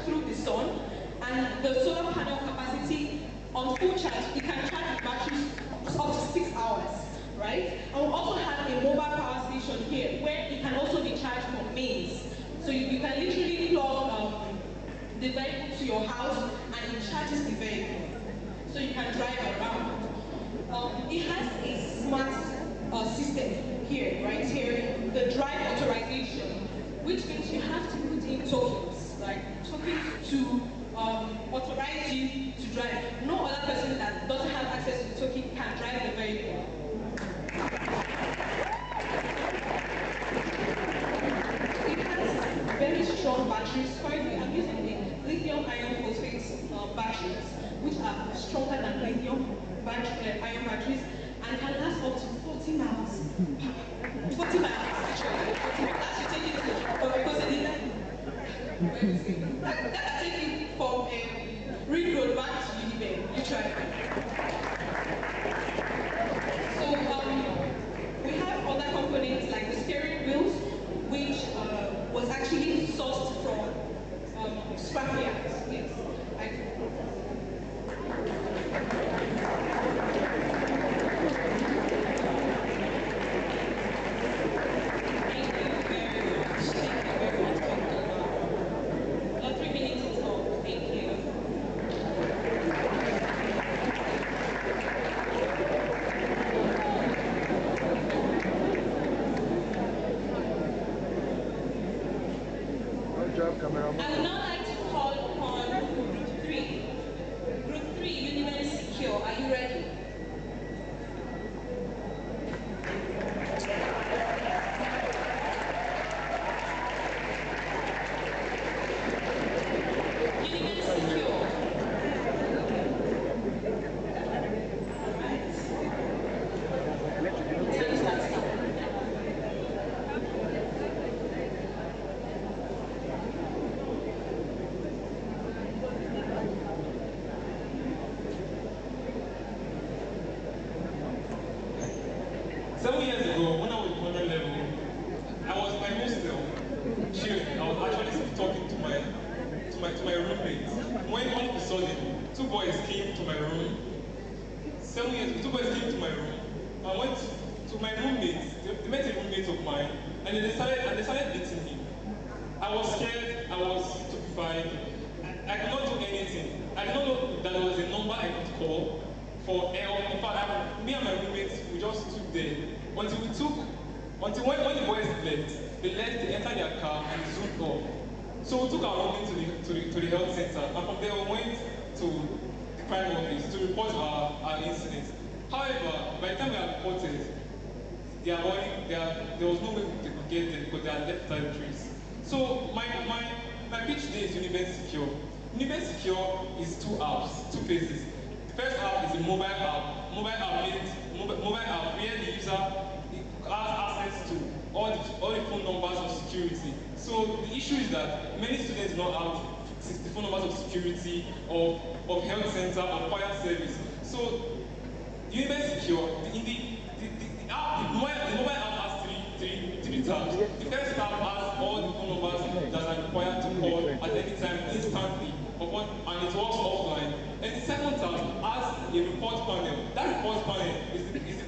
through the sun, and the solar panel capacity on full charge, it can charge the batteries up to 6 hours, right? And we also have a mobile power station here where it can also be charged from mains. So you can literally plug the vehicle to your house and it charges the vehicle. So you can drive around. It has a smart system here, right here, the drive authorization, which means you have to put in tokens, like tokens to authorize you to drive. No other person that doesn't have access to the token can drive the vehicle. It has very strong batteries. Currently, I'm using the lithium iron phosphate batteries, which are stronger than lithium iron batteries, and can last up to 40 miles. 40 miles, actually. That should take you to, because that can take you from Ring Road back to Uniben. You try. So we have other components like the steering wheels, which was actually sourced from scrapyards. Yes. I would now like to call upon Group 3. Group 3, Uniben Secure. Are you ready? Uniben Secure. Time starts now. Seven years ago, when I was in 100 level, I was in my hostel, chilling. I was actually talking to my roommates. When all of a sudden, two boys came to my room. 7 years ago, two boys came to my room. I went to my roommates. They met a roommate of mine, and they started beating him. I was scared. I was stupefied. I could not do anything. I did not know that there was a number I could call for help. In fact, me and my roommates, we just stood there until when the boys left, they entered their car and zoomed off. So we took our roommate to the health center, and from there we went to the crime office to report our incident. However, by the time we had reported, there was no way they could get there because they had left territories. So my pitch today is Uniben Secure. Uniben Secure is two apps, two phases. The first app is a mobile app. Mobile app where the user has access to all the phone numbers of security. So the issue is that many students don't have the phone numbers of security, of health center, of fire service. So Uniben Secure, the mobile app has three tabs. The first tab has all the phone numbers that are required to call at any time instantly, and it works offline. And the second tab has a report panel. That report panel is the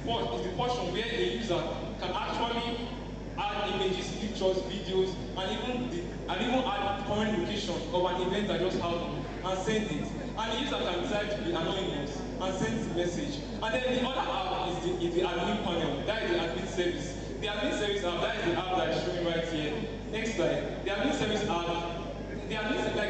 portion where a user can actually add images, pictures, videos, and even add current location of an event that just happened and send it. And the user can decide to be anonymous and send the message. And then the other app is the admin panel. That is the admin service. The admin service app, that is the app that is showing right here. Next slide. The admin service app,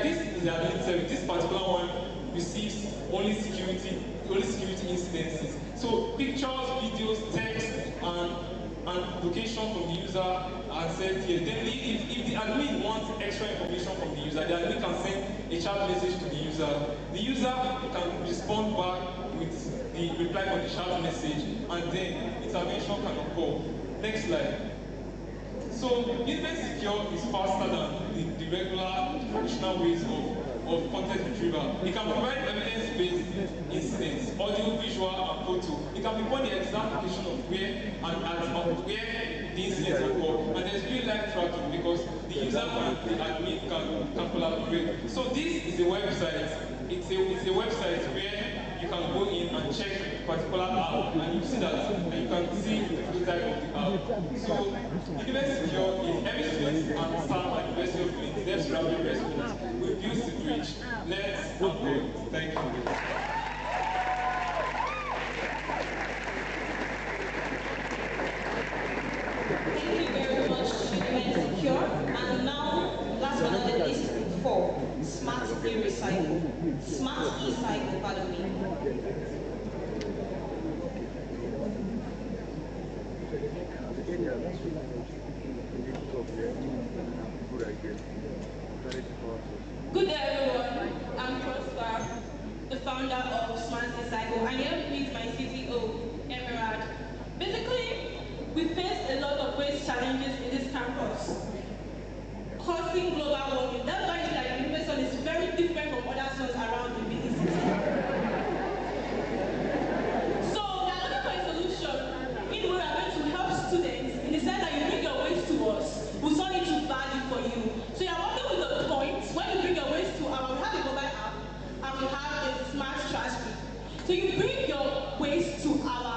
this is the admin service. This particular one receives only security incidences. So pictures, videos, text, and location from the user are sent here. Then if the admin wants extra information from the user, the admin can send a chat message to the user. The user can respond back with the reply on the chat message, and then intervention can occur. Next slide. So Uniben Secure is faster than the regular traditional ways of content retrieval. It can provide evidence-based incidents, audio, visual, and photo. It can pinpoint the exact location of where where the incident occurred, and there's real life tracking because the user and the admin can collaborate. So this is a website. It's a website where you can go in and check a particular app, and you see that, and you can see the prototype of the app. So Uniben Secure is every student and staff at the University of Philippines devs rapid response. We build the bridge. Let's upgrade. Thank you. Thank you very much, Uniben Secure. And now, last but not the least, 4, Smart E-Recycle. Smart E-Cycle, pardon me. Good day, everyone. I'm Prosper, the founder of Smart E-Cycle, and here with my CTO, Emerald. Basically, we face a lot of waste challenges in this campus, causing global warming. That's why it's like Uniben is very different from other zones around the city. So we are looking for a solution in which we are going to help students in the sense that you bring your waste to us, we turn it to value for you. So you are working with the points. When you bring your waste to our, we have a mobile app and we have a smart trash bin. So you bring your waste to our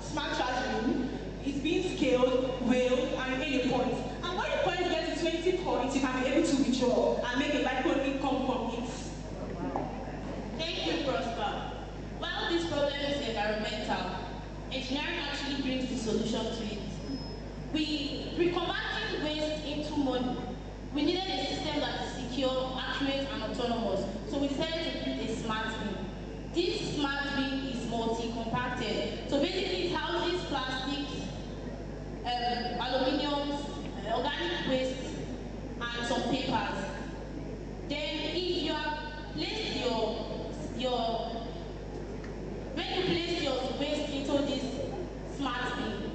smart trash bin. It's being scaled, weighed, and any points. And when the points get to 20 points, you can be able to withdraw and make a micro income from it. Thank you, Prosper. While this problem is environmental, engineering actually brings the solution to it. We converting waste into money. We needed a system that is secure, accurate, and autonomous. So we decided to build a smart bin. This smart bin is multi-compacted. So basically it houses plastics, aluminium, organic waste, and some papers. Then if you have placed when you place your waste into this smart bin,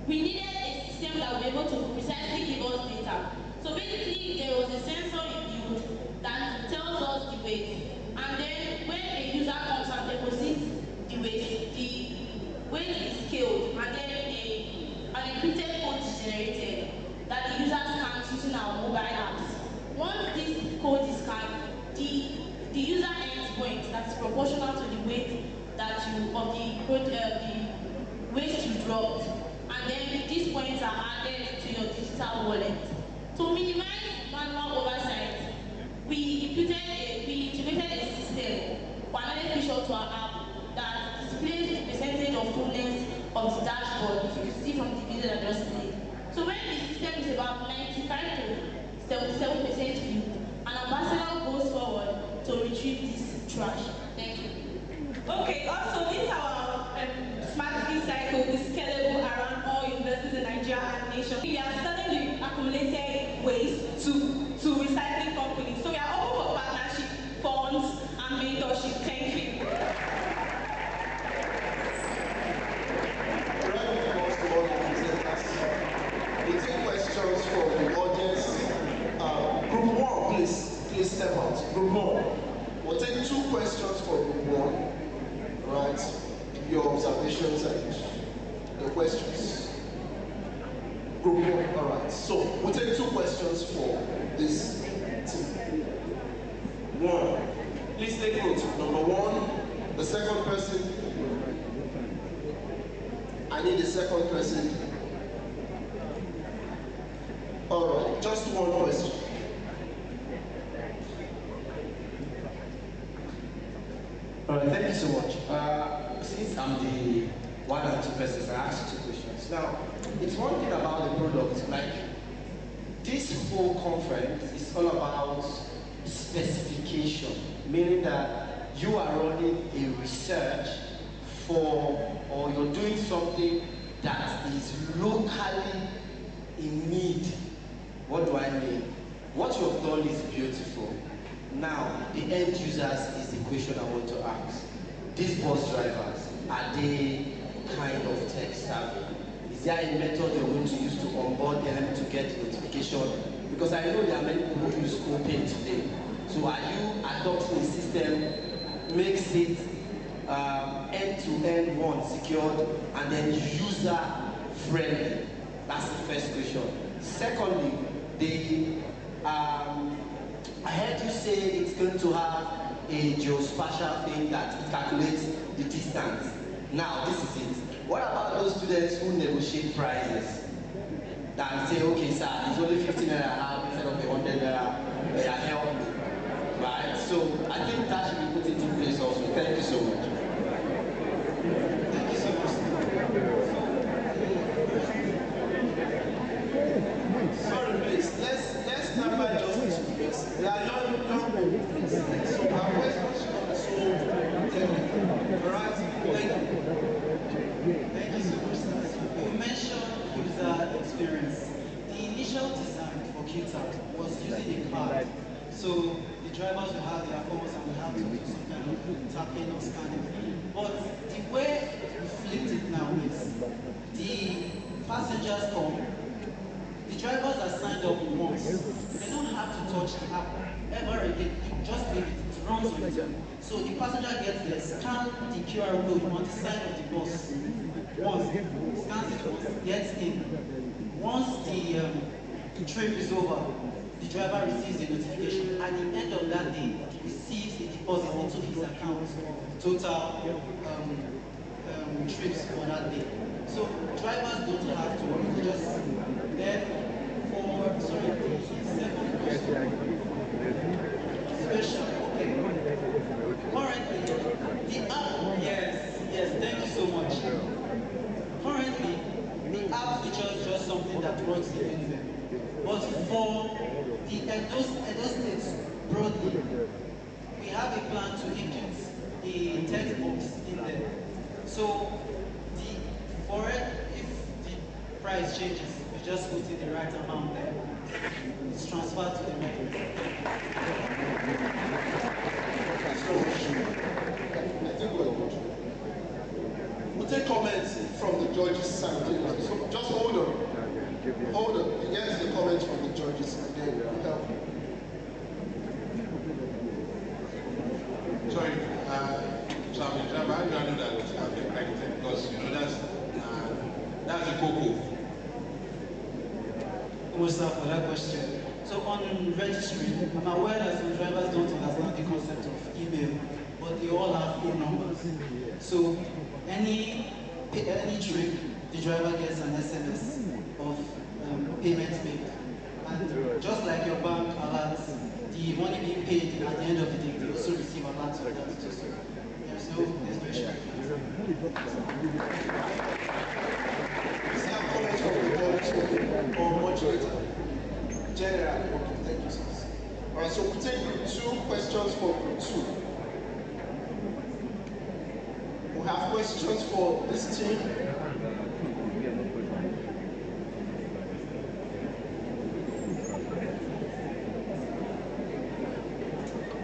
we needed a system that will be able to precisely give us data. So basically there was a sensor inbuilt that tells us the weight. And then when a user comes and deposits the waste is scaled, and then an encrypted code is generated that the user scans using our mobile apps. Once this code is scanned, the user earns points that's proportional to the weight that the waste you dropped. And then these points are added to your digital wallet. To minimize manual oversight, we integrated a system or another feature to our app that displays the percentage of fullness of the dashboard, if you can see from the video that just played. So when the system is about 95 to 77% filled, an ambassador goes forward to retrieve this trash. Thank you. Okay, also this our smart E-Cycle is scalable around all universities in Nigeria and nation. We are selling the accumulated waste to recycling companies. So we are open for partnership, funds, and mentorship. Thank you. We take questions from the audience. Group 1, please step out. Group 1. We'll take 2 questions for group 1. Right? Your observations and the questions. Group 1, all right. So we'll take 2 questions for this team. 1. Please take note. Number 1, the second person. I need the second person. All right, just 1 question. All right, thank you so much. Since I'm the 1 or 2 persons, I ask 2 questions. Now, it's one thing about the product, like this whole conference is all about specification, meaning that you are running a research for, or you're doing something that is locally in need. What do I mean? What you have done is beautiful. Now, the end users is the question I want to ask. These bus drivers, are they kind of tech savvy? Is there a method you're going to use to onboard them to get notification? Because I know there are many people who use Open today. So are you adopting a system makes it end-to-end one secured and then user-friendly? That's the first question. Secondly, I heard you say it's going to have a geospatial thing that it calculates the distance. Now, this is it. What about those students who negotiate prices? That say, okay, sir, it's only 15 naira half instead of 100 naira, help me. Right? So I think that should be put into place also. Thank you so much. Thank you so much. Sorry, please. Let's number just 2 minutes. There are young people, so our questions should not be so technical. All right? Thank you. Thank you so much. You mentioned user experience. The initial design for QTAP was using a card. So the drivers will have their phones and will have to do some kind of tapping or scanning. But the way we flipped it now is the passengers come, the drivers are signed up once. They don't have to touch the app ever again. You just leave it, it runs on its own. So the passenger gets there, scan the QR code on the side of the bus once, scans it once, gets in. Once the trip is over, the driver receives a notification. At the end of that day, he receives a deposit into his account, total trips for that day. So drivers don't have to worry, just then for, sorry, the second question. Special, okay. Currently, the app, yes, thank you so much. Currently, the app features just something that works in Uniben. But for the Edo States broadly, we have a plan to introduce a text box in there. So for it, if the price changes, you just put in the right amount there. It's transferred to the network. So, I think we're good. We'll take comments from the judges simultaneously. So just hold on. Hold on. You get the comments from the judges and then we'll help you. Sorry, so I'm a driver. How do I know that I've been connected? Because you know that's the cocoa. What's up for that question? So on registry, I'm aware that some drivers don't understand the concept of email, but they all have phone numbers. So any trip, the driver gets an SMS of payments made. And just like your bank alerts, the money being paid at the end of the day, they also receive alerts of that too. So there's no issue. Or much later. General, okay, thank you, sir. All right, so we'll take 2 questions for group 2. We have questions for this team.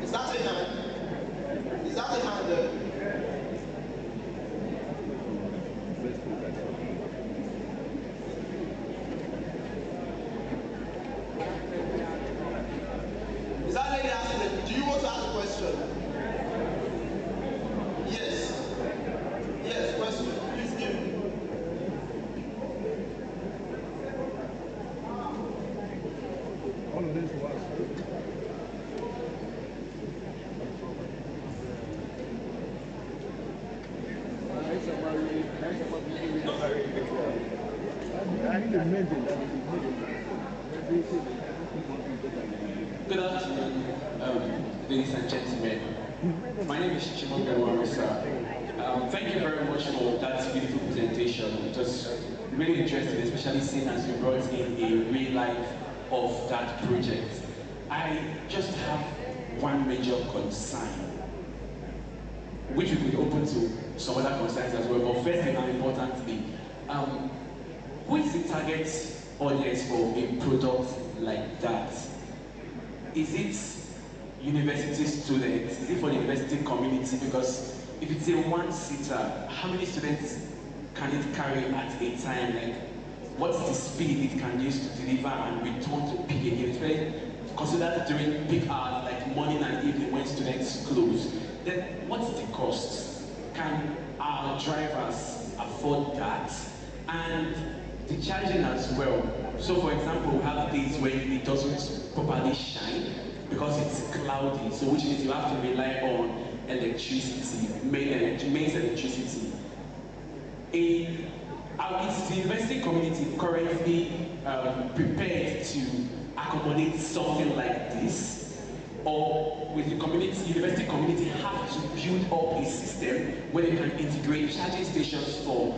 Is that a hand? Is that a hand there? Is that lady asking it? Do you want to ask a question? Yes. Yes, question. Please give. All of this was. Good afternoon, ladies and gentlemen. My name is Chimonga Warisa. Thank you very much for that beautiful presentation. It was really interesting, especially seeing as you brought in a real life of that project. I just have one major concern, which will be open to some other concerns as well. But first and importantly, who is the target audience for a product like that? Is it university students? Is it for the university community? Because if it's a one-seater, how many students can it carry at a time? Like, what's the speed it can use to deliver and return to pick again? Especially consider during peak hours, like morning and evening, government students clothes, then what's the cost? Can our drivers afford that? And the charging as well. So for example, we have days when it doesn't properly shine because it's cloudy, so which means you have to rely on electricity, mains electricity. Is the university community currently prepared to accommodate something like this? Or will the university community have to build up a system where they can integrate charging stations for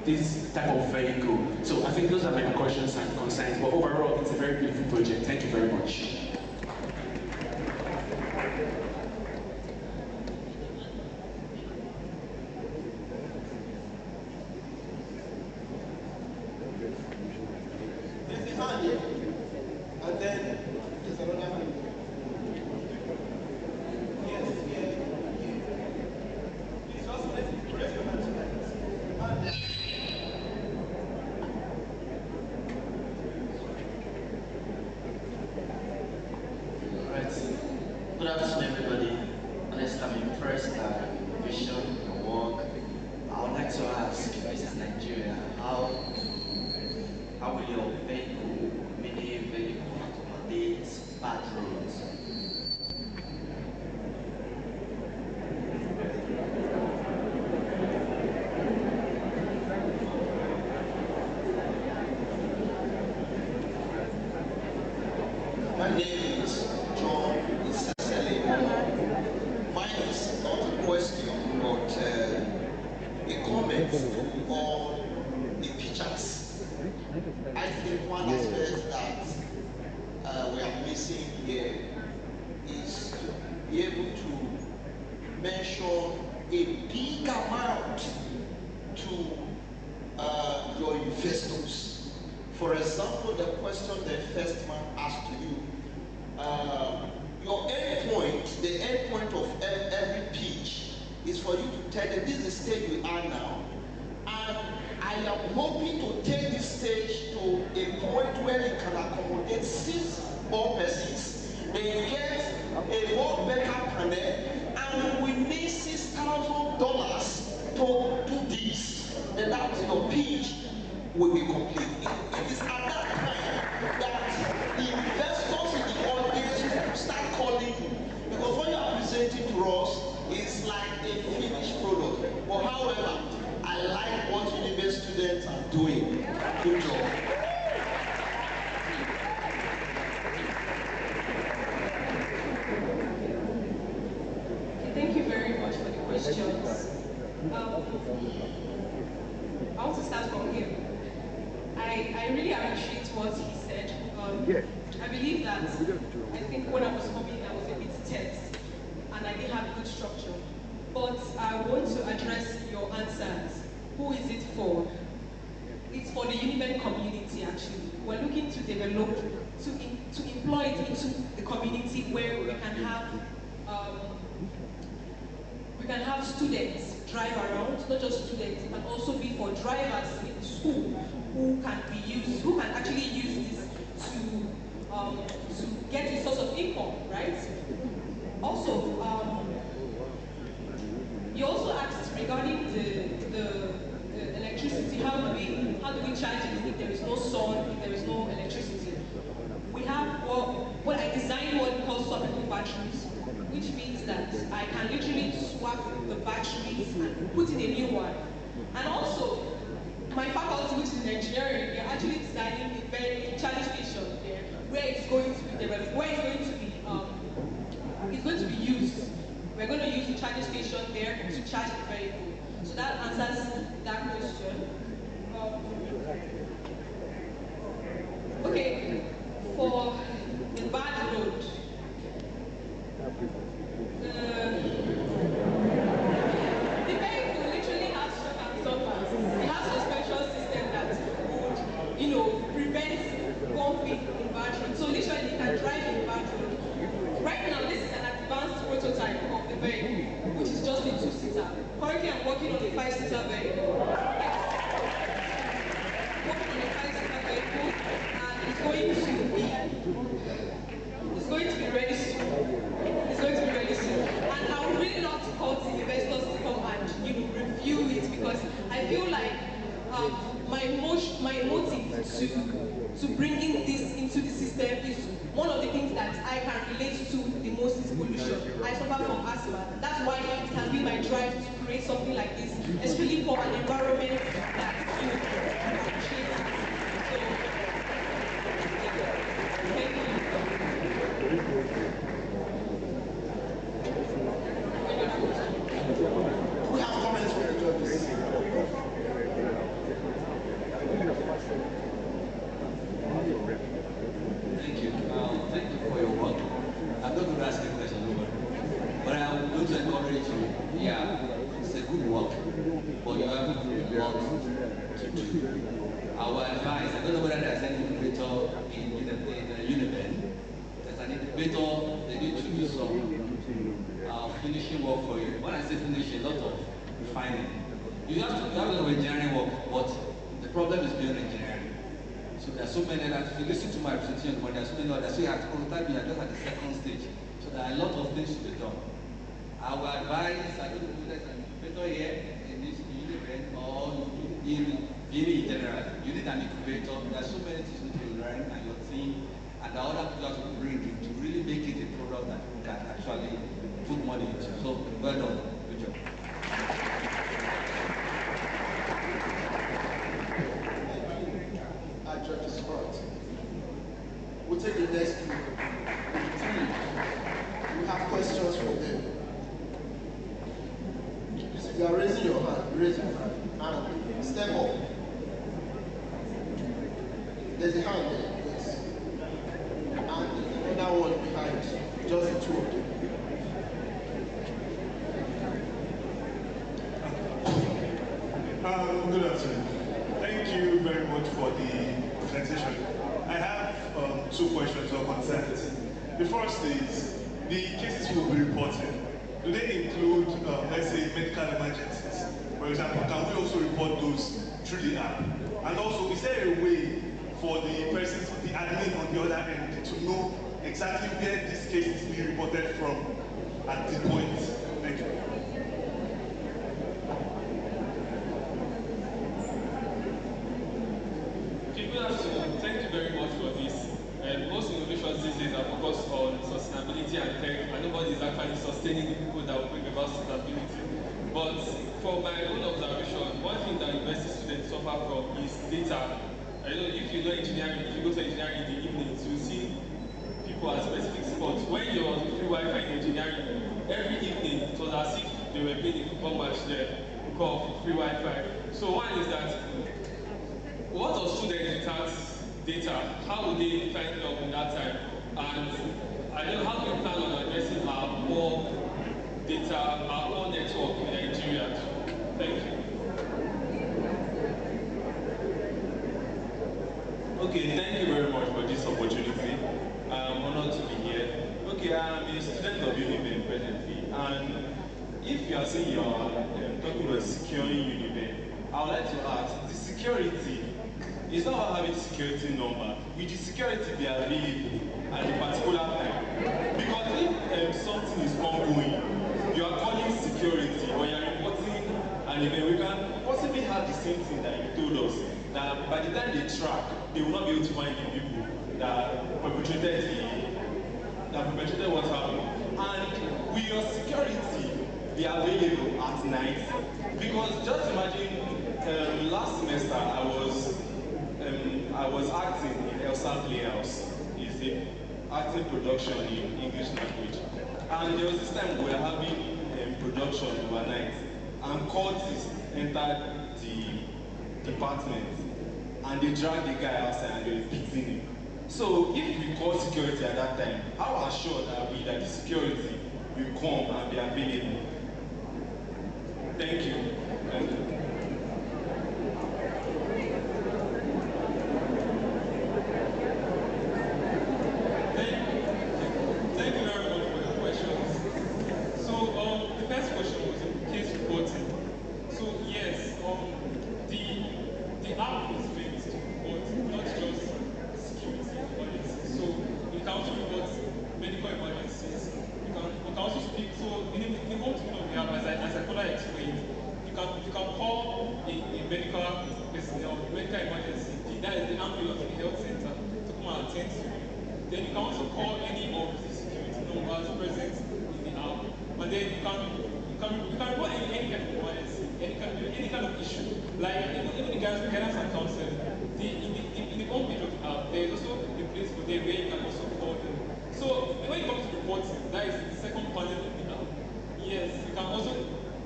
this type of vehicle? So I think those are my questions and concerns, but overall it's a very beautiful project. Thank you very much. And then there's another hand. Yes, yeah. Please also raise your hand tonight. Alright. Good afternoon, everybody. Honestly, I'm impressed by your vision, your work. I would like to ask, this is Nigeria, how will your mini vehicle accommodate bad roads? My name is John Isasele. Mine is not a question, but a comment to all the pictures. I think one aspect that we are missing here is to be able to mention a big amount to your investors. For example, the question the first man asked to you, your end point, the end point of every pitch is for you to tell them this is the stage we are now, and I am hoping to take this stage to a point where it can accommodate 6 more persons. They get a more better panel, and we need $6,000 to do this. Then that's your pitch will be complete. It is at that time that the investors in the audience will start calling you. Because when you are presenting to us, it's like a finished product. But however, I like what Uniben students are doing. Good job. Thank you very much for the questions. I want to start from here. I really appreciate what he said. I believe that, I think when I was coming, I was a bit tense, and I didn't have good structure. But I want to address your answers. Who is it for? It's for the Uniben community, actually. We're looking to develop, to employ it into the community where we can have students drive around, not just students, but also be for drivers in school who can actually use this to get a source of income, right? Also, you also asked regarding the electricity. How do we charge it if there is no sun, if there is no electricity? We have what I designed what we call swappable batteries, which means that I can literally swap the batteries and put in a new one. And also, my faculty, which is in engineering, we are actually designing a very charging station there where it's going to be developed, where it's going to be used. We're going to use the charging station there to charge the vehicle. So that answers that question. Okay, for the bad road, the vehicle literally has shock absorbers. It has a suspension system that would, prevent bumping in bad road. So literally you can drive in bad road. Right now, this is an advanced prototype of the vehicle, which is just a 2-seater. Currently, I'm working on a 5-seater vehicle. Working on a 5-seater vehicle, and it's going to be ready soon. customer. That's why it has been my drive to create something like this, especially for an environment that appreciates it. We have comments from the judges. Thank you. Thank you for your work. I'm not going to ask a question, but I'm going to encourage you. Yeah, it's a good work, but you have a lot to do. Our advice, I don't know whether there's any incubator in Uniben. There's an incubator, they need to do some finishing work for you. When I say finishing, a lot of refining. You have a lot of engineering work, but the problem is beyond engineering. So there are so many that if you listen to my presentation, but there are so many others. So you have to contact me, I just at the second stage. So there are a lot of things to be done. Our advice, I don't know whether there's an incubator here in this Uniben or in general. You need an incubator. There are so many things you need to learn and your team and the other people that will bring it to really make it a product that you can actually put money into. So well done. Good job. Judges front. We'll take the next three. We have questions from them. If you are raising your hand, raise your hand. And step up. There's a hand there, yes. And another one behind. Just the two of them. Good afternoon. Thank you very much for the presentation. I have two questions or concerns. The first is, the cases you will be reporting, do they include, let's say, medical emergencies? For example, can we also report those through the app? And also, is there a way for the persons, the admin on the other end, to know exactly where this case is being reported from at the point? Thank you. Thank you very much for this. Most innovations these days are focused on sustainability and tech, and nobody is actually sustaining the people that will bring about sustainability. But from my own observation, one thing that university students suffer from is data. If you know engineering, if you go to engineering in the evenings, you see people at specific spots. When you're on free Wi-Fi in engineering, every evening it was as if they were playing a football match there because of free Wi-Fi. So one is that, what are students without data? How would they find help in that time? And I don't know, how do you plan on addressing our poor data, our poor network in Nigeria? Thank you. Okay, thank you very much for this opportunity. I'm honored to be here. Okay, I'm a student of Uniben presently, and if you are saying you are talking about securing Uniben, I would like to ask, the security, it's not about having security number. Will the security be available at a particular time? Because if something is ongoing, you are calling security or you are reporting an event, we can possibly have the same thing that you told us, that by the time they track, they will not be able to find the people that perpetrated what happened. And will your security be available at night? Because just imagine, last semester I was acting in Elsa Playhouse. It's the acting production in English language. And there was this time we were having production overnight, and cultists entered the department, and they dragged the guy outside and they were beating him. So if we call security at that time, how assured are we that the security will come and be available? Thank you. Thank you. Thank you very much for your questions. So the first question was in case reporting. So yes, the app is meant to report not just security emergencies. So you can also report medical emergencies. You can also speak. So in the whole thing of the app, as I further explained, you can call a medical personnel, medical emergency. That is the ambulance in the health center to come and attend to you. Then you can also call any of the security numbers present in the app. And then you can kind of issue. Like even the guidance and counseling, in the home page of the app, there is also a place for them where you can also call them. So when it comes to reporting, that is the second panel of the app. Yes, you can also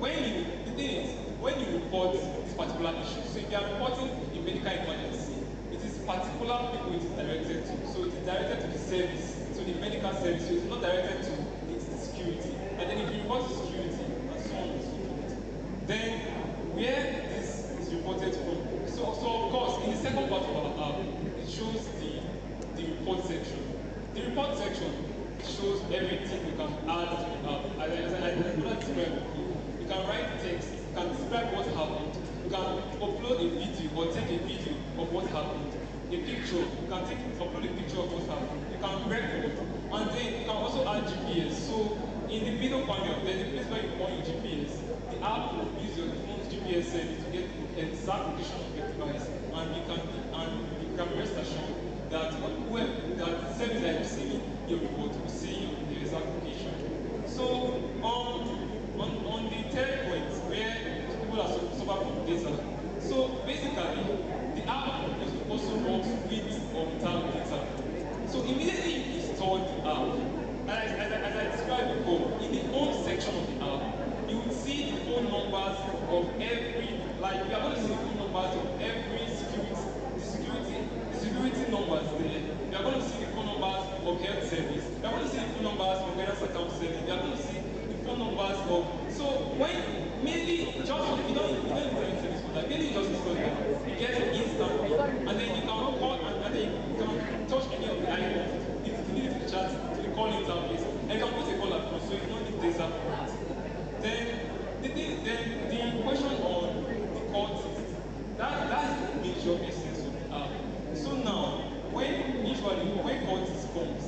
the thing is when you report this particular issue. So if you are reporting a medical emergency, it is particular people it is directed to. So it is directed to the service, to the medical service. So it's not directed to the security. And then if you report to security and so on and so forth, then where this is reported from. So of course in the second part of our app, it shows the report section. The report section shows everything you can add to the app. As I described, you can write text, you can describe what happened, you can upload a video or take a video of what happened, a picture, you can upload a picture of what happened, you can record, and then you can also add GPS. So in the middle panel, there's a place where you point your GPS. The app will use your phone's GPS service to get the exact location of your device, and you can rest assured that that the service that you're receiving your report will see your exact location. So on the third point, where people are suffer from data. So basically, the app also works with or without data. So immediately you install the app, as I described before, in the home section of the app, you will see the phone numbers of every, like you are going to see the phone numbers of every security numbers there. You are going to see the phone numbers of health service. You are going to see the phone numbers of guidance account service. You are going to see the phone numbers of. So when mainly just if you don't need service for that, mainly you just install it. You get it instantly, and then you can call and then you can touch any of the icons. If you need to chat to the call interface, and you can put a call across, so you don't need data for it. Then the question on the court, that's the major essence of the app. So now, when court comes,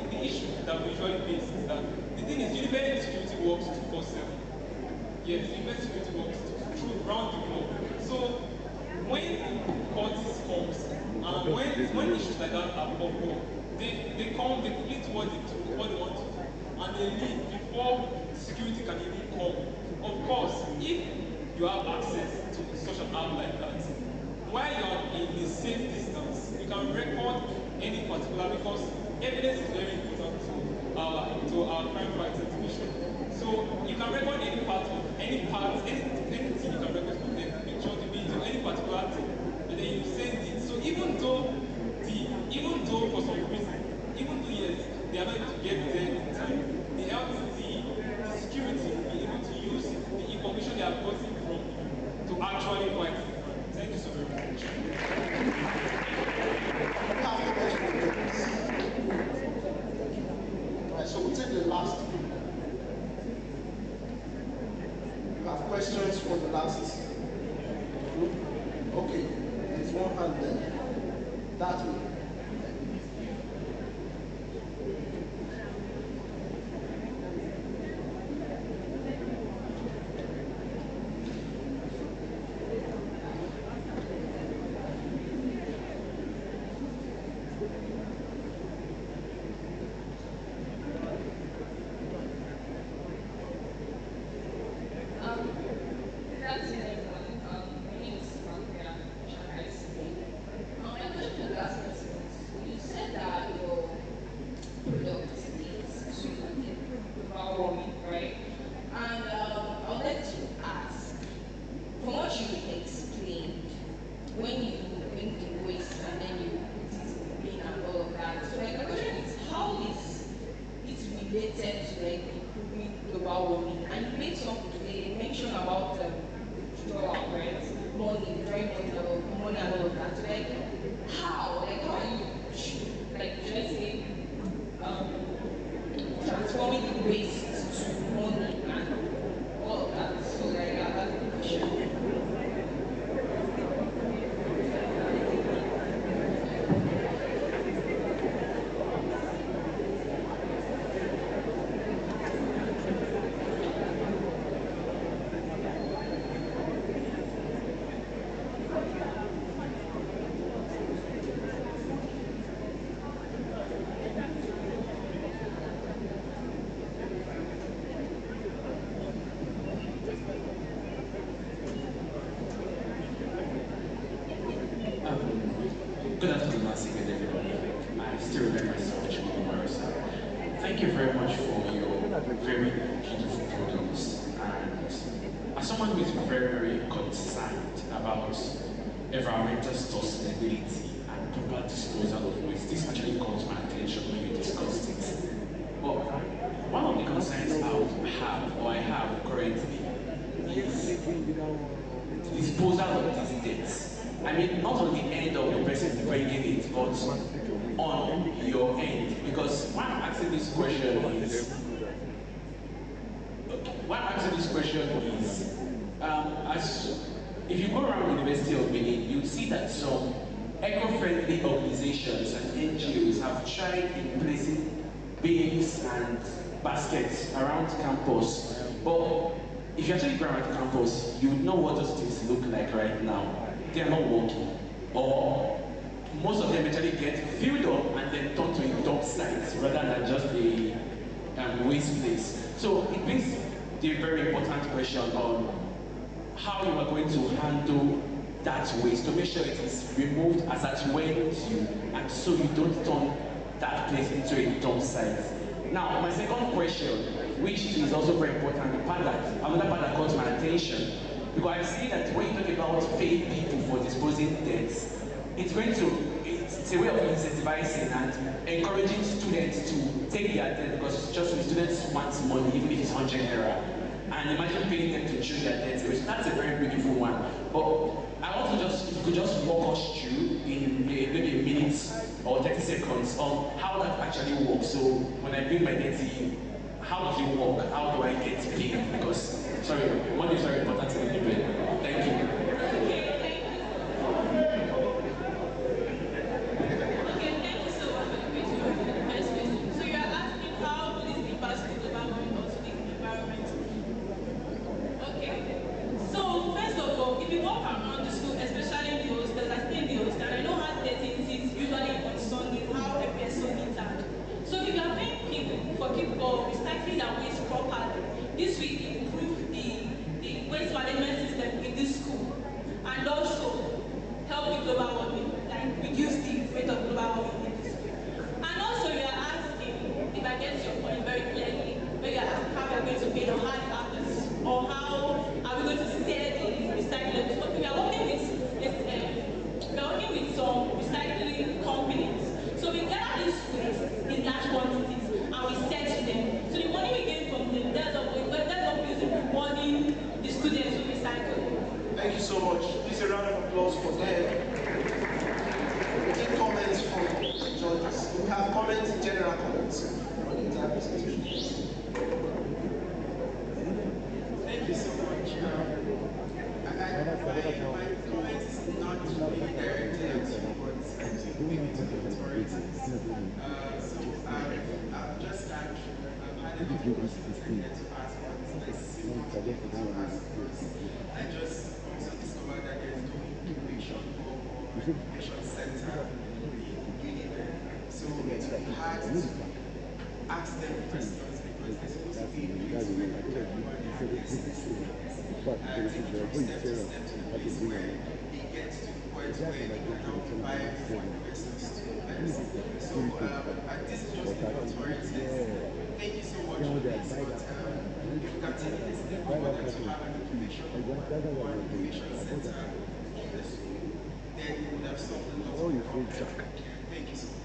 the issue that we usually face is that the thing is Uniben security works 24/7. Yes, Uniben security works through round the clock. So when court comes and when issues like that are pop up, they complete what they want to do, and they leave before security can even come. Of course, if you have access to such an app like that, while you are in a safe distance, you can record any particular, because evidence is very important to our crime fighting division. So you can record anything you can record from them, the picture, the video, any particular thing, and then you send it. So even though for some reason, even though yes, they are not able to get there in time, the security will be able to use the information they have gotten from you to actually fight the crime. Thank you so very much. Alright, so we'll take the last. You have questions for the last group? Okay, there's one hand there. That way. beautiful products. And as someone who is very, very concerned about environmental sustainability and proper disposal of waste, this actually caught my attention when you discussed it. But one of the concerns I have currently is disposal of these debts. I mean, not on the end of the person bringing it, but on your end. Because why I'm asking this question is, if you go around the University of Benin, you'll see that some eco-friendly organizations and NGOs have tried in placing bins and baskets around campus. But if you actually go around campus, you would know what those things look like right now. They are not working. Or most of them actually get filled up and then turned to a dump site rather than just a waste place. So it brings the very important question on how you are going to handle that waste to make sure it is removed as at when you, and so you don't turn that place into a dump site. Now, my second question, which is also very important, another part that caught my attention, because I see that when you talk about paying people for disposing debts, it's a way of incentivizing and encouraging students to take their debt, because just when students want money, even if it's 100 naira, and imagine paying them to choose their debt. So that's a very beautiful one. But I want to if you could just walk us through in maybe a minute or 30 seconds on how that actually works. So when I bring my debt to you, how does it work? How do I get paid? Because, sorry, money is very important in Uniben. Thank you. This will improve the waste management system in this school and also help the global warming, like reduce the rate of global warming in this school. And also you are asking, if I get your point very clearly, where you are asking how we are going to pay the hard partners or how are we going to steer the recycling. So we are working with some recycling companies. So we gather this waste in large quantities and we sell to them. So the money we get from them, that's what using rewarding the students who recycle. Thank you so much. Please a round of applause for them. We take comments from the judges. We have comments, general comments on the entire presentation. Thank you so much. My comment is not really directed at you, but maybe to the authorities. I've just had enough questions I get to ask, but I seem not to be able to ask because I just also discovered that there is no incubation hub or incubation center in Uniben. So it will be hard to ask them questions because there's supposed to be a place where everyone is listening to students and take it from step to step to the place where it gets to the point where you can now provide for investors to invest. So this is just the authorities. Thank you so much for this, but if you can take this step forward to have an incubation or an incubation center in the school, then we would have solved a lot of the problems. Thank you so much.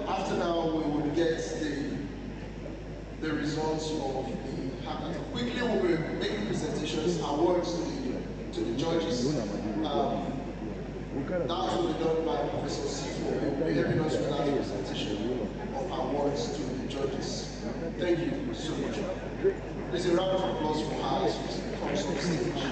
After now, we will get the results of the hackathon. Quickly, we will make the presentations, awards to the judges. That will be done by Professor Sifo, who will be helping us with that presentation of awards to the judges. Thank you so much. There's a round of applause for her as she comes on stage.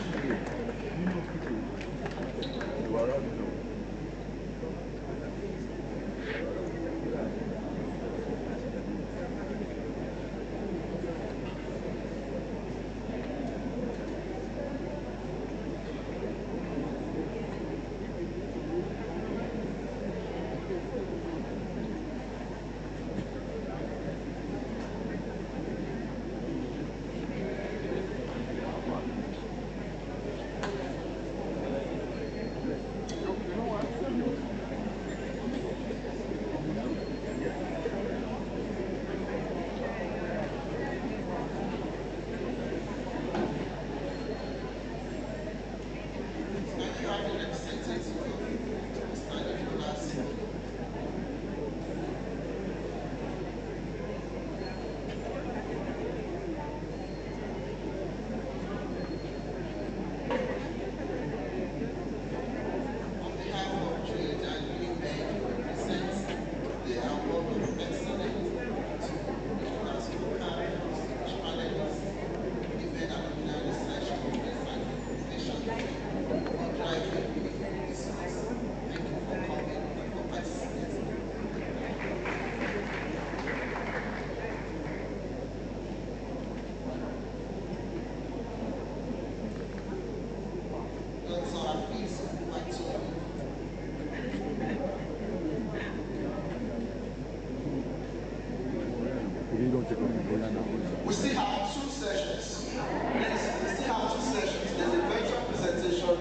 We still have 2 sessions. Yes, we still have 2 sessions. There's a virtual presentation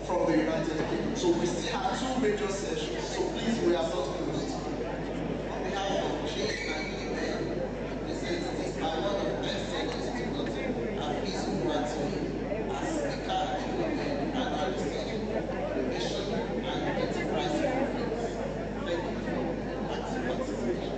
from the United Kingdom. So we still have 2 major sessions. So please, we are not closed. On behalf of Jay and Uniben, representatives by one of the excellence to Dr. Hafiz Muratoni as speaker at Uniben Annual Research, Innovation and Enterprise Conference. Thank you for active participation.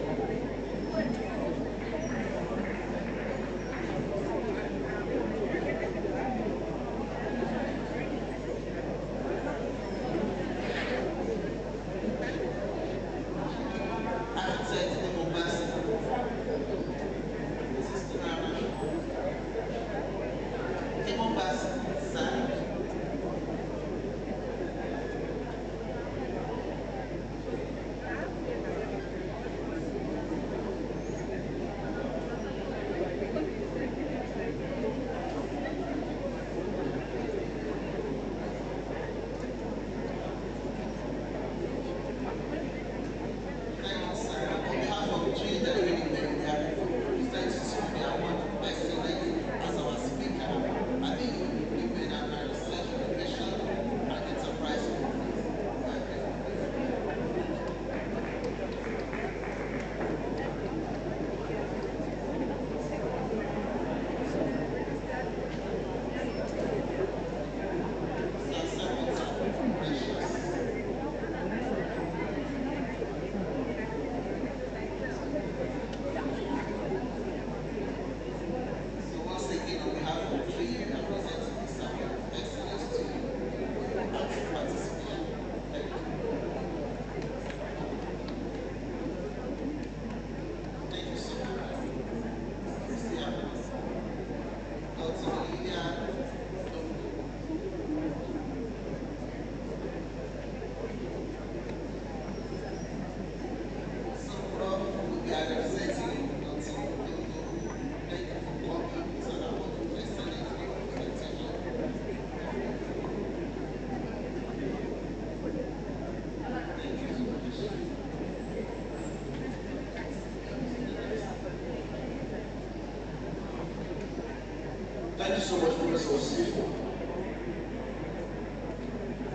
Thank you so much, Professor Osifo.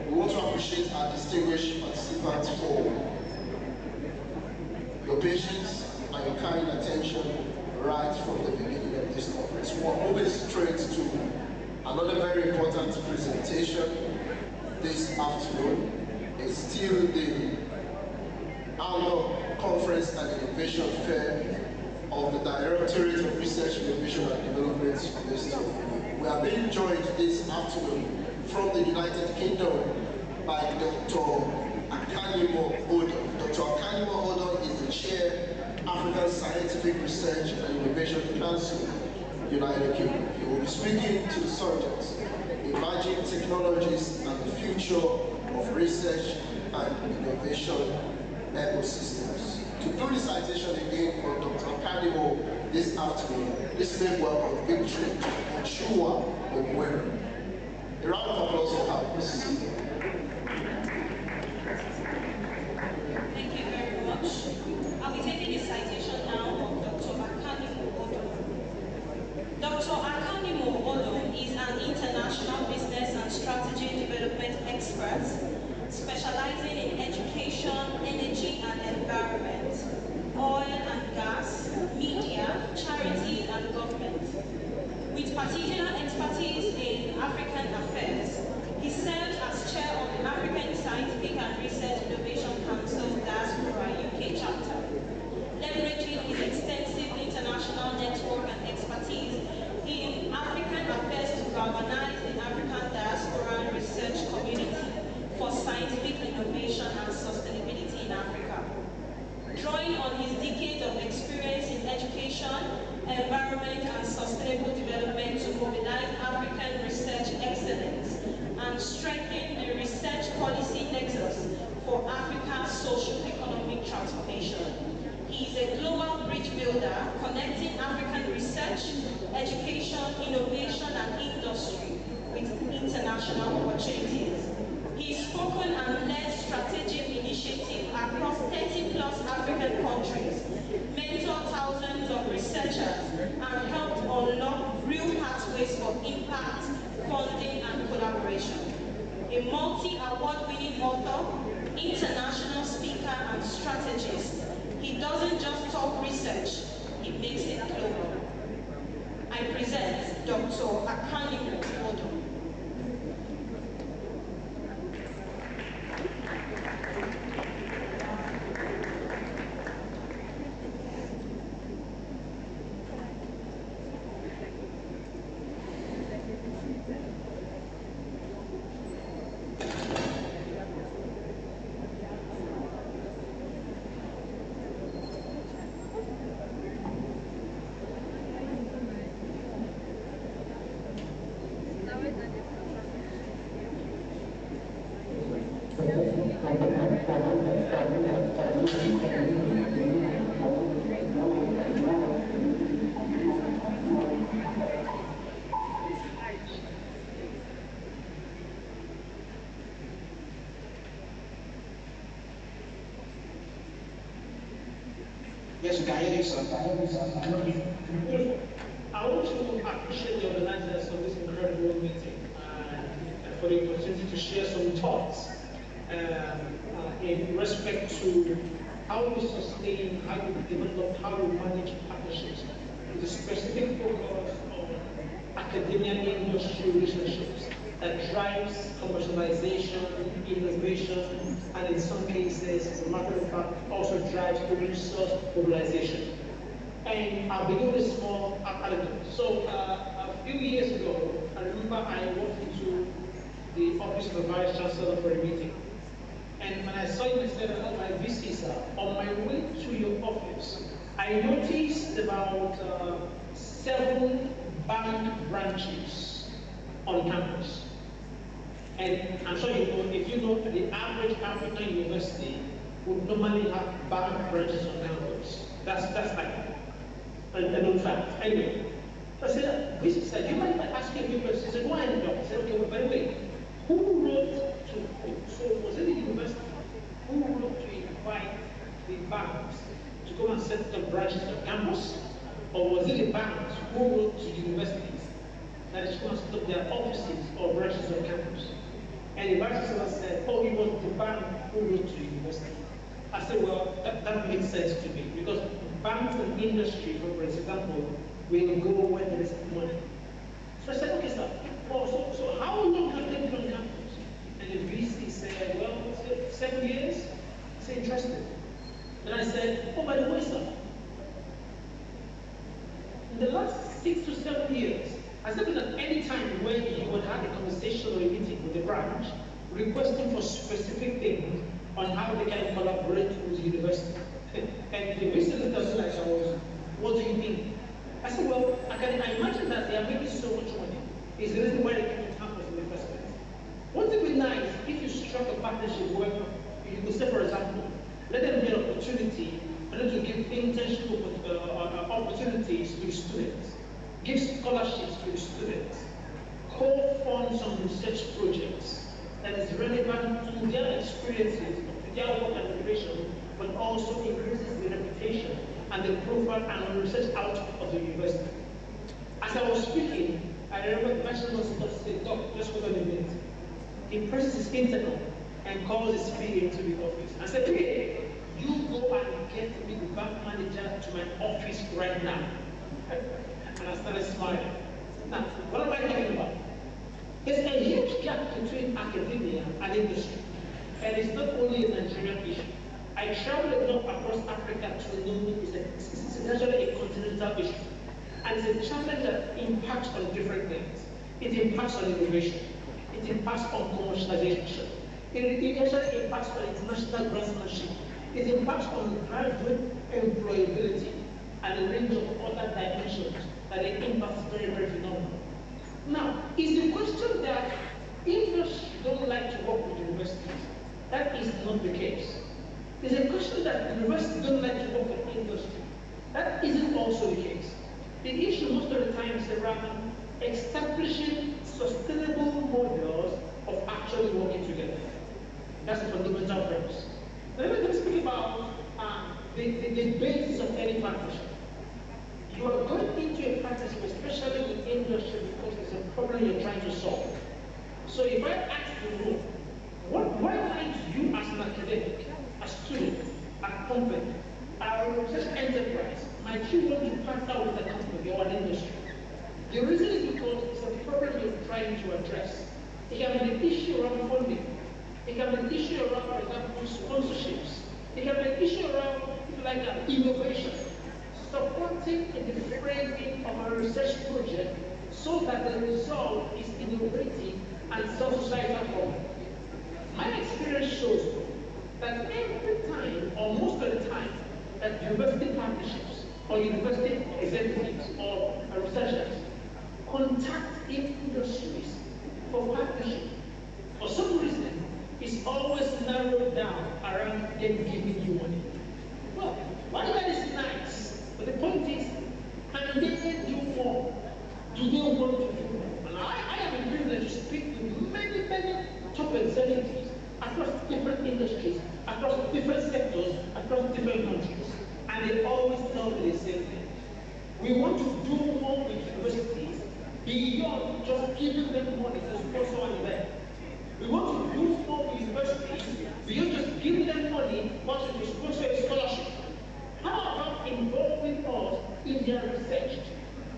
We want to appreciate our distinguished participants for your patience and your kind attention right from the beginning of this conference. We're moving straight to another very important presentation this afternoon. It's still the annual conference and innovation fair of the Directorate of Research, Innovation and Development, University of Uniben. We are being joined this afternoon from the United Kingdom by Dr. Akanimo Odon. Dr. Akanimo Odon is the Chair, African Scientific Research and Innovation Council, United Kingdom. He will be speaking to the subjects, emerging technologies and the future of research and innovation ecosystems. To do the citation again for Dr. Akanimo this afternoon, this is a welcome victory to Ochua Ogwere. A round of applause for her, please. Thank you very much. I'll be taking the citation now of Dr. Akanimo Odon. Dr. Akanimo Odon is an international business and strategy development expert specializing in education, energy and environment, oil and gas, media, charities and government. With particular expertise in African affairs, he serves as chair of the African Scientific and Research Innovation Council Diaspora UK chapter, leveraging his extensive international network and expertise in African affairs to galvanize the African diaspora research community for scientific innovation and sustainability in Africa. Drawing on his decades of experience in education, environment and sustainable development to mobilize African research excellence and strengthen the research policy nexus for Africa's socio-economic transformation. He is a global bridge builder connecting African research, education, innovation and industry with international opportunities. He's spoken and led strategic initiatives across 30+ African countries, mentored thousands of a multi-award-winning author, international speaker, and strategist. He doesn't just talk research, he makes it global. I present Dr. Akani Odo. Yes, we can hear you, sir. Beautiful. I want to appreciate the organizers of this incredible meeting and for the opportunity to share some thoughts in respect to how we sustain, how we develop, how we manage partnerships with a specific focus on academia-industry relationships that drives commercialization, innovation, and in some cases, as a matter of fact, also drives resource mobilization. And I'll begin with a small anecdote. So a few years ago, I remember I walked into the office of the Vice Chancellor for a meeting. And when I saw him, I said, "Oh, my VC, sir, on my way to your office, I noticed about 7 bank branches on campus." And I'm sure you know, if you know, the average African university would normally have bank branches on campus. That's like a known fact. Anyway, I said, "This is, do you mind if I ask you a few questions?" He said, "Go ahead, Doc." I said, "Okay, well, by the way, who wrote to who?" So was it the university who wrote to invite the banks to come and set up branches on campus? Or was it the banks who wrote to universities that they should come and set up their offices or branches on campus? And the vice chancellor said, "Oh, it was the bank who wrote to the university." I said, "Well, that makes sense to me, because banks and industry, for example, will go where there is money." So I said, "Okay, sir, well, so how long have they been on campus?" And the VC said, "Well, 7 years." I said, "Interesting." Then I said, "Oh, by the way, sir, in the last 6 to 7 years, has there been at any time when you would have a conversation or a meeting with the branch requesting for specific things on how they can collaborate with the university?" And the VC looked at me like I was, "What do you mean?" I said, "Well, I imagine that they are making so much money. It's the reason why they came to campus in the first place. Wouldn't it be nice if you struck a partnership where you could say, for example, let them get an opportunity for them to give internship opportunities to the students, give scholarships to the students, co-fund some research projects that is relevant to their experiences, to their work and operation, but also increases the reputation and the profile and research output of the university." As I was speaking, I remember the vice chancellor said, "Doc, just hold on a minute." He presses his intercom and calls his PA into the office. I said, "PA, you go and get me the bank manager to my office right now." And I started smiling. Now, what am I talking about? There's a huge gap between academia and industry. And it's not only a Nigerian issue. I traveled enough across Africa to know it's actually a continental issue. And it's a challenge that impacts on different things. It impacts on innovation. It impacts on commercialization. It actually impacts on international grantmanship. It impacts on graduate employability and a range of other dimensions that it impacts very, very phenomenal. Now, is the question that industry don't like to work with universities? That is not the case. It's a question that universities don't like to work with industry. That isn't also the case. The issue most of the time is around establishing sustainable models of actually working together. That's the fundamental premise. Let me speak about the basis of any partnership. You are going into a partnership, especially with industry, because there's a problem you're trying to solve. So if I ask to know, why might you as an academic, a student, a company, a research enterprise, might you want to partner with a company or an industry? The reason is because it's a problem you're trying to address. It can be an issue around funding. It can be an issue around, for example, sponsorships. It can be an issue around, if you like, innovation. Supporting the framing of a research project so that the result is innovative and solves societal problems. My experience shows that every time, or most of the time, that university partnerships or university executives or researchers contact industries for partnership, for some reason, it's always narrowed down around them giving you money. Well, one of that is nice, but the point is, can they do more? Do they want to do more? And I am privileged to speak with many, many top executives across different industries, across different sectors, across different countries. And they always tell me the same thing. We want to do more with universities beyond just giving them money to sponsor an event. We want to do more with universities beyond just giving them money once we sponsor a scholarship. How about involving us in their research,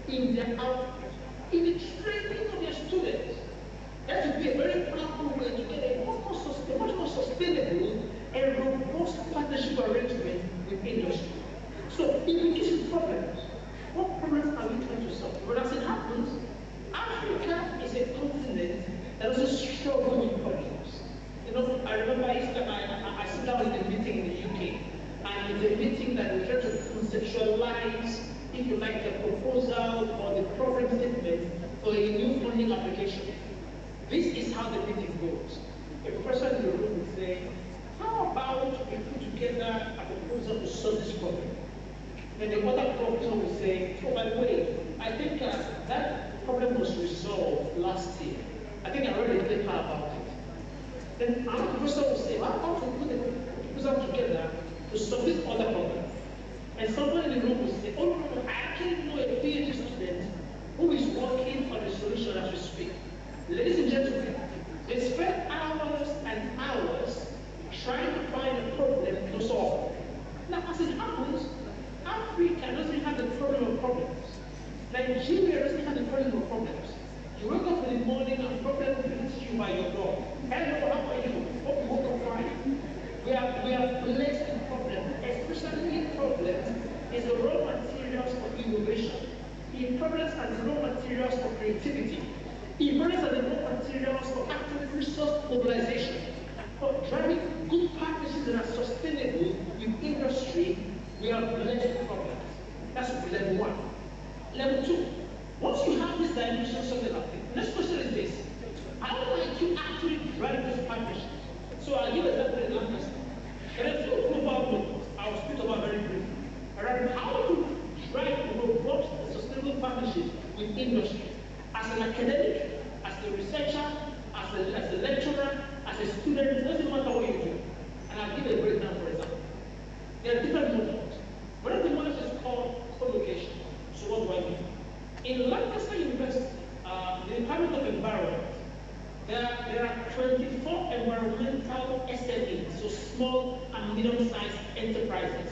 in their output, in the training of their students? That would be a very powerful way to get a much more sustainable and robust partnership arrangement with industry. So if we get problems, what problems are we trying to solve? But as it happens, Africa is a continent that also struggles with problems. You know, I remember I sit down in a meeting in the UK, and it's a meeting that we try to conceptualize, if you like, the proposal or the problem statement for a new funding application. This is how the meeting goes. A professor in the room would say, how about we put together a proposal to solve this problem? Then the other professor would say, oh, by the way, I think that problem was resolved last year. I think I read a paper about it. Then another professor would say, how about we put a proposal together to solve this other problem? And someone in the room would say, oh, no, I actually know a PhD student who is working on a solution as we speak. Ladies and gentlemen, they spend hours and hours trying to find a problem to solve. Now, as it happens, Africa doesn't have the problem of problems. Nigeria doesn't have the problem of problems. You wake up in the morning and problem greets you by your door. Hello, how are you? Hope you woke up fine. We are blessed with problems, especially problems is the raw materials for innovation. Problems are the raw materials for creativity. Problems are the raw materials for active resource mobilization. For driving good practices that are sustainable with industry, we are blessed with problems. That's level one. Level two, once you have this dimension of something like this, next question is this. How might you actually drive this partnership? So I'll give an example in Lancaster. There are two global models I'll speak about very briefly. Around how to drive robust and sustainable partnership with industry. As an academic, as a researcher, as a lecturer, as a student, it doesn't matter what you do. And I'll give a breakdown, for example. There are different models. One of the models is called co-location. So what do I mean? In Lancaster University, the Department of Environment, there are 24 environmental SMEs, so small and medium-sized enterprises,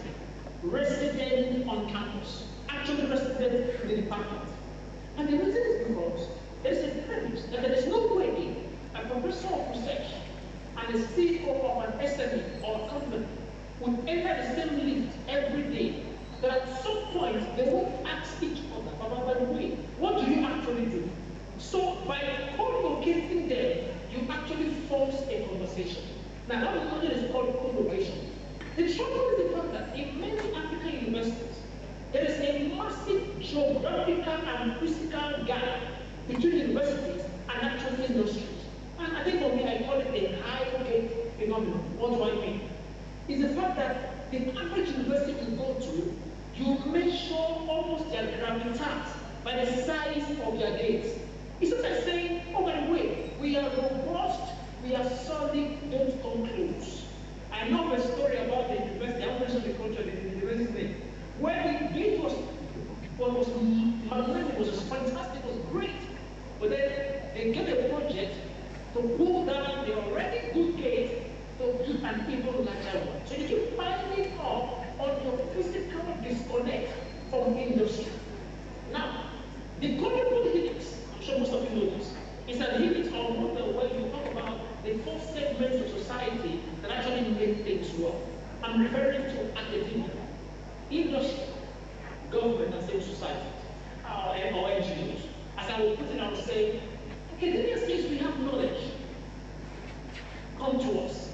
resident on campus, actually resident in the department. And the reason is because there is a premise that there is no way a professor of research and a CEO of an SME or a company would enter the same lift every day. That at some point they won't ask each other, by the way, what do you actually do? So by co-locating them, you actually force a conversation. Now that model is called co-location. The trouble is the fact that in many African universities, there is a massive geographical and physical gap between universities and actual industries. And I think for me, I call it a high gate phenomenon. What do I mean? It's the fact that the average university you go to, you measure almost their gravitas by the size of their gates. It's just like saying, oh, by the way, we are robust, we are solid, don't come close. I know a story about the university, I won't mention the culture, the university's name, where the gate was magnetic, was fantastic, was great. But then they get a project to pull down the I'm referring to academia, industry, government, and civil society, or NGOs. As I will put it, I will say, academia says we have knowledge. Come to us.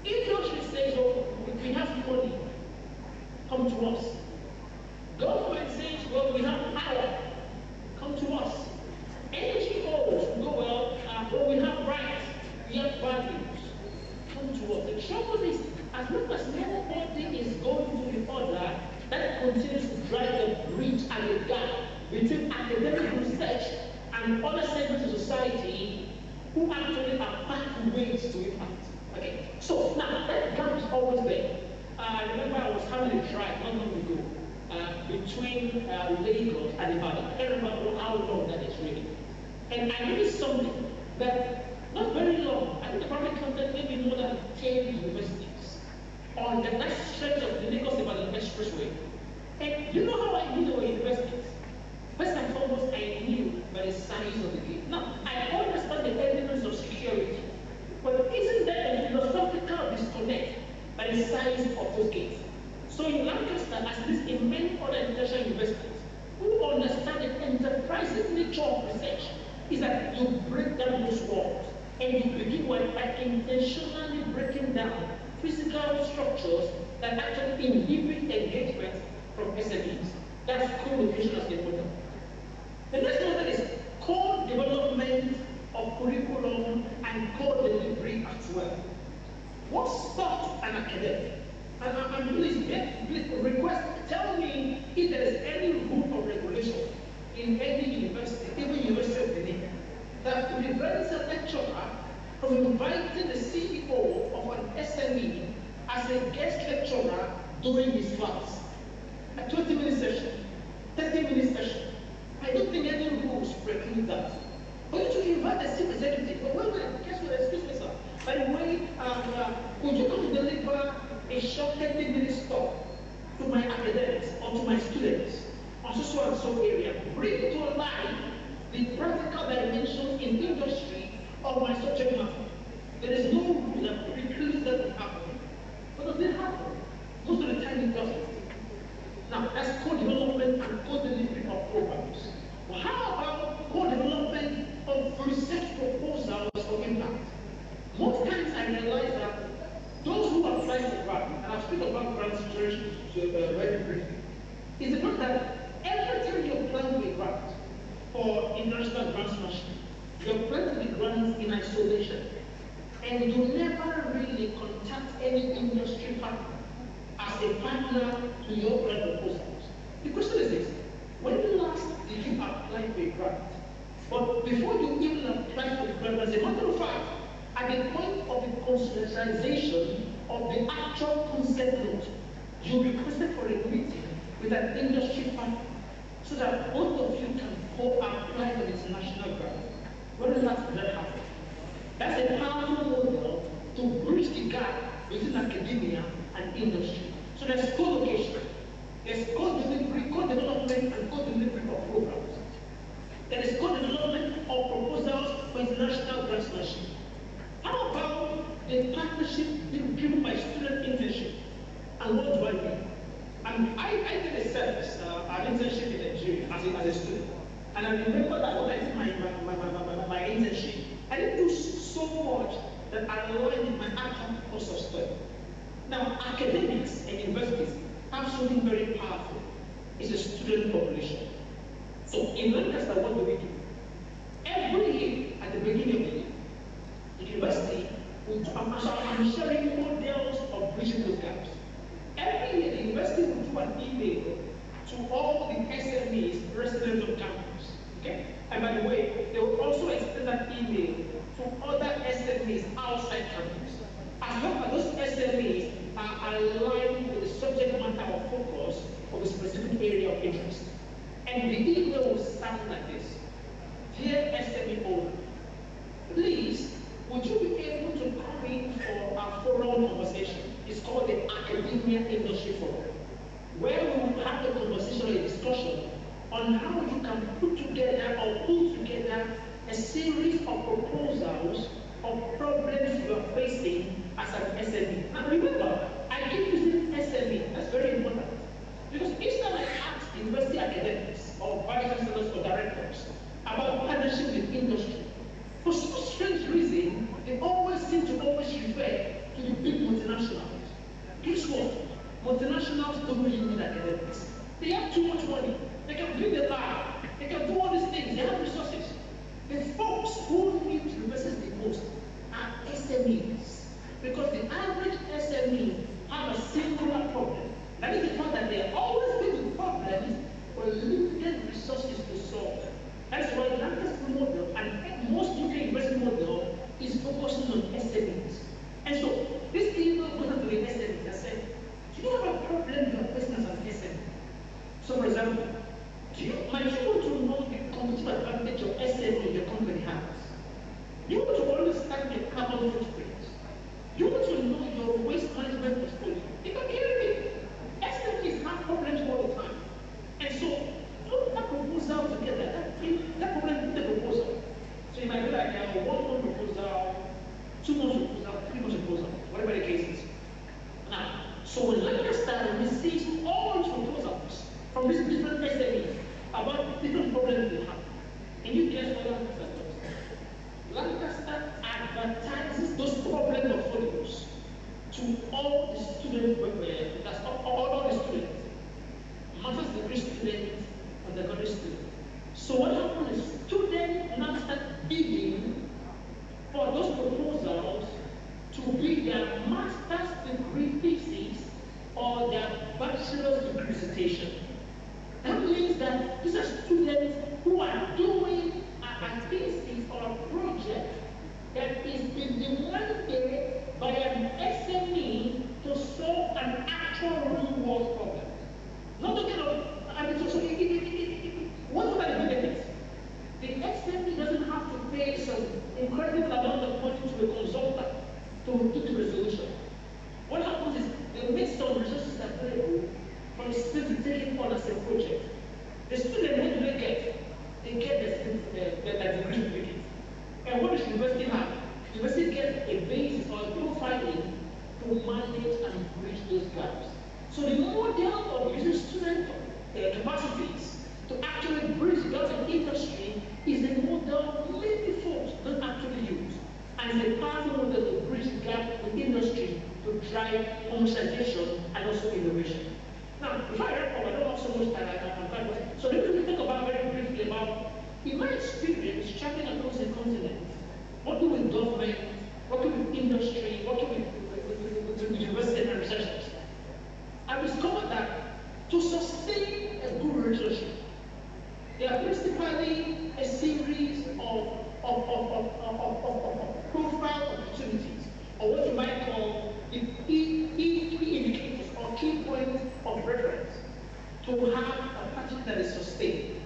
Industry says, oh, we have money. Come to us. Government says, well, we have power. Come to us. NGOs go, well, we have rights. We have values. Come to us. The trouble is, as long as nobody is going to the other, that continues to drive the bridge and the gap between academic research and other segments of society who actually are pathways to impact. Okay, so now that gap is always there. I remember I was having a drive not long ago between Lagos and Ibadan. I can't remember how long that is really. And I noticed something that not very long, I think the probably counted maybe more than 10 universities on the next stretch of the Lagos-Ibadan Expressway. And you know how I knew they were universities? First and foremost, I knew by the size of the gate. Now, I understand the elements of security, but isn't there a philosophical disconnect by the size of those gates? So in Lancaster, as it is in many other international universities, who understand the enterprising nature of research is that you break down those walls and you begin by intentionally breaking down physical structures that actually inhibit engagement from SMEs. That's co-location as important. The next one is co-development of curriculum and co-delivery as well. What stops an academic? And please request, tell me if there is any rule or regulation in any university, even University of Benin, that prevents a lecturer from inviting the CEO of an SME as a guest lecturer during his class. A 20-minute session, 30-minute session. I don't think any rules preclude that. But you should invite the chief executive. But wait, guess what? Excuse me, sir. By the way, would you come to deliver a short 30-minute stop to my academics or to my students on so and so area? Bring to life the practical dimensions in industry of my subject matter. There is no rule that precludes that from happening. But does it happen? Most of the time it doesn't. Now, that's co-development and co-delivery of programs. Well, how about co-development of research proposals for impact? Most times I realize that those who apply for grant, and I'll speak about grants very briefly, is the fact that every time you apply for a grant for international grants national, you apply for the grants in isolation, and you never really contact any industry partner as a partner to your grant proposals. The question is this: when last did you apply for a grant? But before you even apply for the grant, as a matter of fact, at the point of the conceptualization of the actual concept note, you requested for a meeting with an industry partner so that both of you can co-apply for this national grant. When last did that happen? That's a powerful model to bridge the gap between academia and industry. So there's co-location, there's co-delivery, co-development, and co-delivery of programs. There is co-development of proposals for international grants national. How about the partnership driven by student internship? And what do I mean? I did a service, an internship in Nigeria as a student. And I remember that when I did my internship, I didn't do so much that I aligned with my actual course of study. Now, academics and universities have something very powerful. It's a student population. So in Lancaster, what do we do? Every year, at the beginning of the year, the university will I'm sharing models of bridging those gaps. Every year, the university will do an email to all the SMEs residents of campus. Okay? And by the way, they will also extend that email to other SMEs outside campus. As long as those SMEs are aligned with the subject matter of focus of a specific area of interest. And the email will sound like this: Dear SME owner, please, would you be able to come in for our forum conversation? It's called the Academia Industry Forum, where we will have a conversation or a discussion on how you can put together or pull together a series of proposals of problems you are facing as an SME. Now remember, I give SMEs, because the average SME have a singular problem. That is the fact that they are always big problems or limited resources to solve them. That's why Lancaster model and most UK university model is focusing on SMEs. And so this people go to the SMEs and say, do you have a problem you are facing as an SME? So for example, might you want to know the competitive advantage your SME your company has? You want to understand your carbon footprint. You want to know your waste management portfolio. You can hear it. SMEs have problems all the time. And so put that proposal together. That problem put the proposal. So you might be like, 1 month proposal, 2 months proposal, 3 months proposal, whatever the case is. Now, so when Lancaster receives all these proposals from these different SMEs about different problems they have, and you guess what Lancaster does? Lancaster advertises those problem portfolios to all the students, that's all the students, master's degree students, undergraduate students. So what happens is students now start bidding for those proposals to be their master's degree thesis or their bachelor's degree dissertation. That means that these are students who are doing a thesis or a project that is being demanded by an SME to solve an actual real world problem. Not talking of, what about the benefits? The SME doesn't have to pay some incredible amount of money to a consultant to do the resolution. What happens is they make some resources available for the student to take it on as a project. The student, what do they get? They get the degree certificate. And what does the university have? The university gets a basis or a profiling to manage and bridge those gaps. So the model of using student capacities to actually bridge gaps in industry is a model many folks don't actually use. And it's a powerful model to bridge the gap with industry to drive commercialization and also innovation. Now, before I wrap up, I don't have so much time. So let me talk about very briefly about, in my experience, traveling across the continent, working with government, working with industry, working with university and researchers, I discovered that to sustain a good relationship, there are principally a series of profile opportunities, or what you might call the key indicators or key points of reference to have a partnership that is sustained.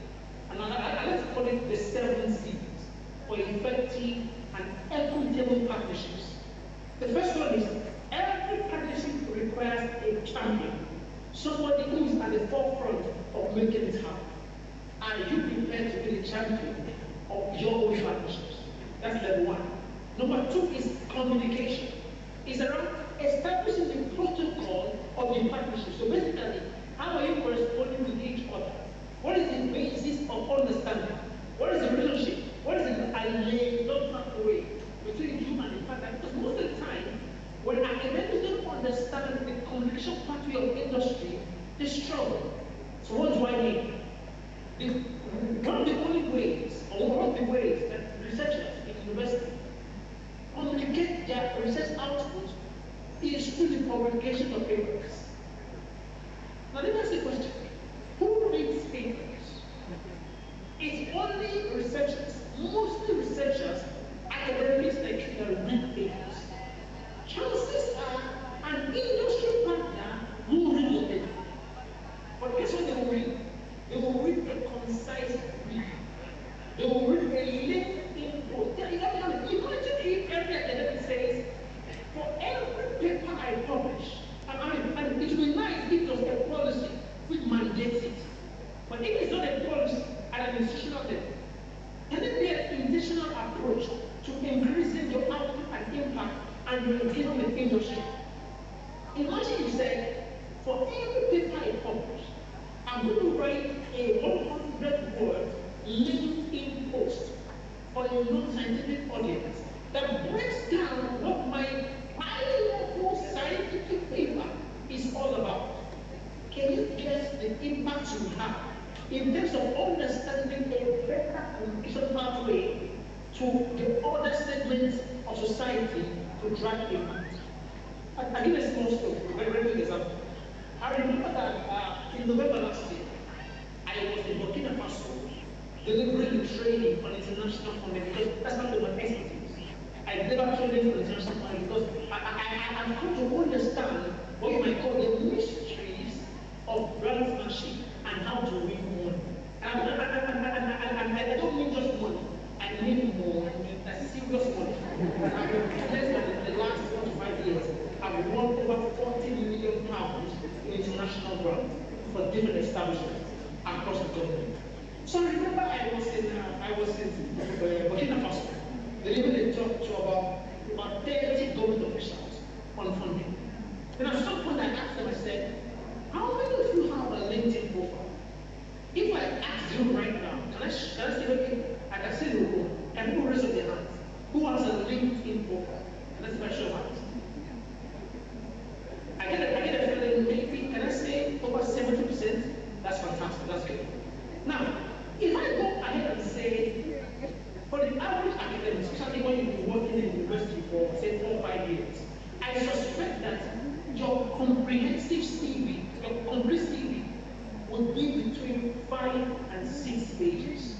And I like to call it the 7 C's for effective and equitable partnerships. The first one is every partnership requires a champion, somebody who is at the forefront of making it happen. Are you prepared to be the champion of your own partnerships? That's level 1. Number 2 is communication. It's around establishing the protocol of the partnership. So basically, how are you corresponding with each other? What is the basis of understanding? What is the relationship? What is the alleged way between you and the partner? Because most of the time, when academics don't understand the communication pathway of industry, they struggle. So what do I mean? One of the only ways, or one of the ways that researchers in university communicate their research output is through the publication of papers. Now let me ask you a question. Who reads papers? It's only researchers, mostly researchers, academics like you that read papers. Chances are an industry partner will read your paper. But guess what they will read? They will read a concise review. They will read a lengthy input. Imagine if every academic says, for every paper I publish, and it will be nice if there's a policy which mandates it. But if it's not a policy at an institutional level, can it be an intentional approach to increasing your output and impact and your engagement with industry? Imagine you say, for every paper I publish, I'm going to write a 100-word LinkedIn post for a non-scientific audience that breaks down what my high-level scientific paper is all about. Can you guess the impact you have in terms of understanding a better communication pathway to the other segments of society to drive a good. I'll give a small story, very, very good example. I remember that in November last year, I was in Burkina Faso delivering the training on international funding because that's not my expertise. I deliver training on international funding because I've come to understand what you might call the mysteries of grantsmanship and how to win money. And I don't mean just money. I mean more, that's serious money. I've been blessed that in the last 4 to 5 years, I've won over 40 million pounds in international grants for different establishments across the government. So I remember I was in Burkina Faso, delivering a talk to about 30 government officials on funding. Then at some point I asked them, I said, how many of you have a LinkedIn profile? If I ask you right now, can I say, okay, I can say no, and who raise up their hands? Who has a LinkedIn profile? Can I see my show of hands? I get a feeling maybe, can I say over 70%? That's fantastic, that's good. Now, if I go ahead and say, for the average academic, especially when you've been working in university for, say, 4 or 5 years, I suspect that your comprehensive CV, your complete CV, would be between 5 and 6 pages.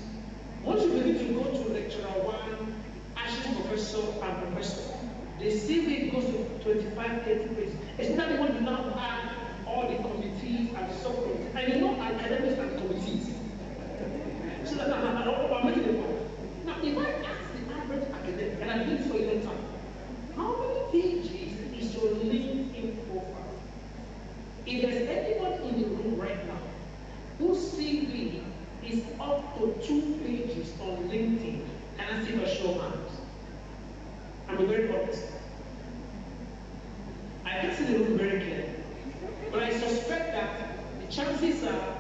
Once you begin to go to lecturer 1, assistant professor, and professor, the CV goes to 25, 30 pages. Especially when you now add all the committees and the subcommittees. And you know academics and committees. So that I'm making a point. Now, if I ask the average academic, and I've been this for a long time, how many pages is your LinkedIn profile? If there's anyone in the room right now whose CV is up to 2 pages on LinkedIn, can I see a show of hands? I'm very honest. I can see the room very clearly. But I suspect that the chances are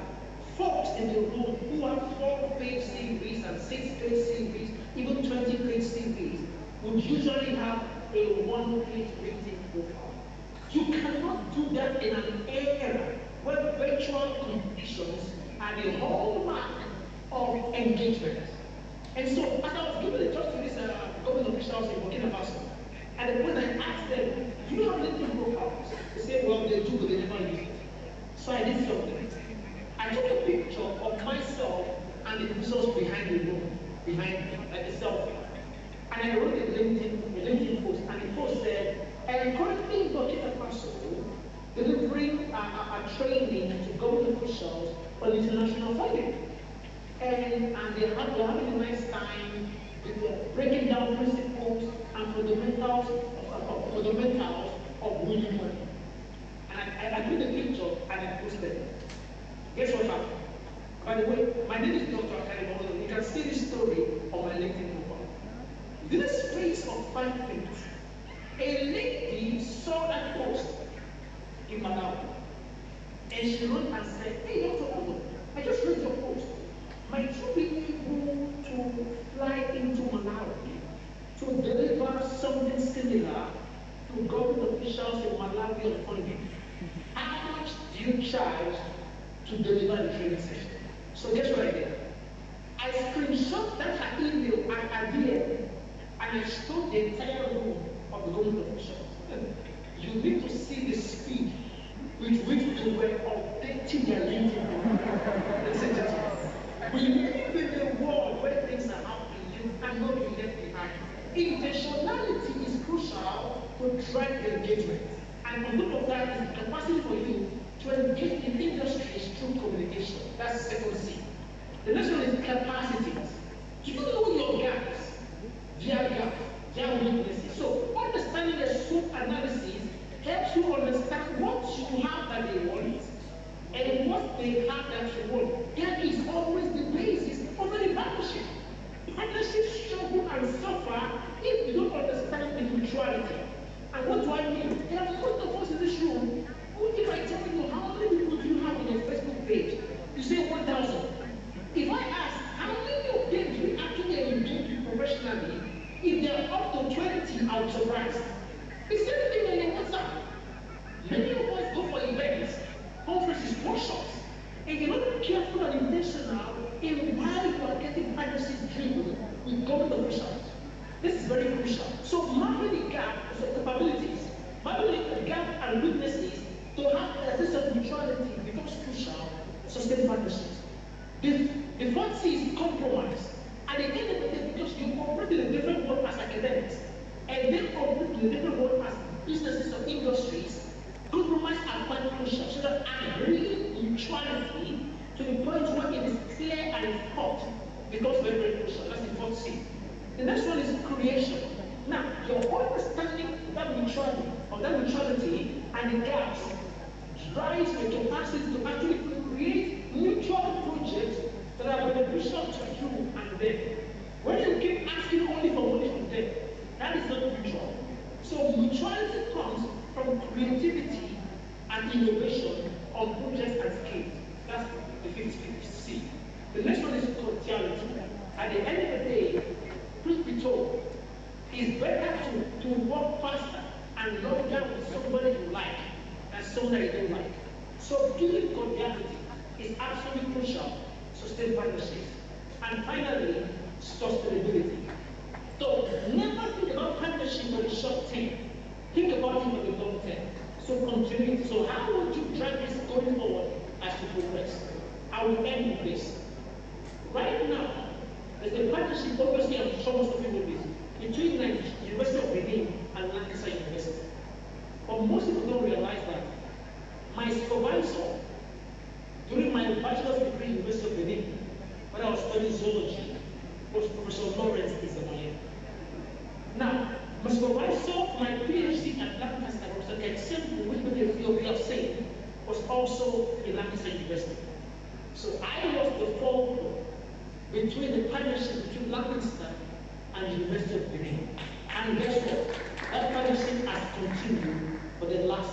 folks in the room who have 4-page CVs and 6-page CVs, even 20-page CVs, would usually have a 1-page LinkedIn profile. You cannot do that in an era where virtual competitions are the hallmark of engagement. And so, as I was giving a talk to these government officials in Burkina Faso, and when I asked them, do you have LinkedIn profiles? They said, well, they do, but they never use it. So I did something. I took a picture of myself and the professors behind the room, behind me, like a selfie. And I wrote a LinkedIn post, and the post said, I am currently in Burkina Faso delivering a training to government officials on international funding. And they're having a nice time breaking down principles and fundamentals of winning money. And I took the picture and I posted it. Guess what happened? By the way, my name is Dr. Akari. You can see this story on my LinkedIn profile. In the space of 5 minutes, a lady saw that post in Malawi. And she wrote and said, hey, Dr. Ogo, I just read your post. Might you be able to fly into Malawi to deliver something similar to government officials in Malawi on funding? How much do you charge to deliver the training session? So guess what I did? I screenshot that her email at DM, and I showed the entire room of the government officials. You need to see the speed with which they were updating their LinkedIn profile. Ladies and gentlemen, we live in a world where things are happening, you cannot be left behind. Intentionality is crucial to drive engagement. And on top of that is the capacity for you to engage in industries through communication. That's the second C. The next one is capacities. You know your gaps, their weaknesses. So understanding the SWOT analysis helps you understand what you have that they want and what they have that you want. That is always the basis of any partnership. Partnerships struggle and suffer if you don't understand the mutuality. And what do I mean? There are most of us in this room who, if I tell you how many people do you have on your Facebook page, you say 1,000. If I ask how many of them do you actually engage with professionally, if they are up to 20, I'm surprised. The same thing on your WhatsApp. Many of us go for events, conferences, workshops, and you're not careful and intentional in why you are getting partnerships driven with government officials. This is very crucial. So mapping the gap is about industries, compromise are quite crucial so that agreeing mutuality to the point where it is clear and it's hot becomes very, very crucial. That's the fourth C. The next one is creation. Now, your understanding that mutuality and the gaps drives the capacity to actually create mutual projects that are beneficial to you and them. When you keep asking only from them, that is not mutual. So mutuality comes from creativity and innovation on projects and scales. That's the fifth C. The next one is cordiality. At the end of the day, truth be told, it's better to work faster and longer with somebody you like than someone you don't like. So building cordiality is absolutely crucial to sustain partnerships. And finally, sustainability. So never think about partnership for the short term. Think about it for the long term. So continuity. So how would you drive this going forward as you progress? I will end with this. Right now, there's a partnership, obviously I'm sure most of you know this, between the University of Benin and Lancaster University. But most people don't realize that my supervisor during my bachelor's degree in University of Benin, when I was studying zoology, was Professor Lawrence Isamaye. Now, my supervisor for my PhD at Lancaster, Professor Keksen, which we have seen, was also in Lancaster University. So I was the fulcrum between the partnership between Lancaster and the University of Benin. And guess what? That partnership has continued for the last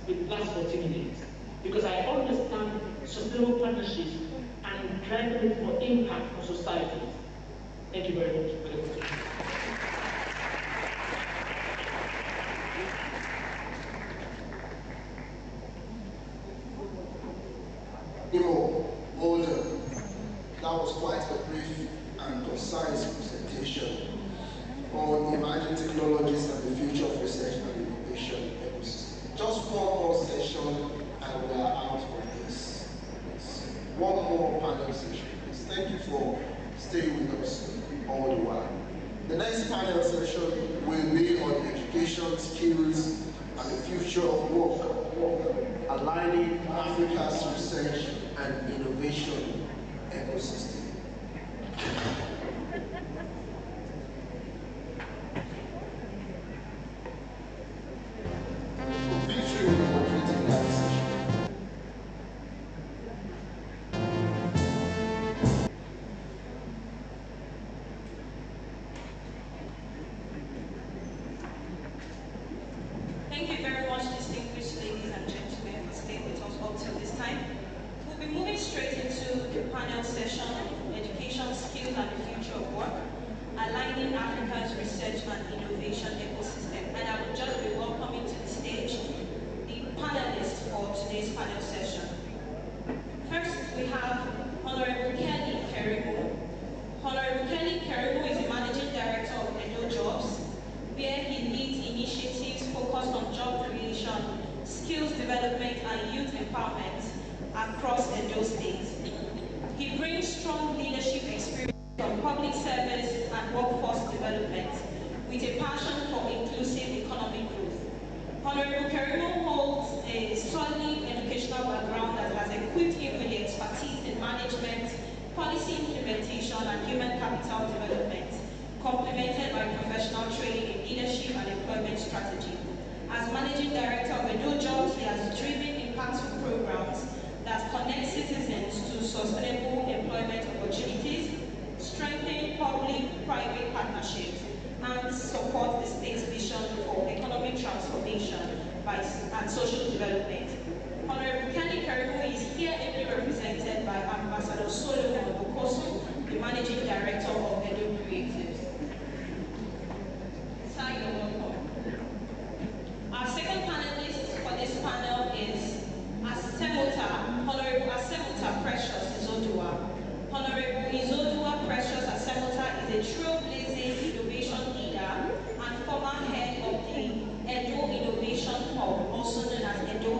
14 years. Because I understand sustainable partnerships and driving it for impact on society. Thank you very much for the opportunity. That was quite a brief and concise presentation on emerging technologies and the future of research and innovation ecosystem. Just one more session and we are out of this. One more panel session, please. Thank you for staying with us all the while. The next panel session will be on education, skills, and the future of work, aligning Africa's research and innovation ecosystem. Thank you very much, distinguished ladies and gentlemen, for staying with us up till this time. We'll be moving straight into the panel session, Education, Skills and the Future of Work, Aligning Africa's Research and Innovation Ecosystem. And I will just be welcoming to the stage the panelists for today's panel session. First, we have Honorable Kelly Kerimu. Honorable Kelly Kerimu is the Managing Director of Edo Jobs, where he leads initiatives focused on job creation, skills development, and youth empowerment across Edo State. He brings strong leadership experience from public service and workforce development, with a passion for inclusive economic growth. Honorable Kerimu holds a solid educational background that has equipped him with the expertise in management, policy implementation, and human capital development, complemented by professional training in leadership and employment strategy. As Managing Director of Edo Jobs, he has driven impactful programs that connect citizens to sustainable employment opportunities, strengthen public-private partnerships, and support the state's vision for economic transformation and social development. Honorable Kelly Kerimu is here ably represented by Ambassador Solomon Okosu, the Managing Director of Edo Creatives. Sir, you're welcome. Our second panelist for this panel is Honorable Asemota Precious Izodua. Honorable Izodua Precious Asemota is a trailblazing innovation leader and former head of the Edo Innovation Hub, also known as Edo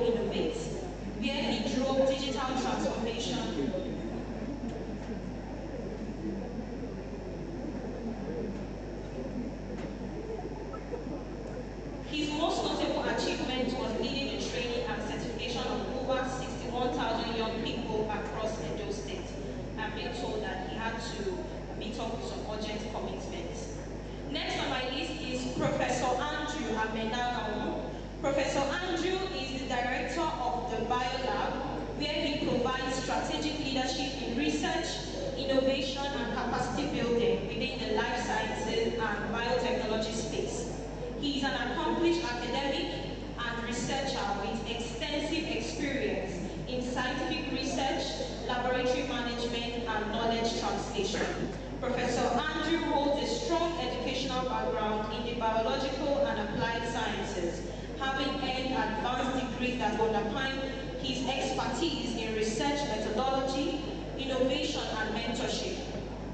technological and applied sciences, having earned advanced degrees that underpin his expertise in research methodology, innovation, and mentorship.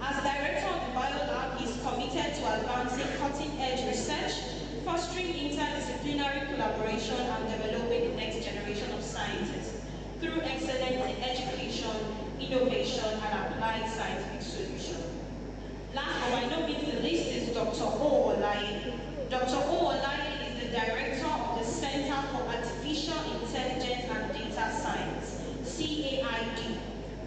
As director of the BioLab, he is committed to advancing cutting-edge research, fostering interdisciplinary collaboration, and developing the next generation of scientists through excellence in education, innovation, and applied scientific solutions. Last but by no means the least is Dr. O. Olaye. Dr. O. Olaye is the director of the Center for Artificial Intelligence and Data Science, CAID,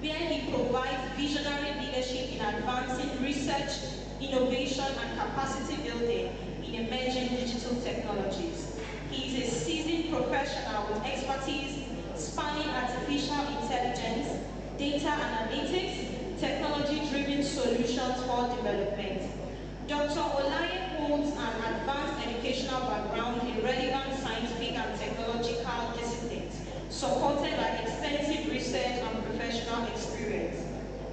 where he provides visionary leadership in advancing research, innovation, and capacity building in emerging digital technologies. He is a seasoned professional with expertise spanning artificial intelligence, data analytics, technology-driven solutions for development. Dr. Olaye holds an advanced educational background in relevant scientific and technological disciplines, supported by extensive research and professional experience.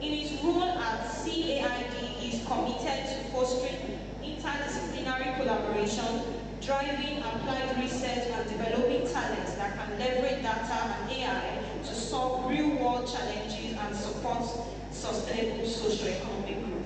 In his role at CAID, he is committed to fostering interdisciplinary collaboration, driving applied research and developing talents that can leverage data and AI to solve real-world challenges and support sustainable socio-economic growth.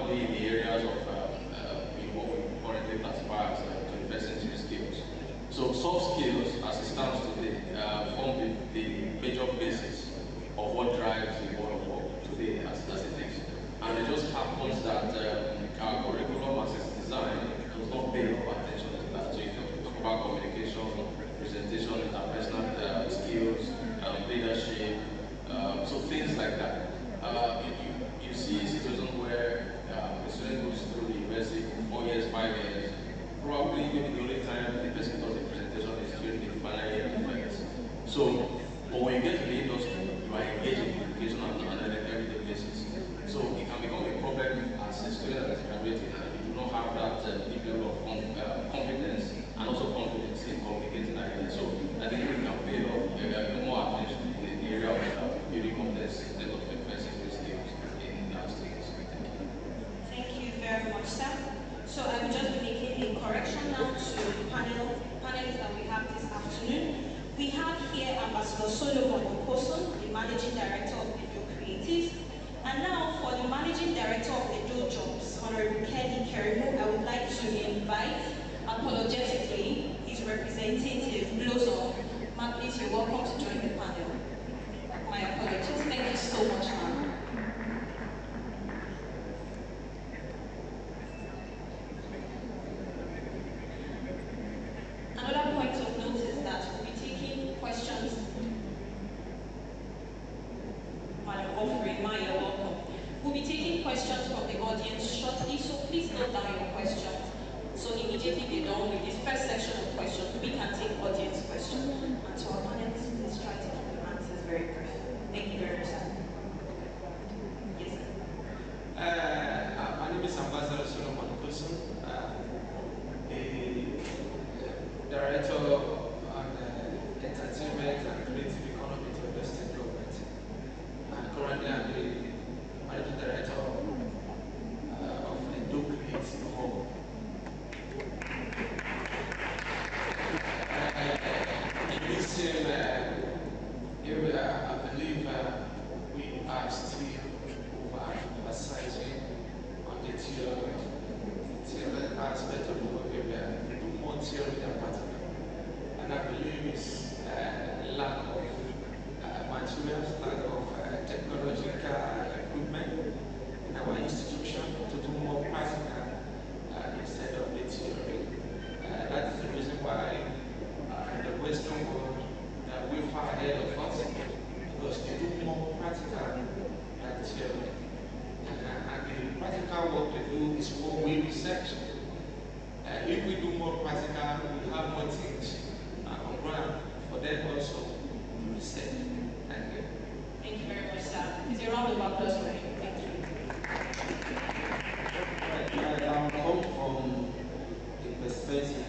be in the areas of what we currently classify as university skills. So soft skills, as it stands today, form the major basis of what drives the world of work today as it is. And it just happens that our curriculum as it's designed does not pay enough attention to that. So if you talk about communication, presentation, interpersonal skills, leadership, so things like that. You see situations where a student goes through the university for 4 years, 5 years, probably maybe the only time the person does the presentation is during the final year defense. So, but when you get to the industry, you are engaged in education on an everyday basis. So it can become a problem as a student that is graduating and you do not have that deep level of competence and also confidence in communicating ideas. So I think we can pay more attention in the area of building competence instead of advancing these skills in our students. Thank you very much, sir. So I will just be making a correction now to the panelists that we have this afternoon. We have here Ambassador Solomon Okoson, the Managing Director of Edo Creative. And now for the Managing Director of Edo Jobs, Honorable Kelly Kerimu, I would like to invite, apologetically, his representative, Blossom. Ma'am, please, you're welcome to join the panel. My apologies. Thank you so much, ma'am. Another point of note is that we'll be taking questions. Madam Ofrima, you're welcome. We'll be taking questions from the audience shortly, so please note down your questions. So immediately we're done with this first section of questions, we can take audience questions. And to our panelists, please try to keep your answers very brief. Thank you very much, sir. Yes, sir. My name is Ambassador Solomon Okoson, the Director on Entertainment and Creative Economy to the State Government. And currently I'm the Managing Director of Edo Creative Hub. In this same area, I believe we are still overemphasizing on the theory aspect of the work area. We do more theory than practical. And I believe it's lack of materials, lack of technological equipment in our institution to do more practical instead of the theory. That is the reason why in the Western world we're far ahead of us, because they do more practical than theory. And the practical work they do is what we research. If we do more practical, we have more things on ground for them also to research. Thank you. Thank you very much, sir. It's a round of applause for you. Thank you. I come from a perspective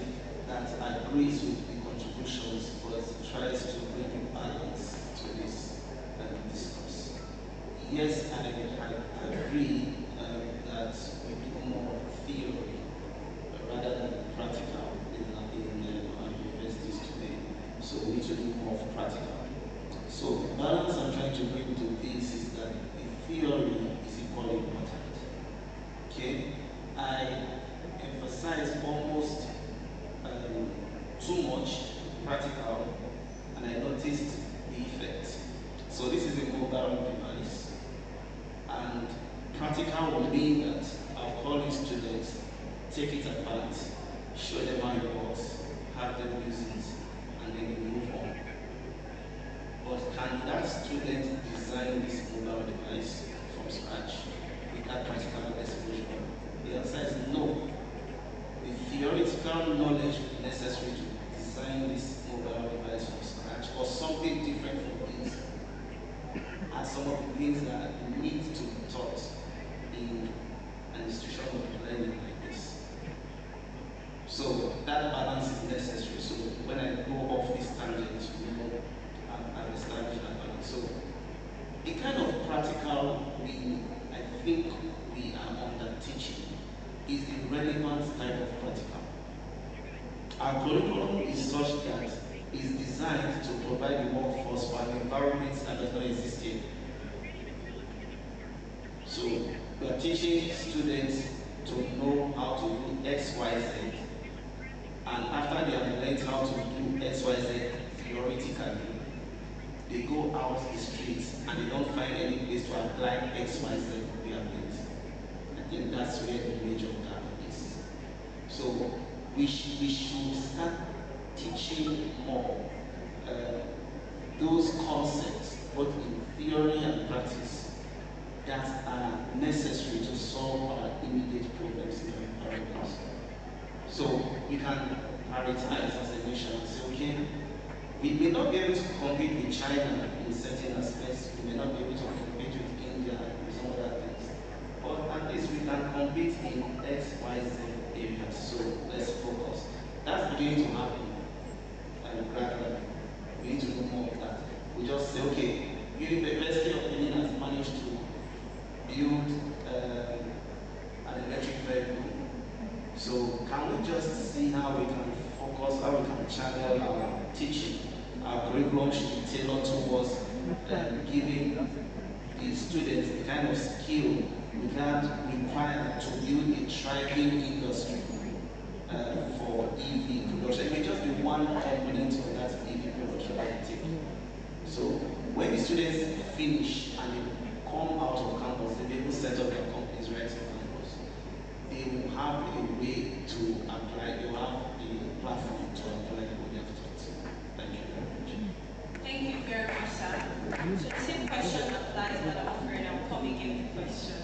that agrees with the contributions, but tries to bring a balance to this discourse. Yes, and I agree that we do more theory rather than practical in our universities today. So we need to do more of practical. So the balance I'm trying to bring to this is that the theory is equally important. Okay? I emphasize almost too much practical, and I noticed the effects. So this is a mobile device, and practical will mean that I'll call in students, take it apart, show them how it works, have them use it, and then we move on. But can that student design this mobile device from scratch with that practical exposure? The answer is no. The theoretical knowledge necessary to design this mobile device from scratch or something different from this are some of the things that need to be taught in an institution of learning like this. So that balance is necessary. So when I go off this tangent, I've established that balance. So the kind of practical I think we are under teaching is the relevant type of practical. Our curriculum is such that it's designed to provide the workforce for an environment that does not exist yet. So We are teaching students to know how to do X, Y, Z. And after they have learned how to do X, Y, Z theoretically, they go out the streets and they don't find any place to apply X, Y, Z they have learned. I think that's where the major gap is. So we should start teaching more those concepts, both in theory and practice, that are necessary to solve our immediate problems in our environments. So we can prioritize as a nation and say, okay, we may not be able to compete with China in certain aspects, we may not be able to compete with India and some other things, but at least we can compete in X, Y, Z areas, so let's focus. That's beginning to happen gradually. We need to do more of that. We just say, okay, University of Benin has managed to build an electric vehicle. So can we just see how we can focus, how we can channel our teaching? Our curriculum should be tailored towards giving the students the kind of skill that required to build a thriving industry for EV production. It may just be one component of that EV production that we take. So when the students finish and they come out of campus, they will set up their companies right on campus. They will have a way to apply, they will have a platform to apply what they have taught. Thank you very much. Thank you very much, sir. So the same question applies, but I'm afraid I'll come again with the question.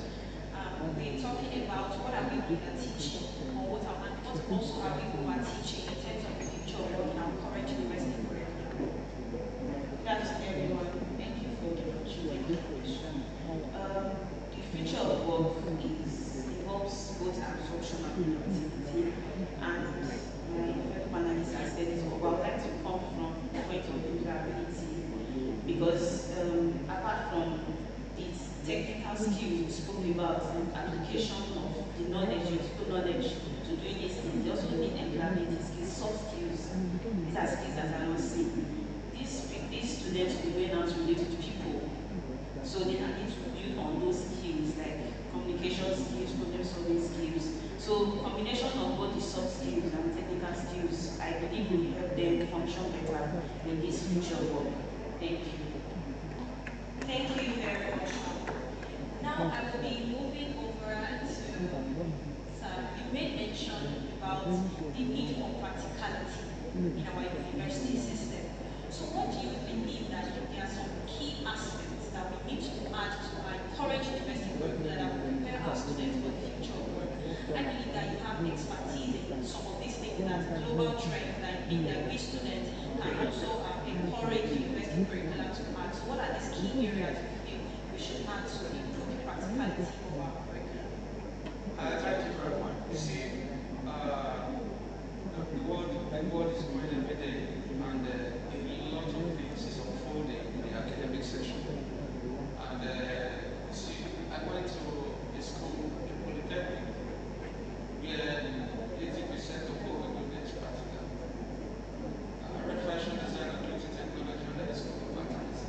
We're talking about what are we good at teaching, or what also are we good at teaching in terms of the future of work in our current university curriculum. Good afternoon, everyone. Thank you for the opportunity. The future of work involves both absorption and productivity, and my fellow panelists have said this before, but I would like to come from the point of employability, because apart from these technical skills we spoke about, application of the knowledge, useful knowledge to doing these things, they also need employability skills, soft skills. These are skills that are not seen. These students will be going out to relate to people, so they need to build on those skills like communication skills, problem solving skills. So combination of both the soft skills and technical skills, I believe will help them function better in this future work. Thank you. Thank you very much. Now I will be moving over to you made mention about the need for practicality in our university system. So what do you believe that there are some key aspects that we need to add to our current university curriculum that will prepare our students for the future of work? I believe that you have expertise in some of these things, that global trends that mean that we students can also encourage the university curriculum to add. So what are these key areas you think we should add to improve the practicality of our curriculum? Thank you very much. You see, the world is going every day, and a lot of things is unfolding in the academic section. And see, I went to a school, a polytechnic, where 80% of what we do is practical. I read fashion design and beauty technology under the School of Arts.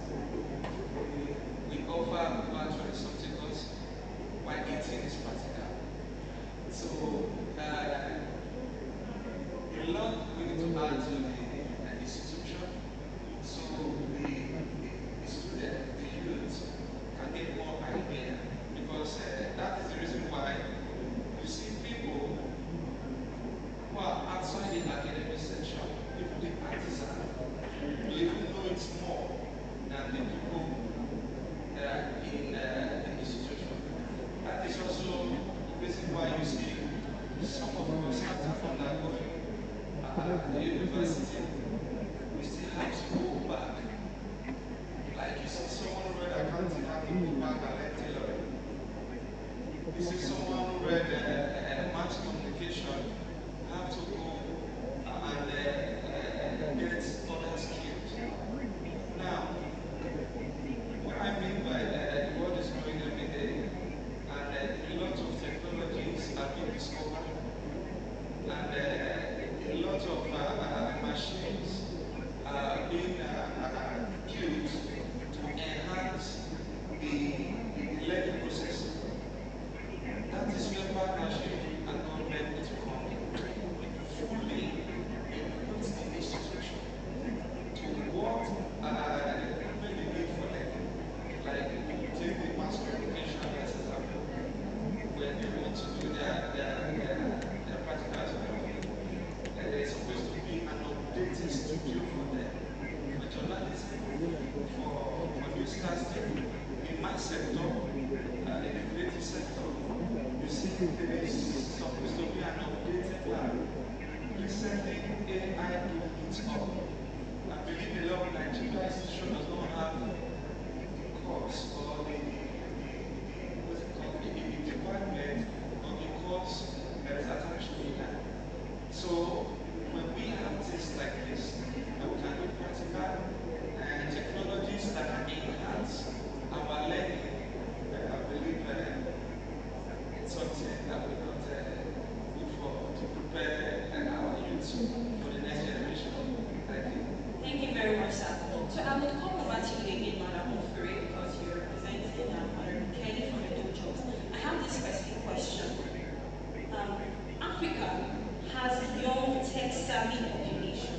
We offer about 20-something courses, while 18 is practical. So, a lot we need to add to the institution, so the student, the youth, can get more idea, because that is the reason why you see people who are outside the academic section, even the artisan, will even know it's more than the people in the institution. That is also the reason why you see some of us after from that going the university, we still have to go back. Like you see someone who read accounting, have to go back and learn tailoring. You see someone who read mass communication, have to go and get other skills. Now, what I mean by the world is growing every day, and a lot of technologies are being discovered, and a lot of machines are being built to enhance the learning process. their practicals are there's supposed to be an updated studio for them, for journalism, for newscasting. In my sector, in the creative sector, you see there is supposed to be an updated lab. Recently, AI blew it up. I believe a lot of Nigerian institutions does not have the course or the department or the course that is attached to AI. So when we have things like this, that we can do practical and technologies that can enhance our learning, I believe it's something that we not look for to prepare our youth for the next generation. Thank you. Thank you very much, sir. So I would come over to you again, Madam Ofuri, because you're representing Madam Kelly from the New Jobs. I have this specific question. Africa has a young tech-savvy population,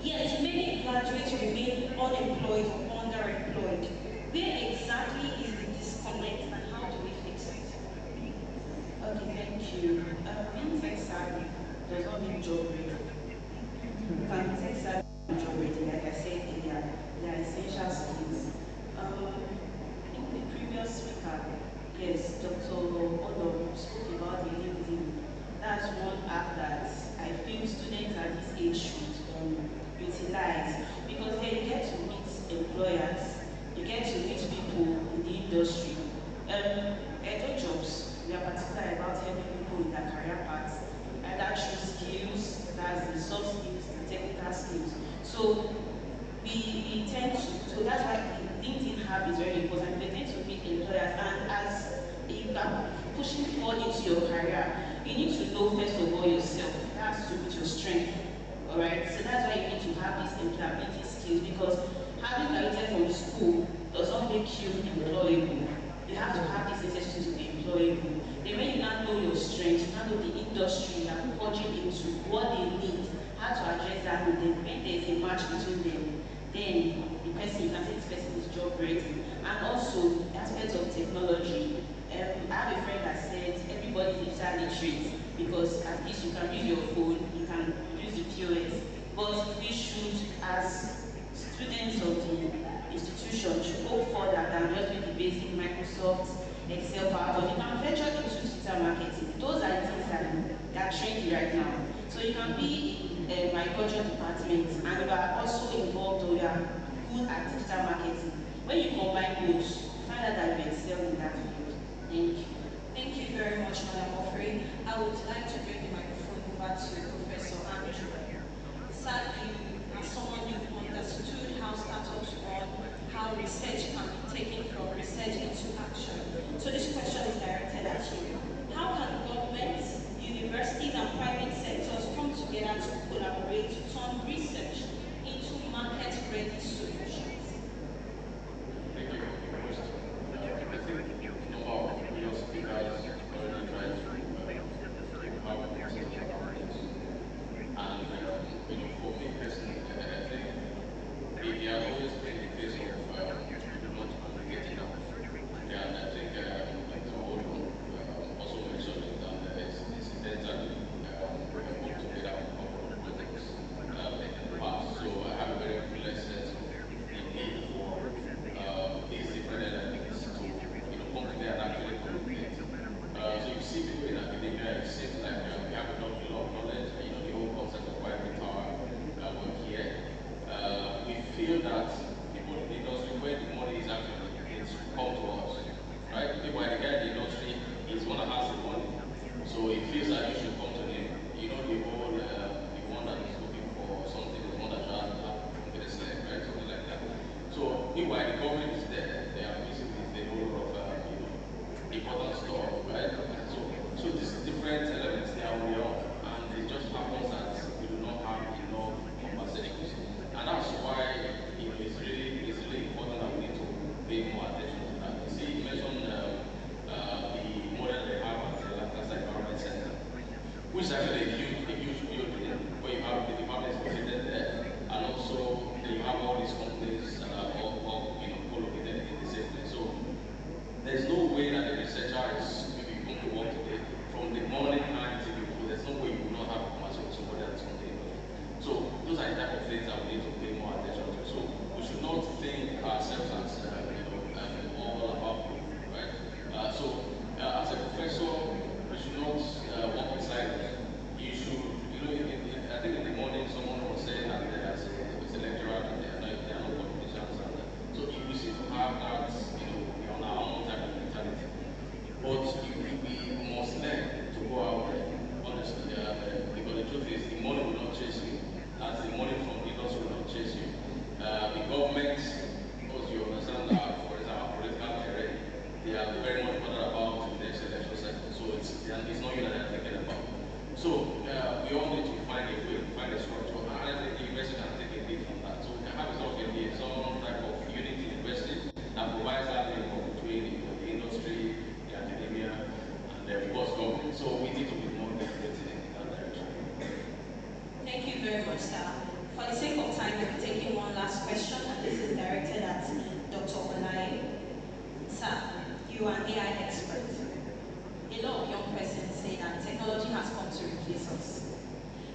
yet many graduates remain unemployed or underemployed. Where exactly is the disconnect and how do we fix it? Okay, thank you. Being tech-savvy does not mean job ready. You can be tech-savvy and job ready, like I said earlier, they are essential skills. In the previous speaker, yes, Dr. Odo spoke about the LinkedIn. That's one app that I feel students at this age should utilize, because then you get to meet employers, you get to meet people in the industry. Edo jobs, we are particular about helping people in their career paths, either through skills, that's the soft skills, the technical skills. So we tend to, so that's why the LinkedIn hub is very important. We tend to meet employers, and as you are pushing forward into your career, you need to know first of all yourself. That has to do with your strength. Alright? So that's why you need to have these employability skills, because having graduated from school does not make you employable. You have to have these necessities to be employable. Then when you now know your strengths, you now know the industry you are forging into, what they need, how to address that with them. When there's a match between them, then the person, you can say this person is job ready. And also, aspects of technology. I have a friend that said everybody is digital literate, because at least you can use your phone, you can use the POS. But we should, as students of the institution, should go further than just with the basic Microsoft, Excel, PowerPoint. You can venture into digital marketing. Those are things that are trendy right now. So you can be in my culture department, and you are also involved, or you are good at digital marketing. When you combine both, you find out that you excel in that field. Thank you. Thank you very much, Madam Ofri. I would like to bring the microphone over to Professor Andrew. Sadly, as someone you've understood how startups run, how research can be taken from research into action. So this question is directed at you. How can governments, universities, and private sectors come together to collaborate to turn research into market-ready solutions? Thank you for the question. I think number of previous speakers already tried to have conversations about this. And for me personally, I think it has always been the case of not aggregating enough. Yeah, and I think Dr. Odo also mentioned it, and incidentally we have worked together on a couple of projects in the past. So I have a very clear sense of the need for these different elements to come together and actually communicate. So you see people in academia, it seems like we have a lot of knowledge, the whole concept of ivory tower work here. We feel that people in the industry, where the money is actually, it's come to us, right? People in the industry is one that has the money, so it feels like you should come to him. The whole, the one that is looking for something is the one that has confidence, right? Something like that. So meanwhile, the government is there. They are busy with a whole lot of important stuff, right? So these different elements are very much bothered about the next election cycle. So it's not you that they are thinking about. So we all need to find a way, find a structure, and I think the university can take a lead from that. So we can have a sort of some type of unity in the university that provides that link between the industry, the academia, and of course government. So we need to be more dedicated in that direction. Thank you very much, sir. For the sake of time, we'll be taking one last question, and this is directed at Dr. Olaye. Sir, you are an AI expert. A lot of young persons say that technology has come to replace us.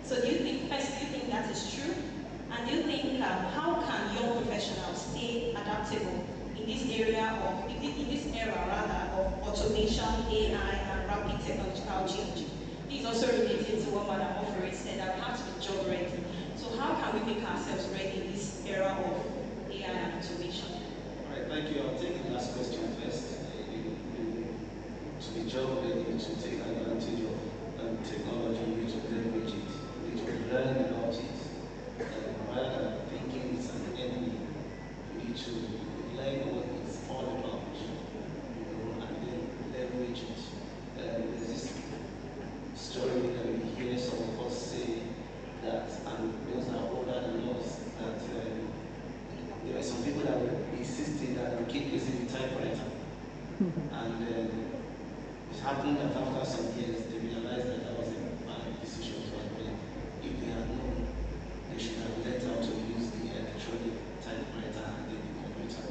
So do you think that is true? And do you think how can young professionals stay adaptable in this area of, in this era rather, of automation, AI, and rapid technological change? This is also related to what Madam Ofori said, that we have to be job ready. So how can we make ourselves ready in this era of AI and automation? All right, thank you. I'll take the last question first. To be job ready, to take advantage of technology, you need to leverage it, you need to learn about it. Rather than thinking it's an enemy, you need to learn what it's all about, and then leverage it. There's this story that we hear some of us say that, and those are older than us, that there were some people that were insisting that we keep using the typewriter. And it happened that after some years, they realized that that was a bad decision to have made. If they had known, they should have learned how to use the electronic typewriter and then the computer.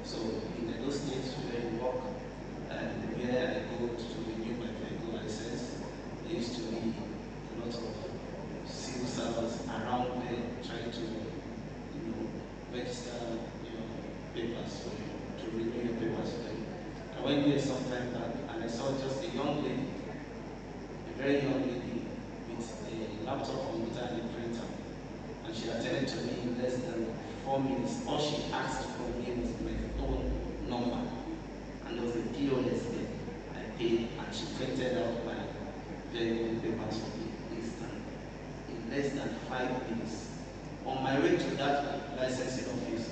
So in those states where we work, and where I go to renew my vehicle license, there used to be a lot of civil servants around there trying to, register your papers for you, to renew your papers for you. I went there some time back and I saw just a young lady, a very young lady with a laptop computer and a printer. And she attended to me in less than 4 minutes. All she asked from me was my phone number. And there was a POS there. I paid and she printed out my vehicle papers for me instantly. In less than 5 minutes. On my way to that licensing office,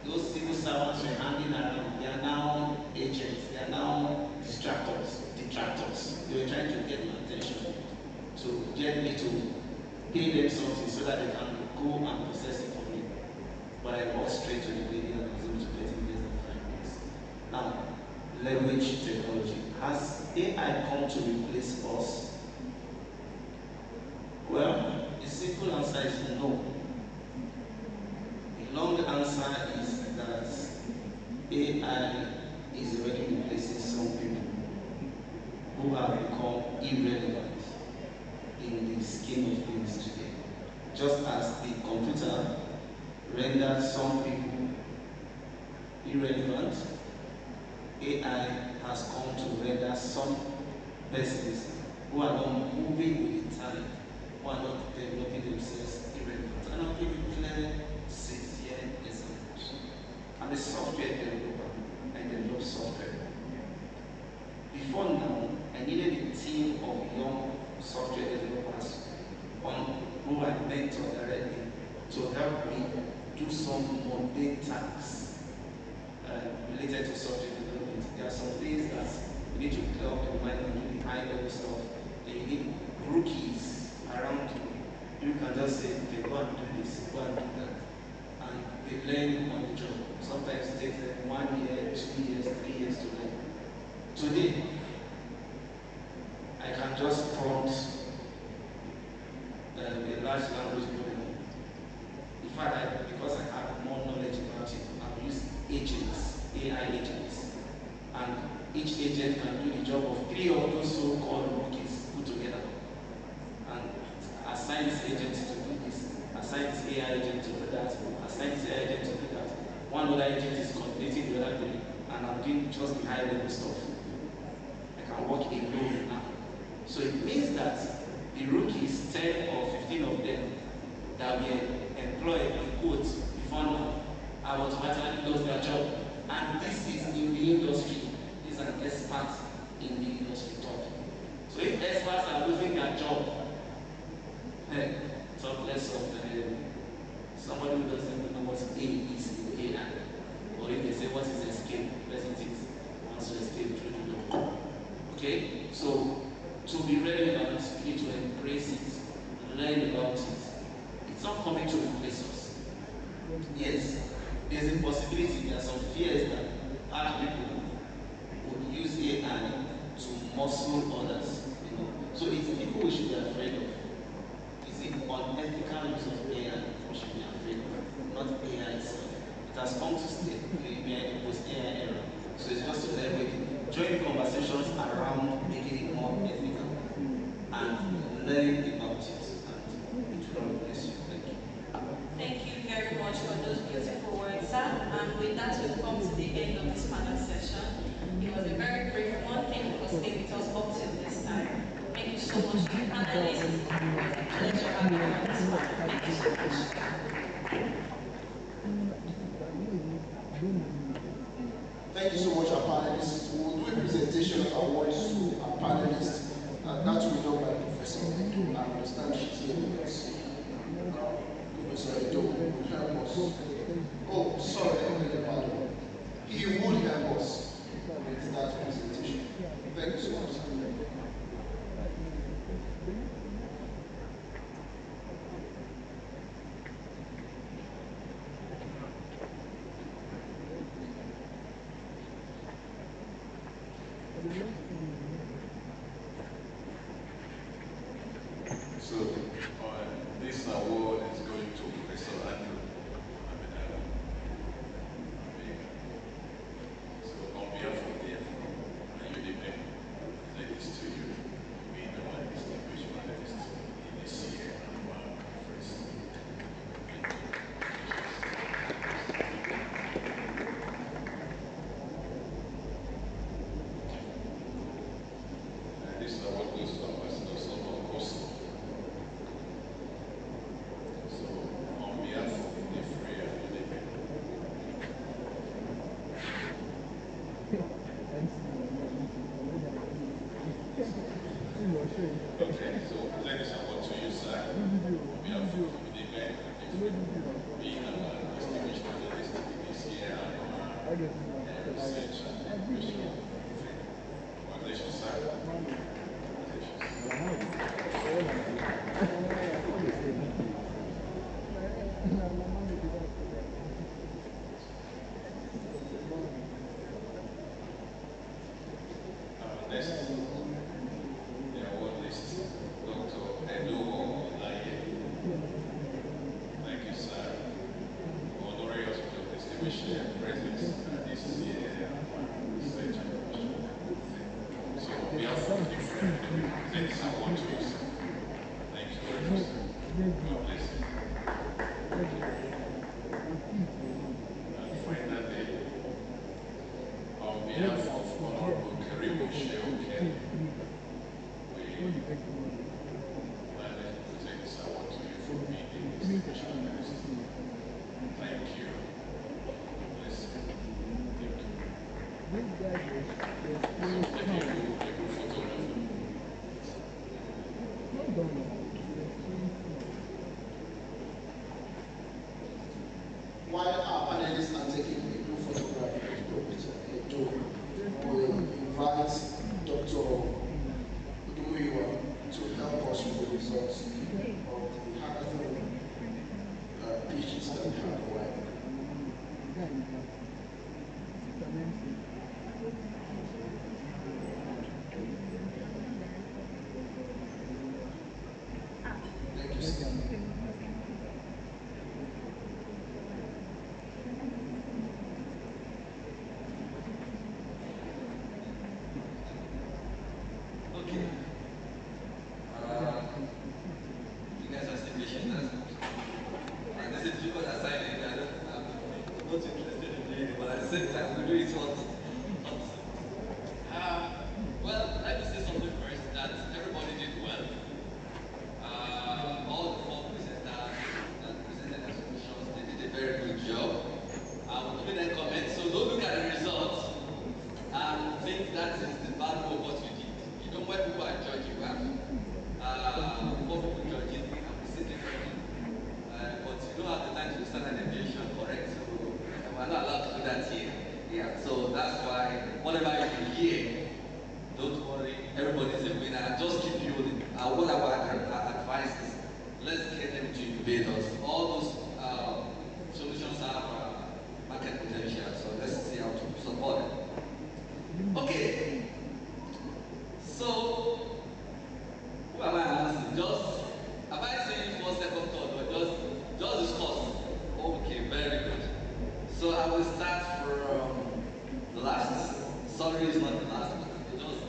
those civil servants were hanging around. They are now agents, they are now detractors. They were trying to get my attention, to get me to pay them something so that they can go and process it for me. But I walked straight to the lady and I was able to get it in less than 5 minutes. Now, leverage technology. Has AI come to replace us? Well, the simple answer is no. The long answer is that AI is already replacing some people who have become irrelevant in the scheme of things today. Just as the computer rendered some people irrelevant, AI has come to render some persons who are not moving with the time, who are not developing themselves irrelevant. And I'll give you clear, sincere examples. I'm a software developer. I develop software. Before now, I needed a team of young software developers who I mentor directly to help me do some mundane tasks related to software development. There are some things that you need to clear up your mind and do the high-level stuff. And you need rookies around you. You can just say, okay, go and do this, go and do that. And they learn on the job. Sometimes it takes them 1 year, 2 years, 3 years to learn. Today, I can just prompt a large language model. In fact, because I have more knowledge about it, I've used agents, AI agents. And each agent can do the job of 3 of those so-called rookies put together. And assign this agent to do this, assign this AI agent to do that, assign this AI agent to do that. One other agent is coordinating the other thing, and I'm doing just the high-level stuff. I can work alone now. So it means that the rookies, 10 or 15 of them, that were employed in quotes before now, have automatically lost their job. And this is in the industry. This is an expert in the industry talking. So if experts are losing their job, talk less of somebody who doesn't even know what A is in AI. Or if they say what is escape, person thinks once Okay? So to be relevant, you need to embrace it, learn about it. It's not coming to replace us. Yes, there's a possibility, there are some fears that other people would use AI to muscle others. You know? So it's people we should be afraid of. Is it unethical use of AI we should be afraid of, not AI itself? It has come to stay. We are in the post-AI era. So it's just to leverage, join conversations around making it more ethical and learn about it. And it will not replace you. Thank you. Thank you very much for those beautiful words, sir. And with that, we've come to the end of this panel session. It was a very brief one. Thank you for staying with us up till this time. Thank you so much, panelists. It was a pleasure having you on this panel. Thank you so much. Thank you so much, our panelists. We will do a presentation of awards to our panelists, and that will be done by Professor Edo. I understand she's here with us. Professor Edo will help us. Oh, sorry, I beg your pardon. He would help us with that presentation. Thank you so much. So this award is going to Professor Andrew. So on behalf of the Uniben, I say this to you, being the one distinguished panelist in this year of our conference. This award goes to Ambassador Solomon Koso. So on behalf of the Free and Uniben, okay, so present this award to you, sir. On behalf of Uniben, being a distinguished panelist this year and research and innovation. Congratulations, sir. Next, the award list, Dr. Edo Olaye. Thank you, sir, for honoring us with your distinguished presence this year research and innovation. So on behalf of the friend, we present this award to you, sir. Thank you very much, sir. God bless you. And finally, on behalf of Honorable Karim Sheoke, we would like to present this award to you for being a distinguished panelist. Thank you. God bless you. So take a group photograph. While our panelists are taking a group photograph with Professor Edo, we'll invite Dr. Udumuyiwa to help us with the results of the hackathon pitches that we have provided. Thank you, sir. Okay. You guys are still patient, that's good. And this is people that sign it, I'm not interested in doing it, but at the same time, we do it hot. Well, let me say something first, that everybody did well. All the four presenters that presented their solutions, they did a very good job. I will give them comments, so don't look at the results and think that is the value of what you did. You know, when people are judging, we have four people judging and we sit differently. But you don't have the time to stand an deviation, correct? So we're not allowed to do that here. Yeah, so that's why whatever you hear, don't worry, everybody's a winner. Just keep building. What I would advise is, let's get them to innovate us. All those solutions have market potential, so let's see how to support it. Okay. So, who am I announcing? Just, am I saying for second thought, or just discuss? Okay, very good. So I will start from the last. Sorry, it's not the last. Just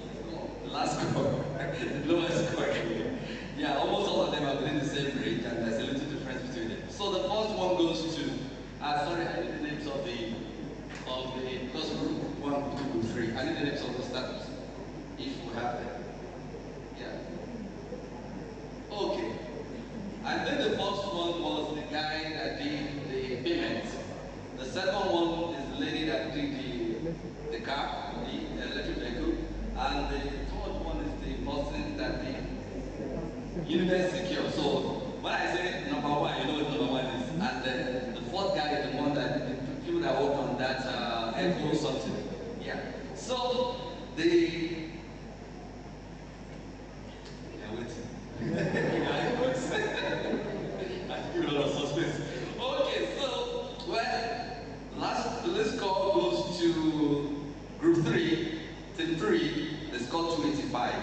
the last score, the lowest score. Yeah, almost all of them are within the same range, and there's a little difference between them. So the first one goes to. Sorry, I need the names of the because group 1, group 2, group 3. I need the names of the startups, if we have them. Yeah. Okay. I think the first one was the guy that did the payment. The second one is the lady that did the car, the electric vehicle. And the third one is the person that did Uniben Secure. So when I say number 1, you know what number 1 is. And then the fourth guy is the one that the people that worked on that Echo something. Yeah. So the Okay, so, well, the score goes to group 3, team 3, the score 285.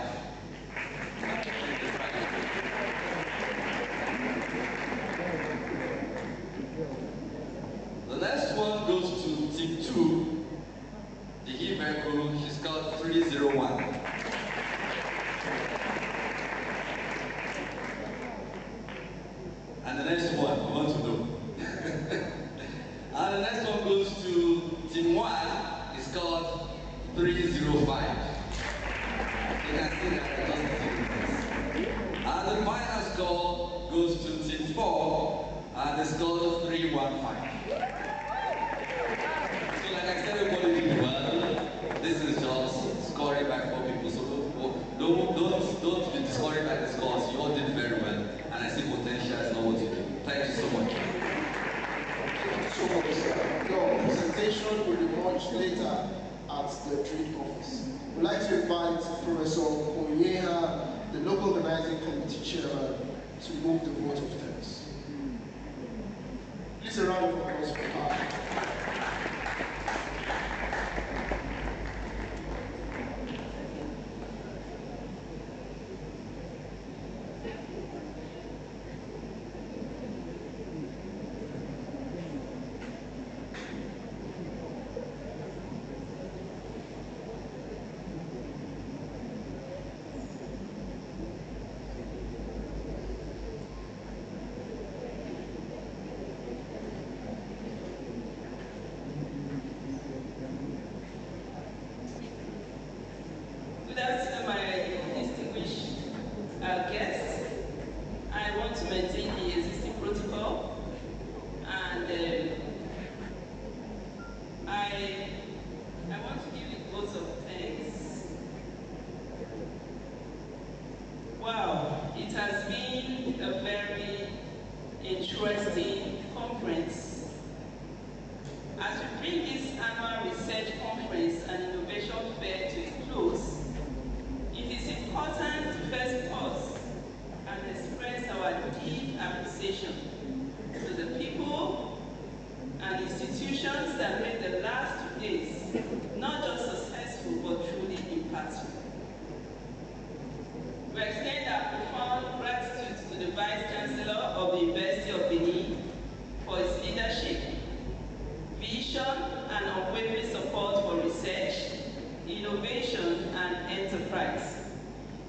The next one goes to team 2, the Hebrew, he scored 301. And the next one, I want to know. And the next one goes to team 1, he scored 305. You can see that it doesn't difference. And the final score goes to team 4, and they scored 315. So like I said, everybody did well. This is just scoring by 4 people. So don't be discouraged by the scores. You all did very well. And I see potential is not what you do. Thank you so much. Thank you so much, sir. Your presentation will be launched later at the trade office. We'd like to invite Professor Onyeha, the local organizing committee chairman, to move the vote of thanks. Please a round of applause for her.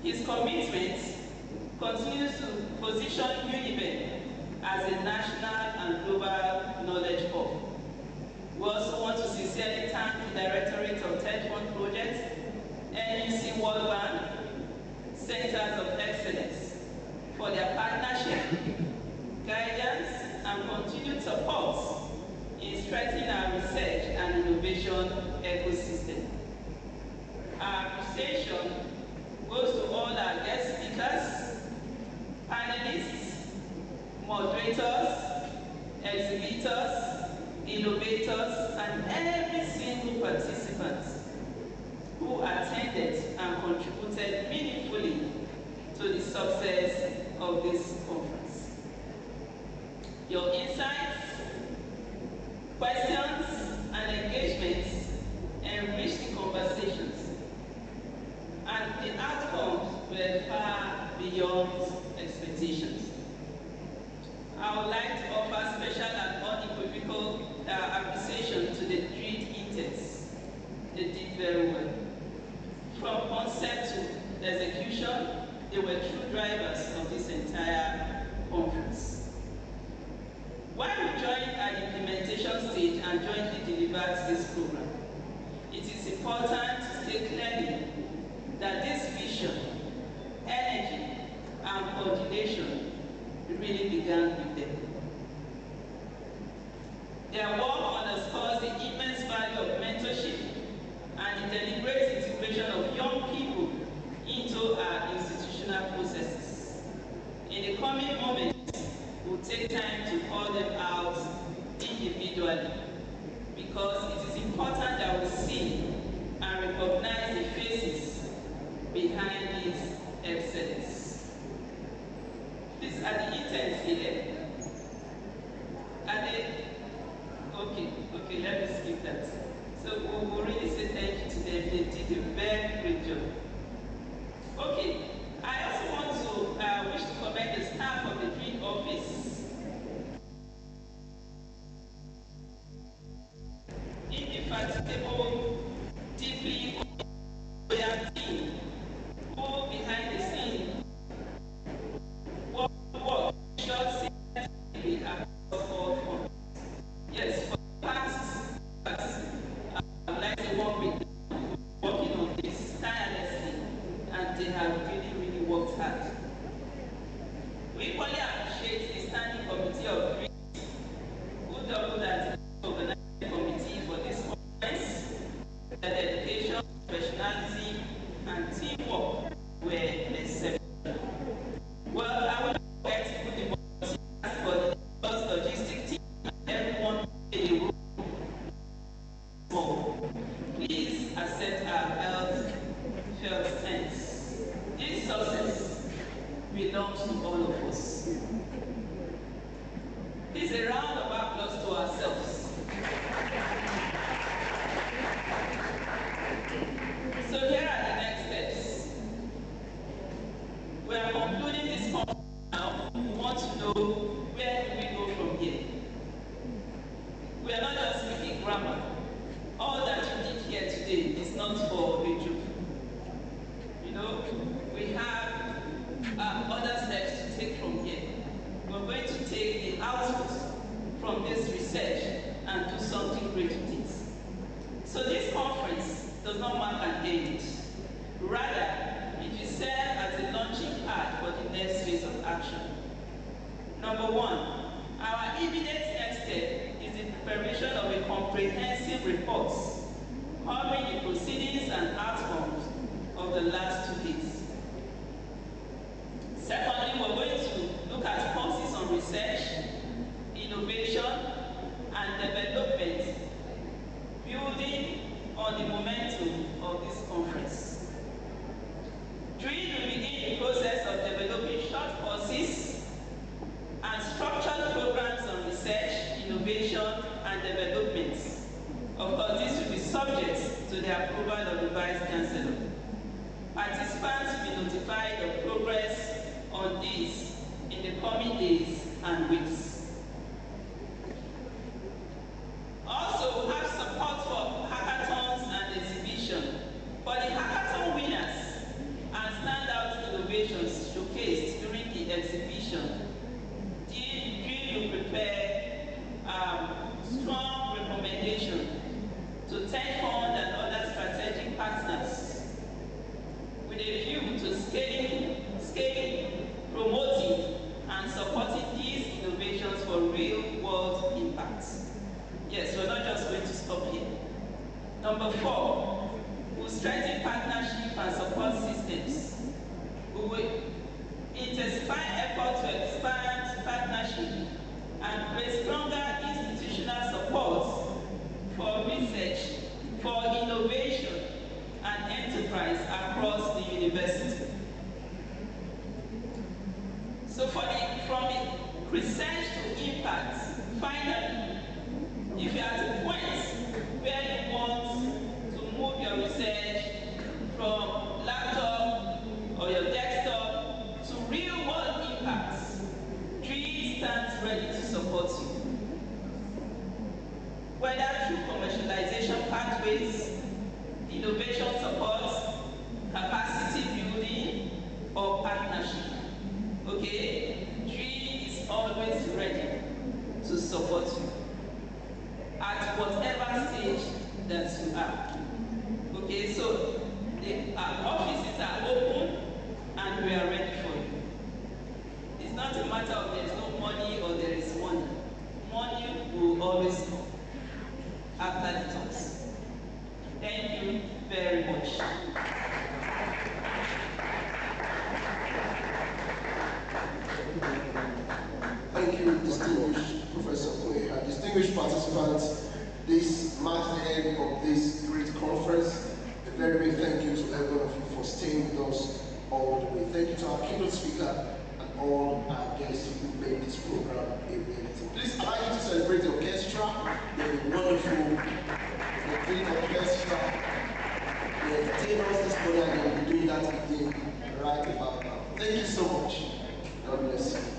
His commitment continues to position Uniben as a national and global knowledge hub. We also want to sincerely thank the Directorate of Third Fund Projects, NUC World Bank, Centers of Excellence for their partnership, guidance, and continued support in strengthening our research and innovation ecosystem. Our appreciation goes to all our guest speakers, panelists, moderators, exhibitors, innovators, and every single participant who attended and contributed meaningfully to the success of this conference. Your insights, questions, and engagements enriched the conversations, and the outcomes were far beyond expectations. I would like to offer special and unequivocal appreciation to the three interns. They did very well. From concept to execution, they were true drivers of this entire conference. While we joined at the implementation stage and jointly delivered this program, it is important to state clearly that this vision, energy, and coordination really began with them. Their work underscores the immense value of mentorship and the deliberate integration of young people into our institutional processes. In the coming moments, we'll take time to call them out individually, because it is important that we see and recognize the faces behind this excellence. These are the interns here. Are they? Okay, let me skip that. So we'll really say thank you to them. They did a very great job. Okay, I also want to wish to commend the staff of the Green Office. Indefatigable, deeply loyal team, who behind the scenes work short significantly across all fronts. Yes, for the past, I would like to work with them, working on this tirelessly, and they have really worked hard. We equally appreciate the Standing Committee of Three, who doubled as the organizing committee for this conference. Their dedication, professionalism, and teamwork were exceptional. Well, I will not forget to put the volunteers for the logistic team and everyone in the room. Please accept our heartfelt thanks. This success belongs to all of us. Please, a round of applause to ourselves. So here are the next steps. We are concluding this conference now. We want to know, where do we go from here? We are not just speaking grammar. All that you did here today is not for a joke. You know, we have other steps to take participants. This marks the end of this great conference. A very big thank you to every one of you for staying with us all the way. Thank you to our keynote speaker and all our guests who made this program a reality. Please allow you to celebrate the orchestra. They're a wonderful, great orchestra. They entertained us this morning and they'll be doing that again right about now. Thank you so much. God bless you.